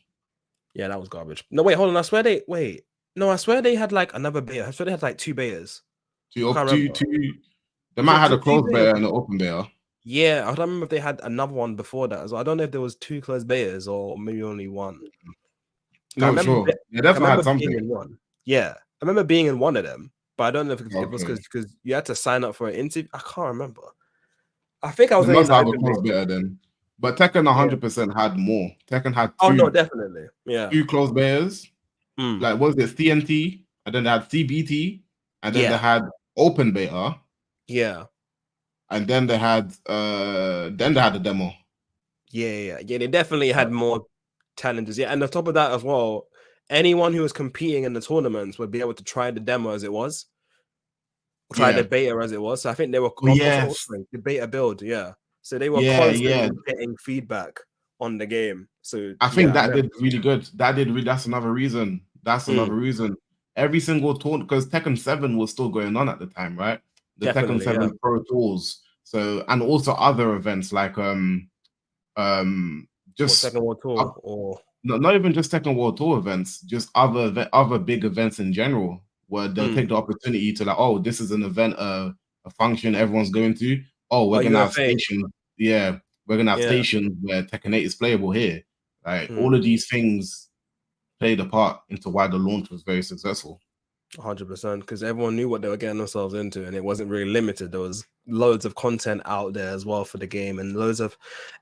[SPEAKER 2] Yeah, that was garbage. No, wait, hold on. I swear they had like another beta. I swear they had like 2 betas.
[SPEAKER 1] They might have had a closed beta and an open beta.
[SPEAKER 2] Yeah, I don't remember if they had another one before that as well. I don't know if there was 2 closed betas or maybe only 1.
[SPEAKER 1] No, sure. They definitely had something.
[SPEAKER 2] Yeah, I remember being in 1 of them, but I don't know if it was because you had to sign up for an interview. I can't remember. I think I was
[SPEAKER 1] must have a closed beta then. But Tekken 100% had more. Tekken had 2.
[SPEAKER 2] Oh no, definitely. Yeah.
[SPEAKER 1] 2 closed betas. Like what was it? TNT, and then they had CBT, and then they had open beta.
[SPEAKER 2] Yeah.
[SPEAKER 1] and then they had the demo.
[SPEAKER 2] Yeah. They definitely had more challenges. Yeah, and on top of that as well, anyone who was competing in the tournaments would be able to try the demo as it was, try the beta as it was. So I think they were also offering the beta build. Yeah, so they were constantly getting feedback on the game. So
[SPEAKER 1] I think that did really good. That's another reason. Every single tournament, because Tekken 7 was still going on at the time, right? The Tekken 7 Pro Tours. So, and also other events like just
[SPEAKER 2] Tekken World Tour or
[SPEAKER 1] not even just Tekken World Tour events, just other big events in general, where they'll take the opportunity to like, oh, this is an event, a function everyone's going to. Oh, we're gonna have stations. Yeah, we're gonna have stations where Tekken 8 is playable here. Like all of these things played a part into why the launch was very successful.
[SPEAKER 2] 100%, because everyone knew what they were getting themselves into, and it wasn't really limited. There was loads of content out there as well for the game, and loads of,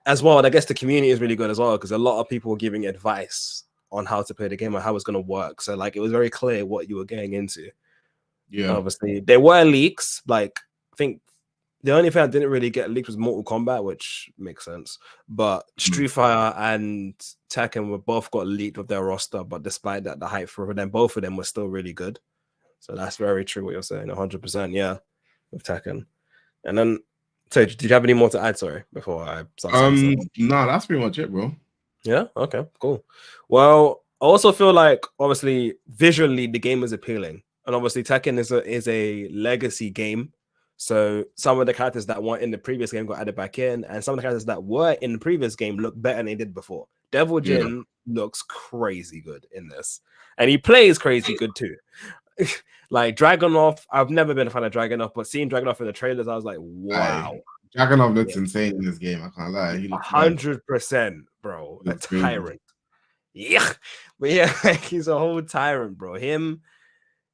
[SPEAKER 2] as well. And I guess the community is really good as well, because a lot of people were giving advice on how to play the game or how it's going to work. So like, it was very clear what you were getting into.
[SPEAKER 1] Yeah,
[SPEAKER 2] obviously there were leaks. Like, I think the only thing I didn't really get leaked was Mortal Kombat, which makes sense. But Street Fighter and Tekken were both got leaked with their roster. But despite that, the hype for them, both of them were still really good. So that's very true what you're saying, 100%. Yeah, with Tekken. And then, so did you have any more to add? Sorry, before I start saying stuff?
[SPEAKER 1] No, that's pretty much it, bro.
[SPEAKER 2] Yeah. Okay. Cool. Well, I also feel like obviously visually the game is appealing, and obviously Tekken is a legacy game. So some of the characters that weren't in the previous game got added back in, and some of the characters that were in the previous game look better than they did before. Devil Jin looks crazy good in this, and he plays crazy good too. Like Dragunov, I've never been a fan of Dragunov, but seeing Dragunov in the trailers, I was like, wow.
[SPEAKER 1] Dragunov looks insane in this game. I can't lie. He looks
[SPEAKER 2] 100%, bro. A tyrant. Yeah. But yeah, he's a whole tyrant, bro. Him,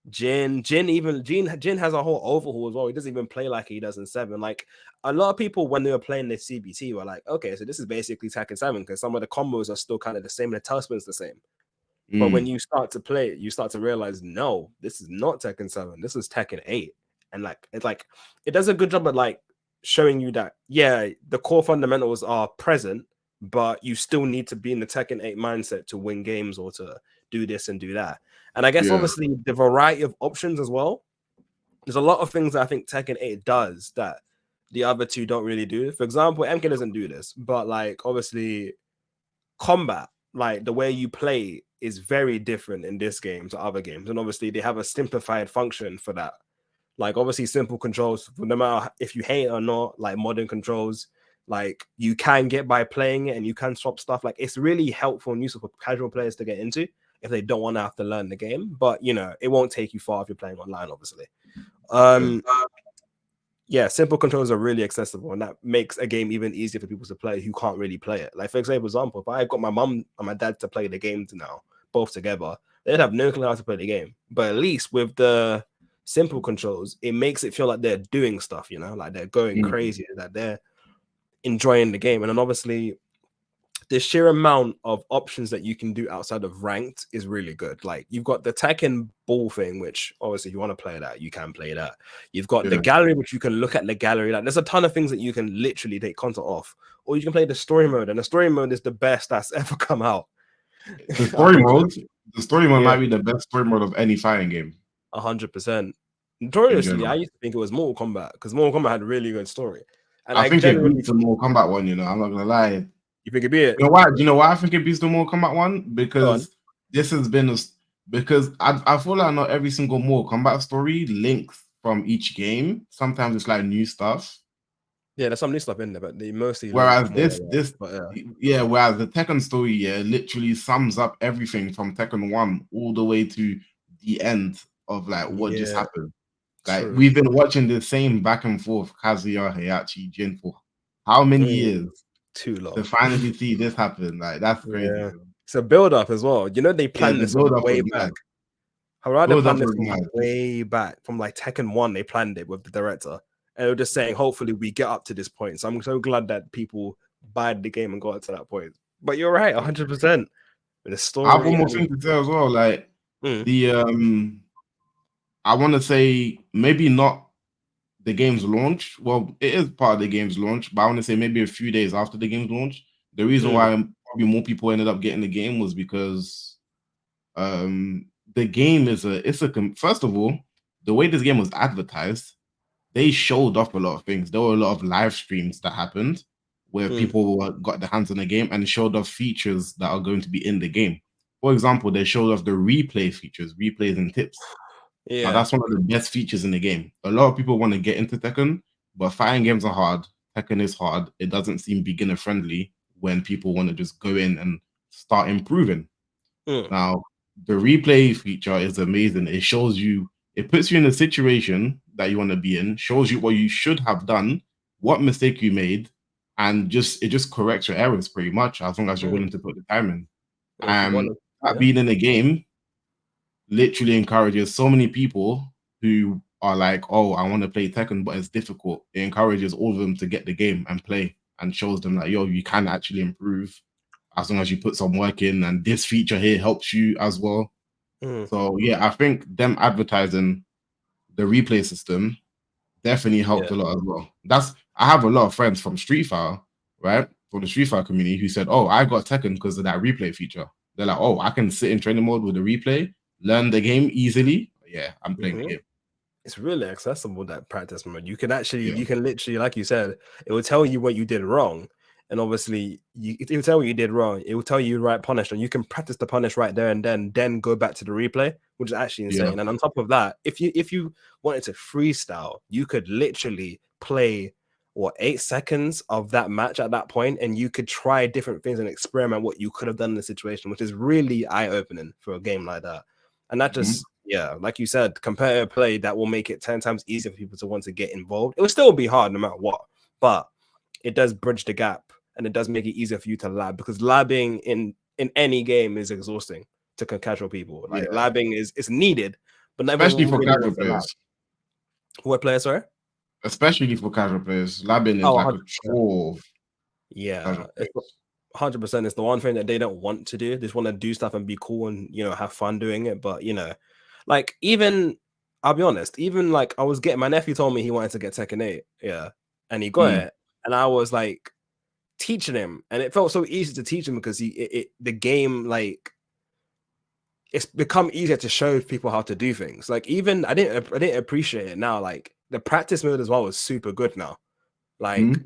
[SPEAKER 2] Jin has a whole overhaul as well. He doesn't even play like he does in 7. Like, a lot of people, when they were playing the CBT, were like, okay, so this is basically Tekken 7, because some of the combos are still kind of the same and the tailspin's the same. But when you start to play it, you start to realize, no, this is not Tekken 7. This is Tekken 8. And it does a good job at like showing you that, yeah, the core fundamentals are present, but you still need to be in the Tekken 8 mindset to win games or to do this and do that. And I guess obviously the variety of options as well. There's a lot of things that I think Tekken 8 does that the other two don't really do. For example, MK doesn't do this, but like obviously combat, like the way you play is very different in this game to other games. And obviously they have a simplified function for that. Like obviously simple controls, no matter if you hate it or not, like modern controls, like you can get by playing it and you can swap stuff. Like it's really helpful and useful for casual players to get into if they don't want to have to learn the game. But you know, it won't take you far if you're playing online, obviously. Yeah, simple controls are really accessible, and that makes a game even easier for people to play who can't really play it. Like, for example, if I got my mum and my dad to play the game now, both together, they'd have no clue how to play the game. But at least with the simple controls, it makes it feel like they're doing stuff, you know, like they're going crazy, that they're enjoying the game. And then obviously the sheer amount of options that you can do outside of ranked is really good. Like you've got the Tekken ball thing, which obviously if you want to play that, you can play that. You've got the gallery, which you can look at the gallery. Like there's a ton of things that you can literally take content off, or you can play the story mode, and the story mode is the best that's ever come out.
[SPEAKER 1] The story mode might be the best story mode of any fighting game.
[SPEAKER 2] 100%. Notoriously, I used to think it was Mortal Kombat because Mortal Kombat had a really good story. And
[SPEAKER 1] I think it beats the Mortal Kombat one, you know, I'm not gonna lie.
[SPEAKER 2] You think it beat it?
[SPEAKER 1] You know why? Do you know why I think it beats the Mortal Kombat one? Because this has been because I feel like not every single Mortal Kombat story links from each game. Sometimes it's like new stuff.
[SPEAKER 2] Yeah, there's some new stuff in there, but they mostly.
[SPEAKER 1] Whereas whereas the Tekken story, literally sums up everything from Tekken 1 all the way to the end of like what just happened. Like we've been watching the same back and forth Kazuya, Heihachi, Jin for how many years?
[SPEAKER 2] Too long
[SPEAKER 1] to finally see this happen. Like that's crazy.
[SPEAKER 2] Yeah. It's a build up as well. You know, they planned this way back. Harada planned this way back from like Tekken 1. They planned it with the director, and they were just saying, hopefully, we get up to this point. So I'm so glad that people buyed the game and got to that point. But you're right, 100%. The story.
[SPEAKER 1] I have one more thing to say as well. Like I want to say maybe not the game's launch. Well, it is part of the game's launch, but I want to say maybe a few days after the game's launch. The reason why probably more people ended up getting the game was because the game is first of all, the way this game was advertised, they showed off a lot of things. There were a lot of live streams that happened where people got their hands on the game and showed off features that are going to be in the game. For example, they showed off the replay features, replays and tips. Now, that's one of the best features in the game. A lot of people want to get into Tekken, but fighting games are hard. Tekken is hard. It doesn't seem beginner friendly when people want to just go in and start improving. Now, the replay feature is amazing. It shows you, it puts you in a situation that you want to be in, shows you what you should have done, what mistake you made, and it just corrects your errors pretty much as long as you're willing to put the time in. That being in the game literally encourages so many people who are like, oh, I want to play Tekken, but it's difficult. It encourages all of them to get the game and play and shows them like, yo, you can actually improve as long as you put some work in, and this feature here helps you as well. So yeah, I think them advertising the replay system definitely helped a lot as well. I have a lot of friends from Street Fighter, right? From the Street Fighter community who said, oh, I got Tekken because of that replay feature. They're like, oh, I can sit in training mode with the replay, learn the game easily. Yeah, I'm playing the game.
[SPEAKER 2] It's really accessible, that practice mode. You can actually, you can literally, like you said, it will tell you what you did wrong. And obviously, it will tell you did wrong. It will tell you right punish, and you can practice the punish right there and then go back to the replay, which is actually insane. And on top of that, if you wanted to freestyle, you could literally play 8 seconds of that match at that point, and you could try different things and experiment what you could have done in the situation, which is really eye-opening for a game like that. And that just like you said, competitive play that will make it 10 times easier for people to want to get involved. It will still be hard no matter what, but it does bridge the gap. And it does make it easier for you to lab, because labbing in any game is exhausting to casual people. Like labbing is needed, but
[SPEAKER 1] especially for casual players.
[SPEAKER 2] What players, sorry?
[SPEAKER 1] Especially for casual players, labbing is like 100%. A chore.
[SPEAKER 2] Yeah, 100%. It's the one thing that they don't want to do. They just want to do stuff and be cool and have fun doing it. But like even I'll be honest, even like my nephew told me he wanted to get Tekken 8, and he got it, and I was like teaching him, and it felt so easy to teach him because the game, like, it's become easier to show people how to do things. Like, even I didn't appreciate it now. Like, the practice mode as well was super good now. Like,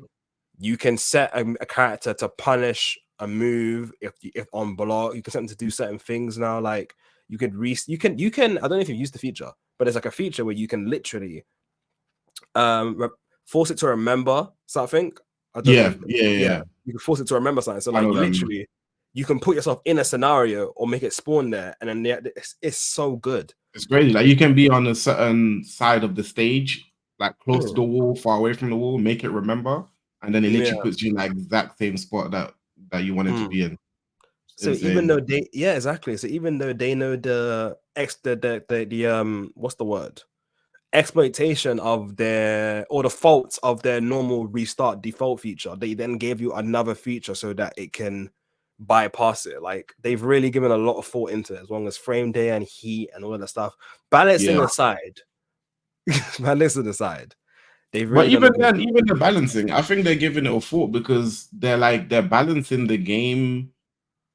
[SPEAKER 2] you can set a character to punish a move if on block. You can set them to do certain things now. Like, you can I don't know if you've used the feature, but it's like a feature where you can literally force it to remember something. I don't know. Yeah. You can force it to remember something. So like you can put yourself in a scenario or make it spawn there, and then it's so good.
[SPEAKER 1] It's crazy. Like, you can be on a certain side of the stage, like close to the wall, far away from the wall, make it remember, and then it literally puts you in like exact same spot that you wanted to be in.
[SPEAKER 2] So even though exactly. So even though they know the what's the word? Exploitation of the faults of their normal restart default feature, they then gave you another feature so that it can bypass it. Like, they've really given a lot of thought into it, as long as frame day and heat and all of that stuff. Balancing aside, they've really.
[SPEAKER 1] But even the balancing, I think they're giving it a thought because they're balancing the game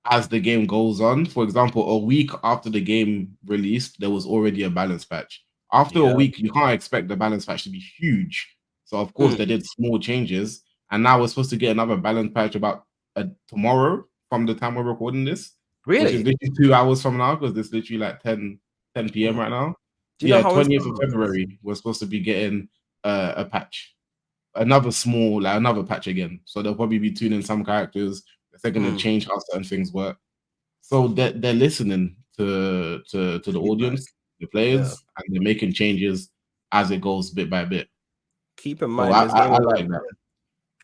[SPEAKER 1] as the game goes on. For example, a week after the game released, there was already a balance patch. After a week, you can't expect the balance patch to be huge. So, of course, they did small changes. And now we're supposed to get another balance patch about tomorrow from the time we're recording this.
[SPEAKER 2] Really?
[SPEAKER 1] Which is literally 2 hours from now, because it's literally like 10 p.m. right now.
[SPEAKER 2] Do you know how
[SPEAKER 1] 20th of February, we're supposed to be getting a patch. Another patch again. So they'll probably be tuning some characters. They're going to change how certain things work. So they're listening to the audience, the players, and they're making changes as it goes bit by bit.
[SPEAKER 2] Keep in mind,
[SPEAKER 1] I like that.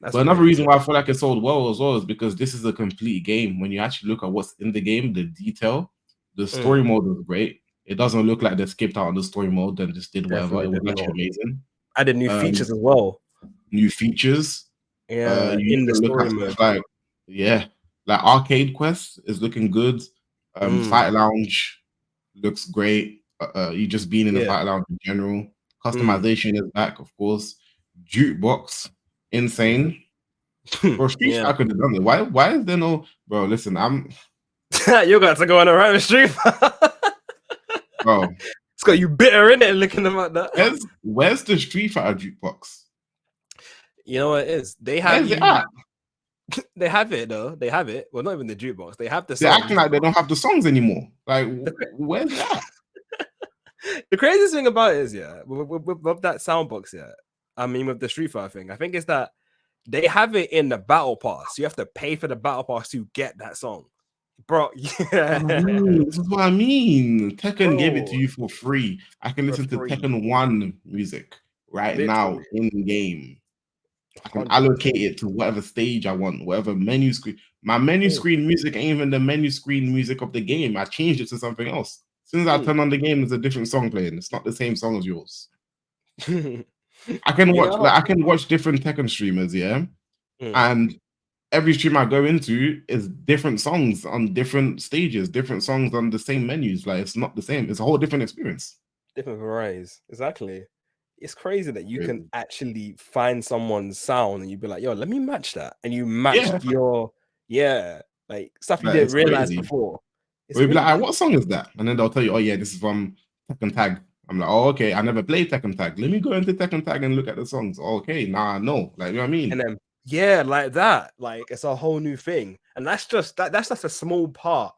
[SPEAKER 1] But another reason why I feel like it sold well as well is because this is a complete game. When you actually look at what's in the game, the detail, the story mode was great. It doesn't look like they skipped out on the story mode and just did whatever. It was actually amazing.
[SPEAKER 2] Added new features as well.
[SPEAKER 1] New features.
[SPEAKER 2] In the story mode.
[SPEAKER 1] Like arcade quest is looking good. Fight lounge looks great. You just being in the fight lounge in general. Customization is back, of course. Jukebox, insane. Bro, Street Fighter could have done it. Why is there no, bro? Listen,
[SPEAKER 2] you got to go on a rhyme Street Fighter.
[SPEAKER 1] Bro,
[SPEAKER 2] it's got you bitter in it looking about that.
[SPEAKER 1] Where's the Street Fighter jukebox?
[SPEAKER 2] You know what it is? They have
[SPEAKER 1] Where's it at?
[SPEAKER 2] They have it though. They have it. Well, not even the jukebox. They have the songs.
[SPEAKER 1] They're acting like they don't have the songs anymore. Like, where's that?
[SPEAKER 2] The craziest thing about it is, with that soundbox, I mean, with the Street Fighter thing, I think it's that they have it in the battle pass. You have to pay for the battle pass to get that song, bro. Yeah,
[SPEAKER 1] this is what I mean. Tekken gave it to you for free. I can listen to Tekken 1 music right now in game. I can allocate it to whatever stage I want, whatever menu screen. My menu screen music ain't even the menu screen music of the game. I changed it to something else. As soon as I turn on the game, there's a different song playing. It's not the same song as yours. I can watch different Tekken streamers, and every stream I go into is different songs on different stages, different songs on the same menus. Like, it's not the same. It's a whole different experience.
[SPEAKER 2] Different varieties, exactly. It's crazy that you can actually find someone's sound and you'd be like, yo, let me match that. And you matched your, like stuff you didn't realize before.
[SPEAKER 1] We'd be like, what song is that? And then they'll tell you, oh, yeah, this is from Tekken Tag. I'm like, oh, okay, I never played Tekken Tag. Let me go into Tekken Tag and look at the songs. Okay, nah, no. Like, you know what I mean?
[SPEAKER 2] And then, like that. Like, it's a whole new thing. And that's just a small part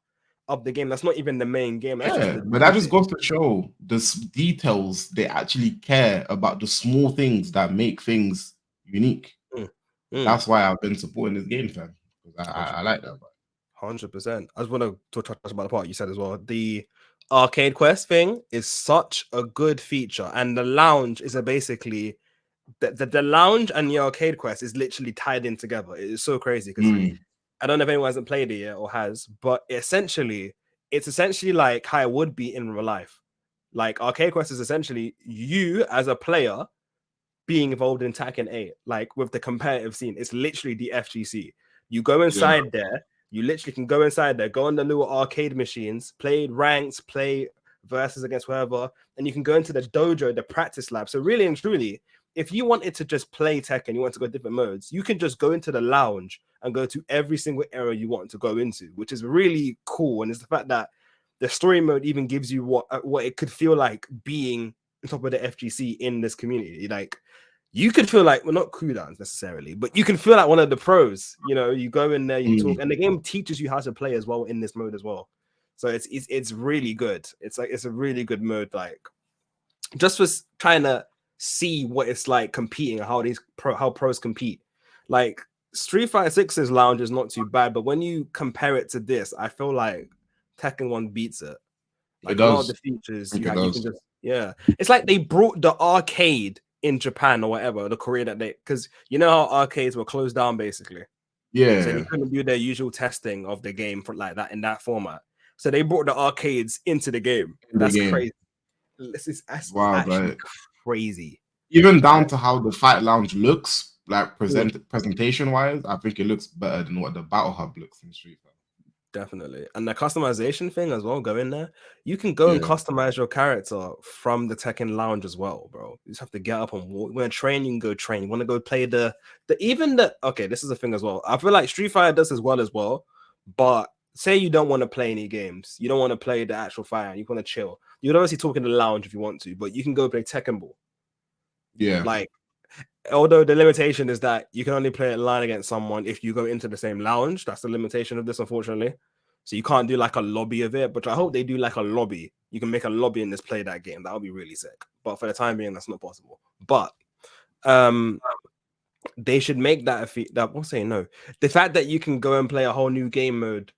[SPEAKER 2] of the game. That's not even the main game.
[SPEAKER 1] But that just goes to show the details. They actually care about the small things that make things unique. That's why I've been supporting this game, fam. I like that.
[SPEAKER 2] 100%. I just want to touch about the part you said as well. The arcade quest thing is such a good feature, and the lounge is basically the lounge and the arcade quest is literally tied in together. It is so crazy because I don't know if anyone hasn't played it yet or has, but it's essentially like how it would be in real life. Like, arcade quest is essentially you as a player being involved in Tekken 8, like with the competitive scene. It's literally the FGC. You go inside there. You literally can go inside there, go on the little arcade machines, play ranks, play versus against whoever, and you can go into the dojo, the practice lab. So really and truly, if you wanted to just play Tekken, you want to go different modes, you can just go into the lounge and go to every single area you want to go into, which is really cool. And it's the fact that the story mode even gives you what it could feel like being on top of the FGC in this community. Like, you could feel like, well, not cooldowns necessarily, but you can feel like one of the pros. You know, you go in there, you talk, and the game teaches you how to play as well in this mode as well. So it's really good. It's a really good mode, like just for trying to see what it's like competing, how pros compete. Like, Street Fighter 6's lounge is not too bad, but when you compare it to this, I feel like Tekken 1 beats it. Like, a lot of the features you can just it's like they brought the arcade in Japan or whatever, the Korea that because you know how arcades were closed down basically. So you couldn't do their usual testing of the game for like that in that format. So they brought the arcades into the game. That's crazy. That's actually crazy.
[SPEAKER 1] Even down to how the Fight Lounge looks, like presentation wise, I think it looks better than what the Battle Hub looks in Street Fighter.
[SPEAKER 2] Definitely. And the customization thing as well, go in there. You can go and customize your character from the Tekken Lounge as well, bro. You just have to get up and walk. You want to train, you can go train. You want to go play okay, this is a thing as well. I feel like Street Fighter does as well, but say you don't want to play any games. You don't want to play the actual fight. You want to chill. You can obviously talk in the lounge if you want to, but you can go play Tekken Ball.
[SPEAKER 1] Yeah.
[SPEAKER 2] Like, although the limitation is that you can only play a line against someone if you go into the same lounge. That's the limitation of this, unfortunately. So you can't do like a lobby of it, but I hope they do like a lobby. You can make a lobby and just play that game. That would be really sick. But for the time being, that's not possible. But they should make that the fact that you can go and play a whole new game mode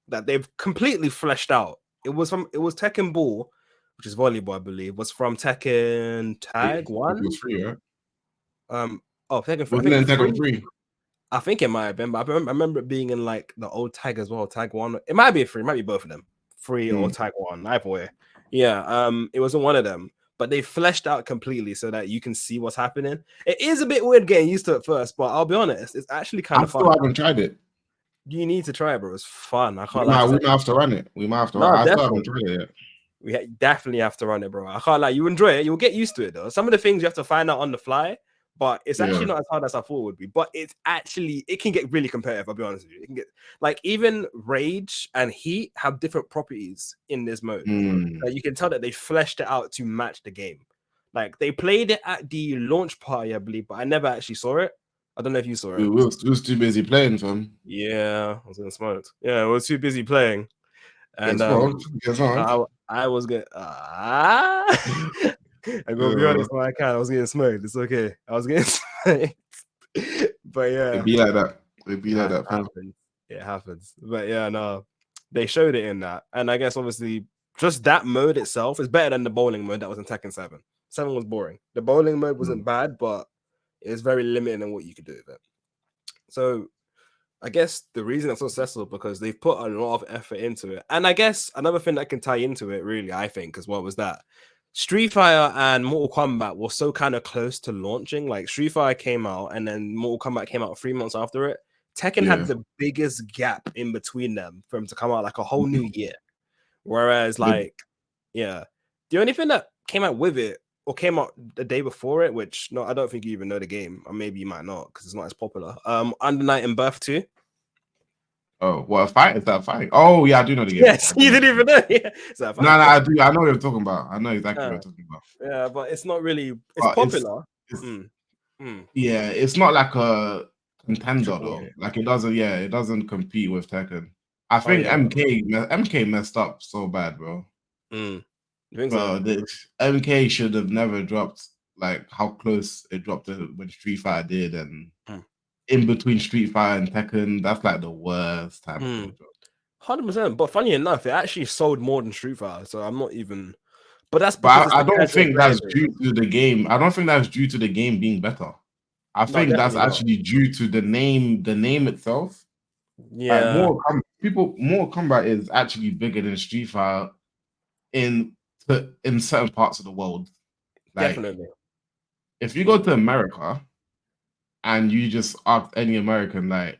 [SPEAKER 2] that they've completely fleshed out. It was Tekken Ball, which is volleyball, I believe, was from Tekken Tag 1.
[SPEAKER 1] It was free, right?
[SPEAKER 2] Tekken 3. I think it might have been, but I remember it being in like the old Tag as well, Tag 1. It might be free, it might be both of them. Free or Tag 1, either way. Yeah, it wasn't one of them. But they fleshed out completely so that you can see what's happening. It is a bit weird getting used to it first, but I'll be honest, it's actually kind of fun.
[SPEAKER 1] I still haven't tried it.
[SPEAKER 2] You need to try it, bro. It's fun. I can't
[SPEAKER 1] we might have to run it. We might have to run it. I still haven't tried it yet.
[SPEAKER 2] definitely have to run it, bro. I can't lie. You enjoy it. You'll get used to it, though. Some of the things you have to find out on the fly, but it's actually not as hard as I thought it would be. But it can get really competitive. I'll be honest with you. It can get like even Rage and Heat have different properties in this mode. Like, you can tell that they fleshed it out to match the game. Like they played it at the launch party, I believe, but I never actually saw it. I don't know if you saw it.
[SPEAKER 1] We was too busy playing, fam.
[SPEAKER 2] Yeah, I was getting smoked. Yeah, I was too busy playing. And I was getting I'm gonna be honest, my account, I was getting smoked. It's okay. I was getting smoked. But yeah.
[SPEAKER 1] It'd be like that. It'd be like that, fam.
[SPEAKER 2] It happens. But yeah, no. They showed it in that. And I guess obviously just that mode itself is better than the bowling mode that was in Tekken 7. 7 was boring. The bowling mode wasn't bad, but it was very limited in what you could do with it. So I guess the reason it's so successful because they've put a lot of effort into it. And I guess another thing that can tie into it, really, I think, as well, was that Street Fighter and Mortal Kombat were so kind of close to launching. Like Street Fighter came out and then Mortal Kombat came out 3 months after it. Tekken had the biggest gap in between them for him to come out like a whole new year. Whereas, like, the only thing that came out with it or came out the day before it, which I don't think you even know the game, or maybe you might not because it's not as popular. Under Night in Birth 2.
[SPEAKER 1] Oh, what a fight? Is that a fight? Oh, yeah, I do know the game.
[SPEAKER 2] Yes, you didn't even know. Yeah.
[SPEAKER 1] No, I do. I know what you're talking about. I know exactly what you're talking about.
[SPEAKER 2] Yeah, but it's not really. It's popular.
[SPEAKER 1] Yeah, it's not like a contender though. Like it doesn't compete with Tekken. I think MK messed up so bad, bro. MK should have never dropped like how close it dropped when Street Fighter did, and in between Street Fighter and Tekken, that's like the worst time.
[SPEAKER 2] 100%. But funny enough, it actually sold more than Street Fighter, so I'm not even. But that's.
[SPEAKER 1] But I don't think that's due to the game. I don't think that's due to the game being better. I think that's actually due to the name itself.
[SPEAKER 2] Yeah,
[SPEAKER 1] Mortal Kombat is actually bigger than Street Fighter in certain parts of the world. Like,
[SPEAKER 2] definitely.
[SPEAKER 1] If you go to America and you just ask any American like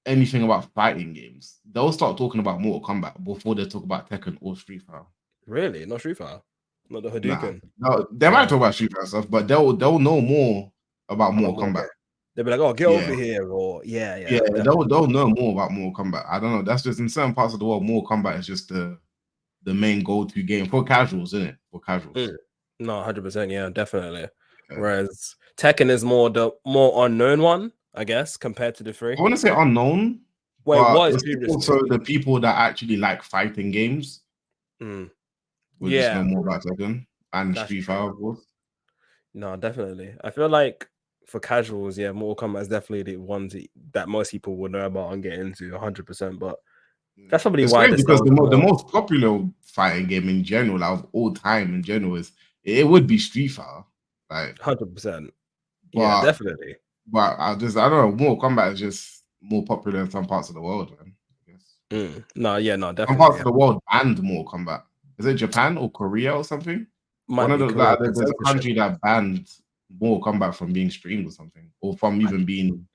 [SPEAKER 1] anything about fighting games, they'll start talking about Mortal Kombat before they talk about Tekken or Street Fighter.
[SPEAKER 2] Really? Not Street Fighter? Not the Hadouken?
[SPEAKER 1] No, they might talk about Street Fighter stuff, but they'll know more about Mortal Kombat.
[SPEAKER 2] They'll be like, "Oh, get over here," or
[SPEAKER 1] they'll know more about Mortal Kombat. I don't know. That's just in certain parts of the world. Mortal Kombat is just the main go-to game for casuals, isn't it? For casuals.
[SPEAKER 2] No, 100%. Yeah, definitely. Whereas Tekken is the more unknown one, I guess, compared to the 3.
[SPEAKER 1] I want to say unknown.
[SPEAKER 2] Well,
[SPEAKER 1] it's also the people that actually like fighting games. Will just know more about Tekken and Street Fighter, of course.
[SPEAKER 2] No, definitely. I feel like for casuals, Mortal Kombat is definitely the ones that most people would know about and get into 100%. But that's probably why
[SPEAKER 1] because the most popular fighting game in general, of all time in general, it would be Street Fighter, like
[SPEAKER 2] 100%. Yeah, definitely.
[SPEAKER 1] But I don't know. Mortal Kombat is just more popular in some parts of the world, man. I guess.
[SPEAKER 2] No, definitely.
[SPEAKER 1] Some parts of the world banned Mortal Kombat. Is it Japan or Korea or something? One of those. There's a country that banned Mortal Kombat from being streamed or something, or from even being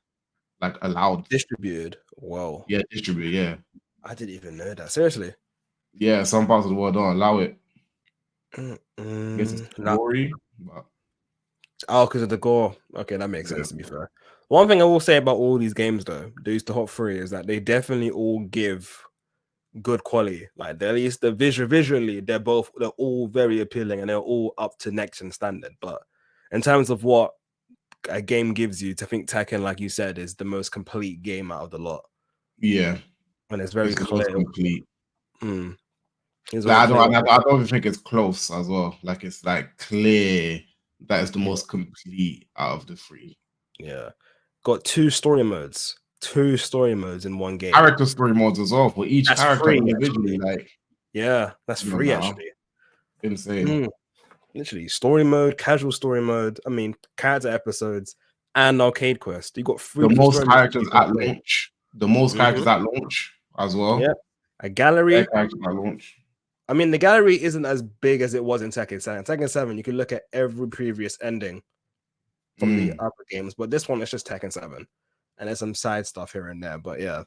[SPEAKER 1] like allowed
[SPEAKER 2] distributed. Wow.
[SPEAKER 1] Yeah, distributed. Yeah.
[SPEAKER 2] I didn't even know that. Seriously.
[SPEAKER 1] Yeah, some parts of the world don't allow it. I guess it's gory, but...
[SPEAKER 2] Oh, because of the gore. Okay, that makes sense, to be fair. One thing I will say about all these games, though, the top 3, is that they definitely all give good quality. Like, at least the visually, they're all very appealing and they're all up to next gen standard. But in terms of what a game gives you, to think Tekken, like you said, is the most complete game out of the lot.
[SPEAKER 1] Yeah.
[SPEAKER 2] And it's very clear.
[SPEAKER 1] Complete. I don't even think it's close as well. Like, it's like clear that is the most complete out of the 3.
[SPEAKER 2] Yeah. Got 2 story modes. 2 story modes in one game.
[SPEAKER 1] Character story modes as well for each character individually. Like,
[SPEAKER 2] that's free actually.
[SPEAKER 1] Insane.
[SPEAKER 2] Literally, story mode, casual story mode. I mean, character episodes and arcade quest. You got 3.
[SPEAKER 1] The most characters at launch. The most characters at launch as well.
[SPEAKER 2] Yeah. A gallery.
[SPEAKER 1] Characters at launch.
[SPEAKER 2] I mean, the gallery isn't as big as it was in Tekken 7. Tekken 7, you can look at every previous ending from the other games, but this one is just Tekken 7, and there's some side stuff here and there. But yeah,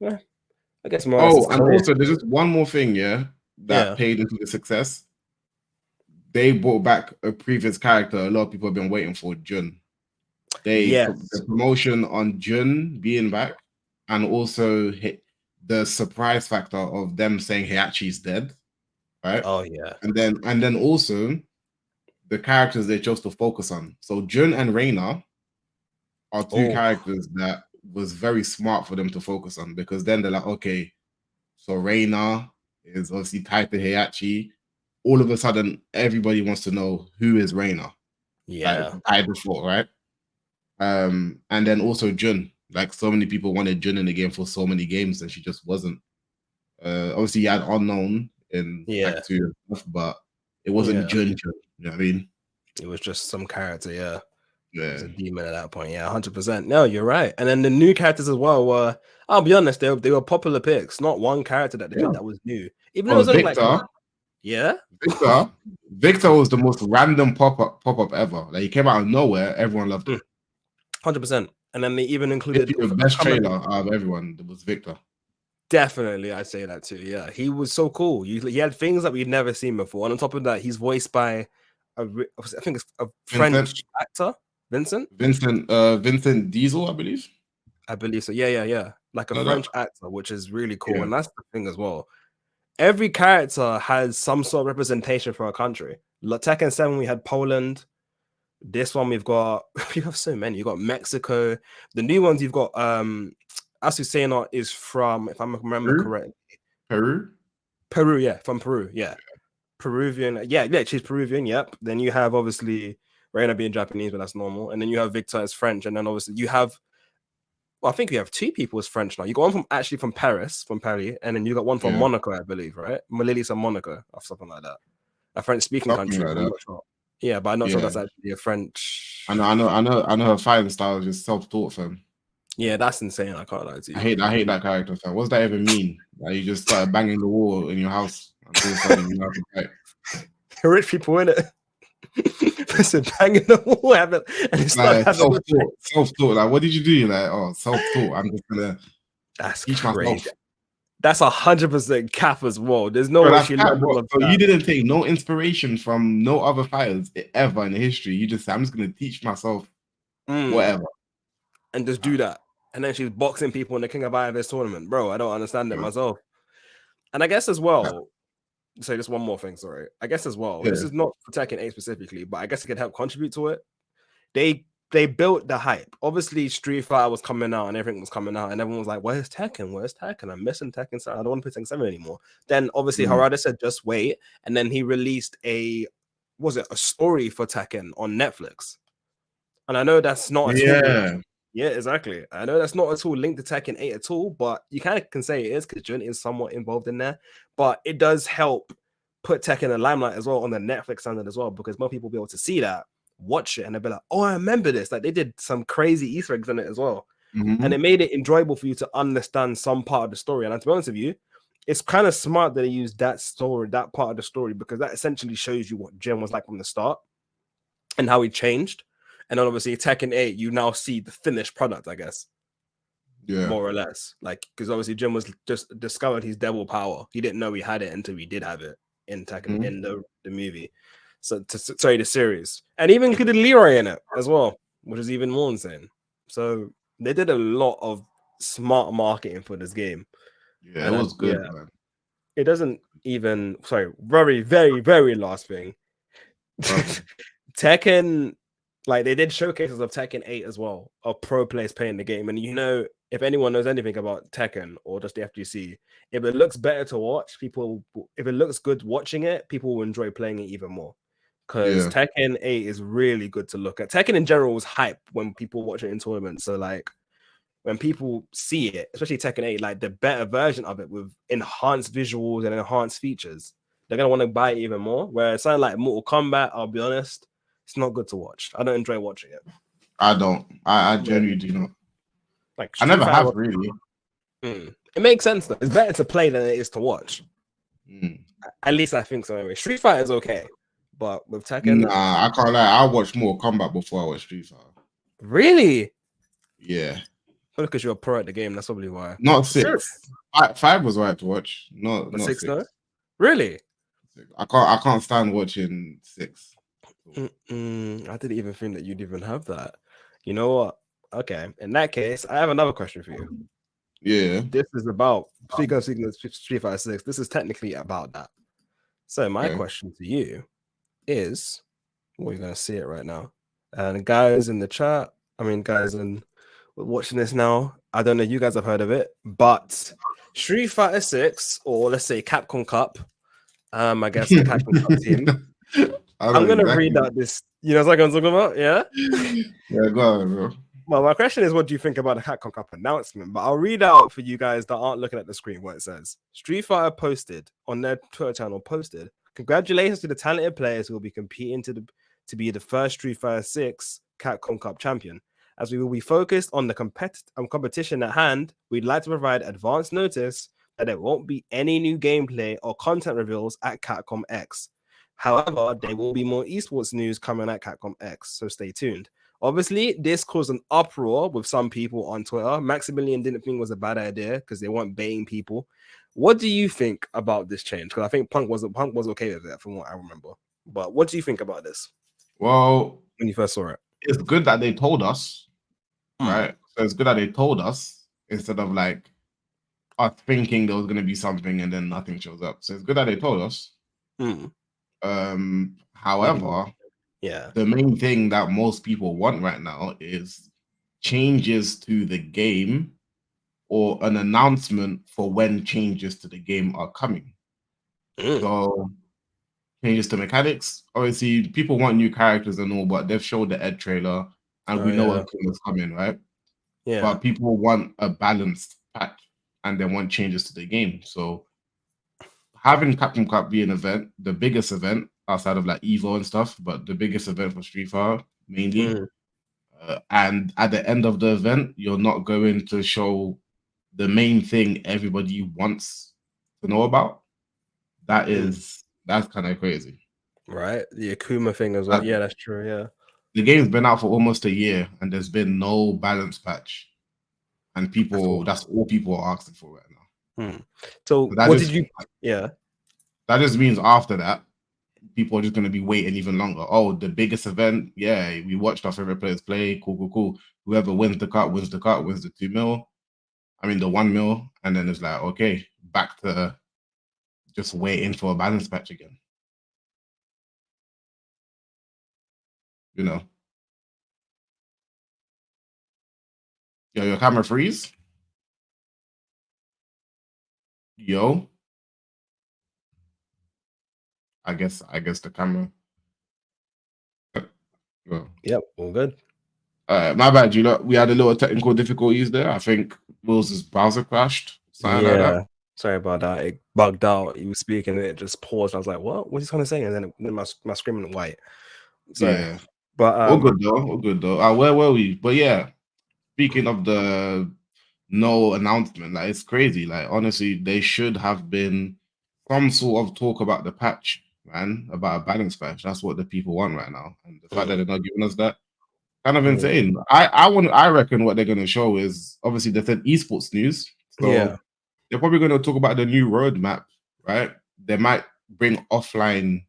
[SPEAKER 2] I guess more.
[SPEAKER 1] And also there's just one more thing. Yeah, that paid into the success, they brought back a previous character a lot of people have been waiting for, Jun. The promotion on Jun being back, and also the surprise factor of them saying Heihachi's dead, right?
[SPEAKER 2] Oh yeah.
[SPEAKER 1] And then also the characters they chose to focus on. So Jun and Reina are two characters that was very smart for them to focus on, because then they're like, okay, so Reina is obviously tied to Heihachi. All of a sudden, everybody wants to know who is Reina.
[SPEAKER 2] Yeah.
[SPEAKER 1] Like, tied before, right? And then also Jun. Like, so many people wanted Jun in the game for so many games, and she just wasn't. Obviously, you had Unknown in Act 2 and stuff, but it wasn't Jun. You know what I mean?
[SPEAKER 2] It was just some character, yeah.
[SPEAKER 1] Yeah.
[SPEAKER 2] It was a demon at that point, yeah, 100%. No, you're right. And then the new characters as well were, I'll be honest, they were popular picks. Not one character that they picked that was new. Even though it was only
[SPEAKER 1] Victor,
[SPEAKER 2] like,
[SPEAKER 1] Victor was the most random pop-up ever. Like, he came out of nowhere, everyone loved it.
[SPEAKER 2] 100%. And then they even included
[SPEAKER 1] the best trailer out of everyone was Victor.
[SPEAKER 2] Definitely, I'd say that too. Yeah, he was so cool. He had things that we'd never seen before. And on top of that, he's voiced by I think it's a French actor, Vincent
[SPEAKER 1] Diesel, I believe.
[SPEAKER 2] I believe so. Yeah. Like a French actor, which is really cool. And that's the thing as well. Every character has some sort of representation for a country. Like Tekken 7, we had Poland. This one we have so many. You got Mexico. The new ones you've got Azucena is from, if I remember correctly, Peru, yeah, from Peru, yeah. Peruvian, yeah, she's Peruvian, yep. Then you have obviously Reina being Japanese, but that's normal. And then you have Victor as French, and then obviously you have, I think you have two people as French now. You got one from Paris, and then you got one from Monaco, I believe, right? Melilli's from Monaco or something like that. A French-speaking country. Like, I'm not sure. Yeah, but I'm not sure that's actually a French.
[SPEAKER 1] I know her fighting style is just self-taught, fam.
[SPEAKER 2] Yeah, that's insane. I can't lie to you.
[SPEAKER 1] I hate that character, fam. What's that even mean? Like, you just started banging the wall in your house and all of a sudden you have to fight.
[SPEAKER 2] Rich people in it. Listen, banging the wall, and it's like
[SPEAKER 1] self-taught. Like, what did you do? Like, oh, self-taught. I'm just gonna teach myself.
[SPEAKER 2] That's 100% cap as well. There's no way she learned.
[SPEAKER 1] So you didn't take no inspiration from no other fighters ever in the history. You just said, I'm just gonna teach myself whatever.
[SPEAKER 2] And just do that. And then she's boxing people in the King of Fighters tournament. Bro, I don't understand it myself. And I guess as well, say just one more thing, sorry. I guess as well, this is not for Tekken 8 specifically, but I guess it could help contribute to it. They built the hype. Obviously, Street Fighter was coming out and everything was coming out, and everyone was like, where's Tekken? Where's Tekken? I'm missing Tekken 7. I don't want to play Tekken 7 anymore. Then obviously Harada said, just wait. And then he released a story for Tekken on Netflix. And I know that's not yeah, exactly. I know that's not at all linked to Tekken 8 at all, but you kind of can say it is because Jun is somewhat involved in there. But it does help put Tekken in the limelight as well on the Netflix standard as well, because more people will be able to see that, watch it, and they'll be like, oh, I remember this. Like, they did some crazy Easter eggs in it as well. And it made it enjoyable for you to understand some part of the story. And to be honest with you, it's kind of smart that they used that story, that part of the story, because that essentially shows you what Jin was like from the start and how he changed. And then obviously Tekken 8, you now see the finished product, I guess. Yeah. More or less. Like, because obviously Jin was just discovered his devil power. He didn't know he had it until he did have it in Tekken, in the movie. So, the series. And even included Leroy in it as well, which is even more insane. So they did a lot of smart marketing for this game.
[SPEAKER 1] Yeah, and it was good, man.
[SPEAKER 2] It doesn't even, very, very, very last thing. Tekken, like, they did showcases of Tekken 8 as well, of pro players playing the game. And if anyone knows anything about Tekken or just the FGC, if it looks better to watch, if it looks good watching it, people will enjoy playing it even more. Because Tekken 8 is really good to look at. Tekken in general was hype when people watch it in tournaments. So, like, when people see it, especially Tekken 8, like the better version of it with enhanced visuals and enhanced features, they're going to want to buy it even more. Whereas something like Mortal Kombat, I'll be honest, it's not good to watch. I don't enjoy watching it.
[SPEAKER 1] I don't. I genuinely do not. Like, I never have, really.
[SPEAKER 2] It makes sense, though. It's better to play than it is to watch. At least I think so, anyway. Street Fighter is okay, but with Tekken...
[SPEAKER 1] Nah, I can't lie. I watch Mortal Kombat before I watch Street Fighter.
[SPEAKER 2] Really?
[SPEAKER 1] Yeah.
[SPEAKER 2] Because you're a pro at the game, that's probably why.
[SPEAKER 1] Not 6. 5 was right to watch. Not
[SPEAKER 2] 6, though? Really?
[SPEAKER 1] I can't stand watching 6.
[SPEAKER 2] I didn't even think that you'd even have that. You know what? Okay, in that case, I have another question for you.
[SPEAKER 1] Yeah.
[SPEAKER 2] This is about speaking of Street Fighter 6. This is technically about that. So my question to you is, well, you're gonna see it right now. And guys in the chat, guys watching this now, I don't know if you guys have heard of it, but Street Fighter 6, or let's say Capcom Cup, I guess the Capcom Cup team. I'm gonna read out this. You know what I'm talking about? Yeah.
[SPEAKER 1] Yeah, go on, bro.
[SPEAKER 2] Well, my question is, what do you think about the Capcom Cup announcement? But I'll read out for you guys that aren't looking at the screen what it says. Street Fighter posted on their Twitter channel. Congratulations to the talented players who will be competing to be the first Street Fighter 6 Capcom Cup champion. As we will be focused on the competition at hand, we'd like to provide advance notice that there won't be any new gameplay or content reveals at Capcom X. However, there will be more esports news coming at Capcom X, so stay tuned. Obviously, this caused an uproar with some people on Twitter. Maximilian didn't think it was a bad idea because they weren't baiting people. What do you think about this change? Because I think Punk was okay with it, from what I remember. But what do you think about this?
[SPEAKER 1] Well,
[SPEAKER 2] when you first saw it,
[SPEAKER 1] it's good that they told us, right? So it's good that they told us instead of like us thinking there was going to be something and then nothing shows up. So it's good that they told us. However, the main thing that most people want right now is changes to the game or an announcement for when changes to the game are coming. So changes to mechanics. Obviously, people want new characters and all, but they've showed the Ed trailer and we know what's coming, right? Yeah. But people want a balanced patch and they want changes to the game. So having Capcom Cup be an event, the biggest event outside of like Evo and stuff, but the biggest event for Street Fighter mainly. And at the end of the event, you're not going to show the main thing everybody wants to know about. That's kind of crazy.
[SPEAKER 2] Right? The Akuma thing as well. Yeah, that's true. Yeah.
[SPEAKER 1] The game's been out for almost a year and there's been no balance patch. And that's all people are asking for right now.
[SPEAKER 2] So what did you... Yeah.
[SPEAKER 1] That just means after that, people are just going to be waiting even longer. Oh, the biggest event. Yeah, we watched our favorite players play. Cool. Whoever wins the cup, wins the 2 mil. I mean, the 1 mil. And then it's like, okay, back to just waiting for a balance patch again. You know. Yo, your camera freeze? Yo. I guess the camera.
[SPEAKER 2] Yep, all good.
[SPEAKER 1] My bad, we had a little technical difficulties there. I think Will's browser crashed. Like that.
[SPEAKER 2] Sorry about that. It bugged out. He was speaking and it just paused. I was like, what? What's he trying to say? And then my screen went white. Sorry.
[SPEAKER 1] Yeah. But all good though. Where were we? But yeah, speaking of the no announcement, like it's crazy. Like honestly, they should have been some sort of talk about the patch, man, about a balance patch. That's what the people want right now. And the fact that they're not giving us that, kind of insane. I reckon what they're gonna show is obviously they said esports news. So they're probably gonna talk about the new roadmap, right? They might bring offline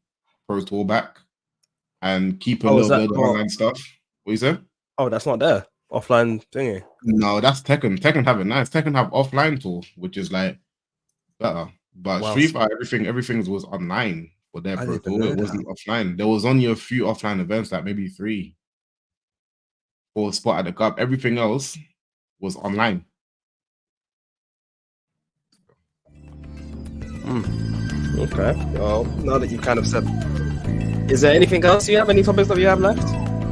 [SPEAKER 1] Pro Tour back and keep a little bit of online stuff. What you said?
[SPEAKER 2] Oh, that's not there. Offline thingy.
[SPEAKER 1] No, that's Tekken. Tekken have it nice. Tekken have offline tool, which is like better. But Street Fighter, everything was online for their Pro Tour. It wasn't offline. There was only a few offline events, like maybe 3 for spot at the cup. Everything else was online.
[SPEAKER 2] Okay. Well, now that you kind of said, is there anything else you have? Any topics that you have left?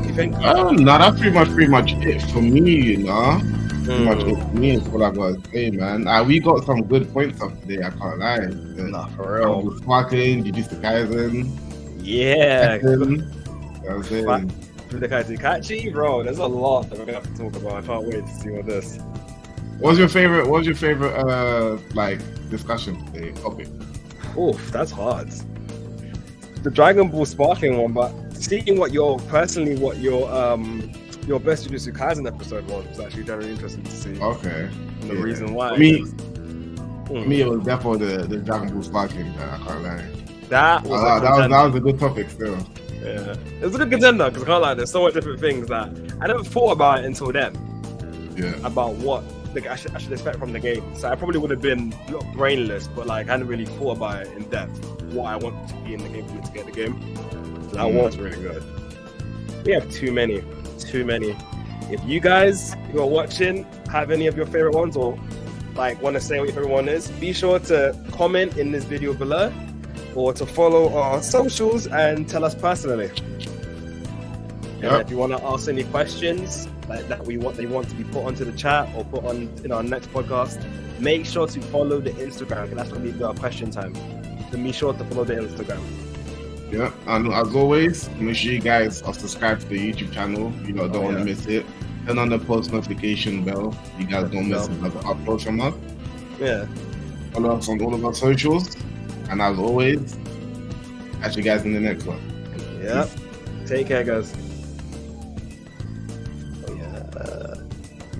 [SPEAKER 2] You think?
[SPEAKER 1] No, that's pretty much it for me. You know, pretty much it for me is what I gotta say, man. We got some good points up today. I can't lie.
[SPEAKER 2] Nah, for real.
[SPEAKER 1] Sparking, Jujutsu Kaisen.
[SPEAKER 2] Yeah.
[SPEAKER 1] Tekken,
[SPEAKER 2] Kachi, bro. There's a lot that we're gonna have to talk about. I can't wait to see what this.
[SPEAKER 1] What's your favorite like discussion today topic?
[SPEAKER 2] Oof, that's hard. The Dragon Ball Sparking one, but seeing what your best Jujutsu Kaisen episode was actually very interesting to see.
[SPEAKER 1] Okay.
[SPEAKER 2] And the reason why.
[SPEAKER 1] For me, it was definitely the Dragon Ball Sparking. I can't lie.
[SPEAKER 2] That was
[SPEAKER 1] that was a good topic still.
[SPEAKER 2] Yeah, it was a good contender because I can't lie. There's so much different things that I never thought about it until then.
[SPEAKER 1] Yeah.
[SPEAKER 2] About what like I should expect from the game. So I probably would have been not brainless, but like I hadn't really thought about it in depth. What I wanted to be in the game for me to get the game. So that was really good. We have too many. If you guys who are watching have any of your favorite ones or like want to say what your favorite one is, be sure to comment in this video below or to follow our socials and tell us personally. And if you want to ask any questions like that they want to be put onto the chat or put on in our next podcast, make sure to follow the Instagram because that's going to be our question time. So be sure to follow the Instagram.
[SPEAKER 1] Yeah, and as always, make sure you guys are subscribed to the YouTube channel. You don't want to miss it. Turn on the post notification bell. You guys don't miss another upload from us.
[SPEAKER 2] Yeah.
[SPEAKER 1] Follow us on all of our socials. And as always, catch you guys in the next one.
[SPEAKER 2] Yeah. Take care, guys.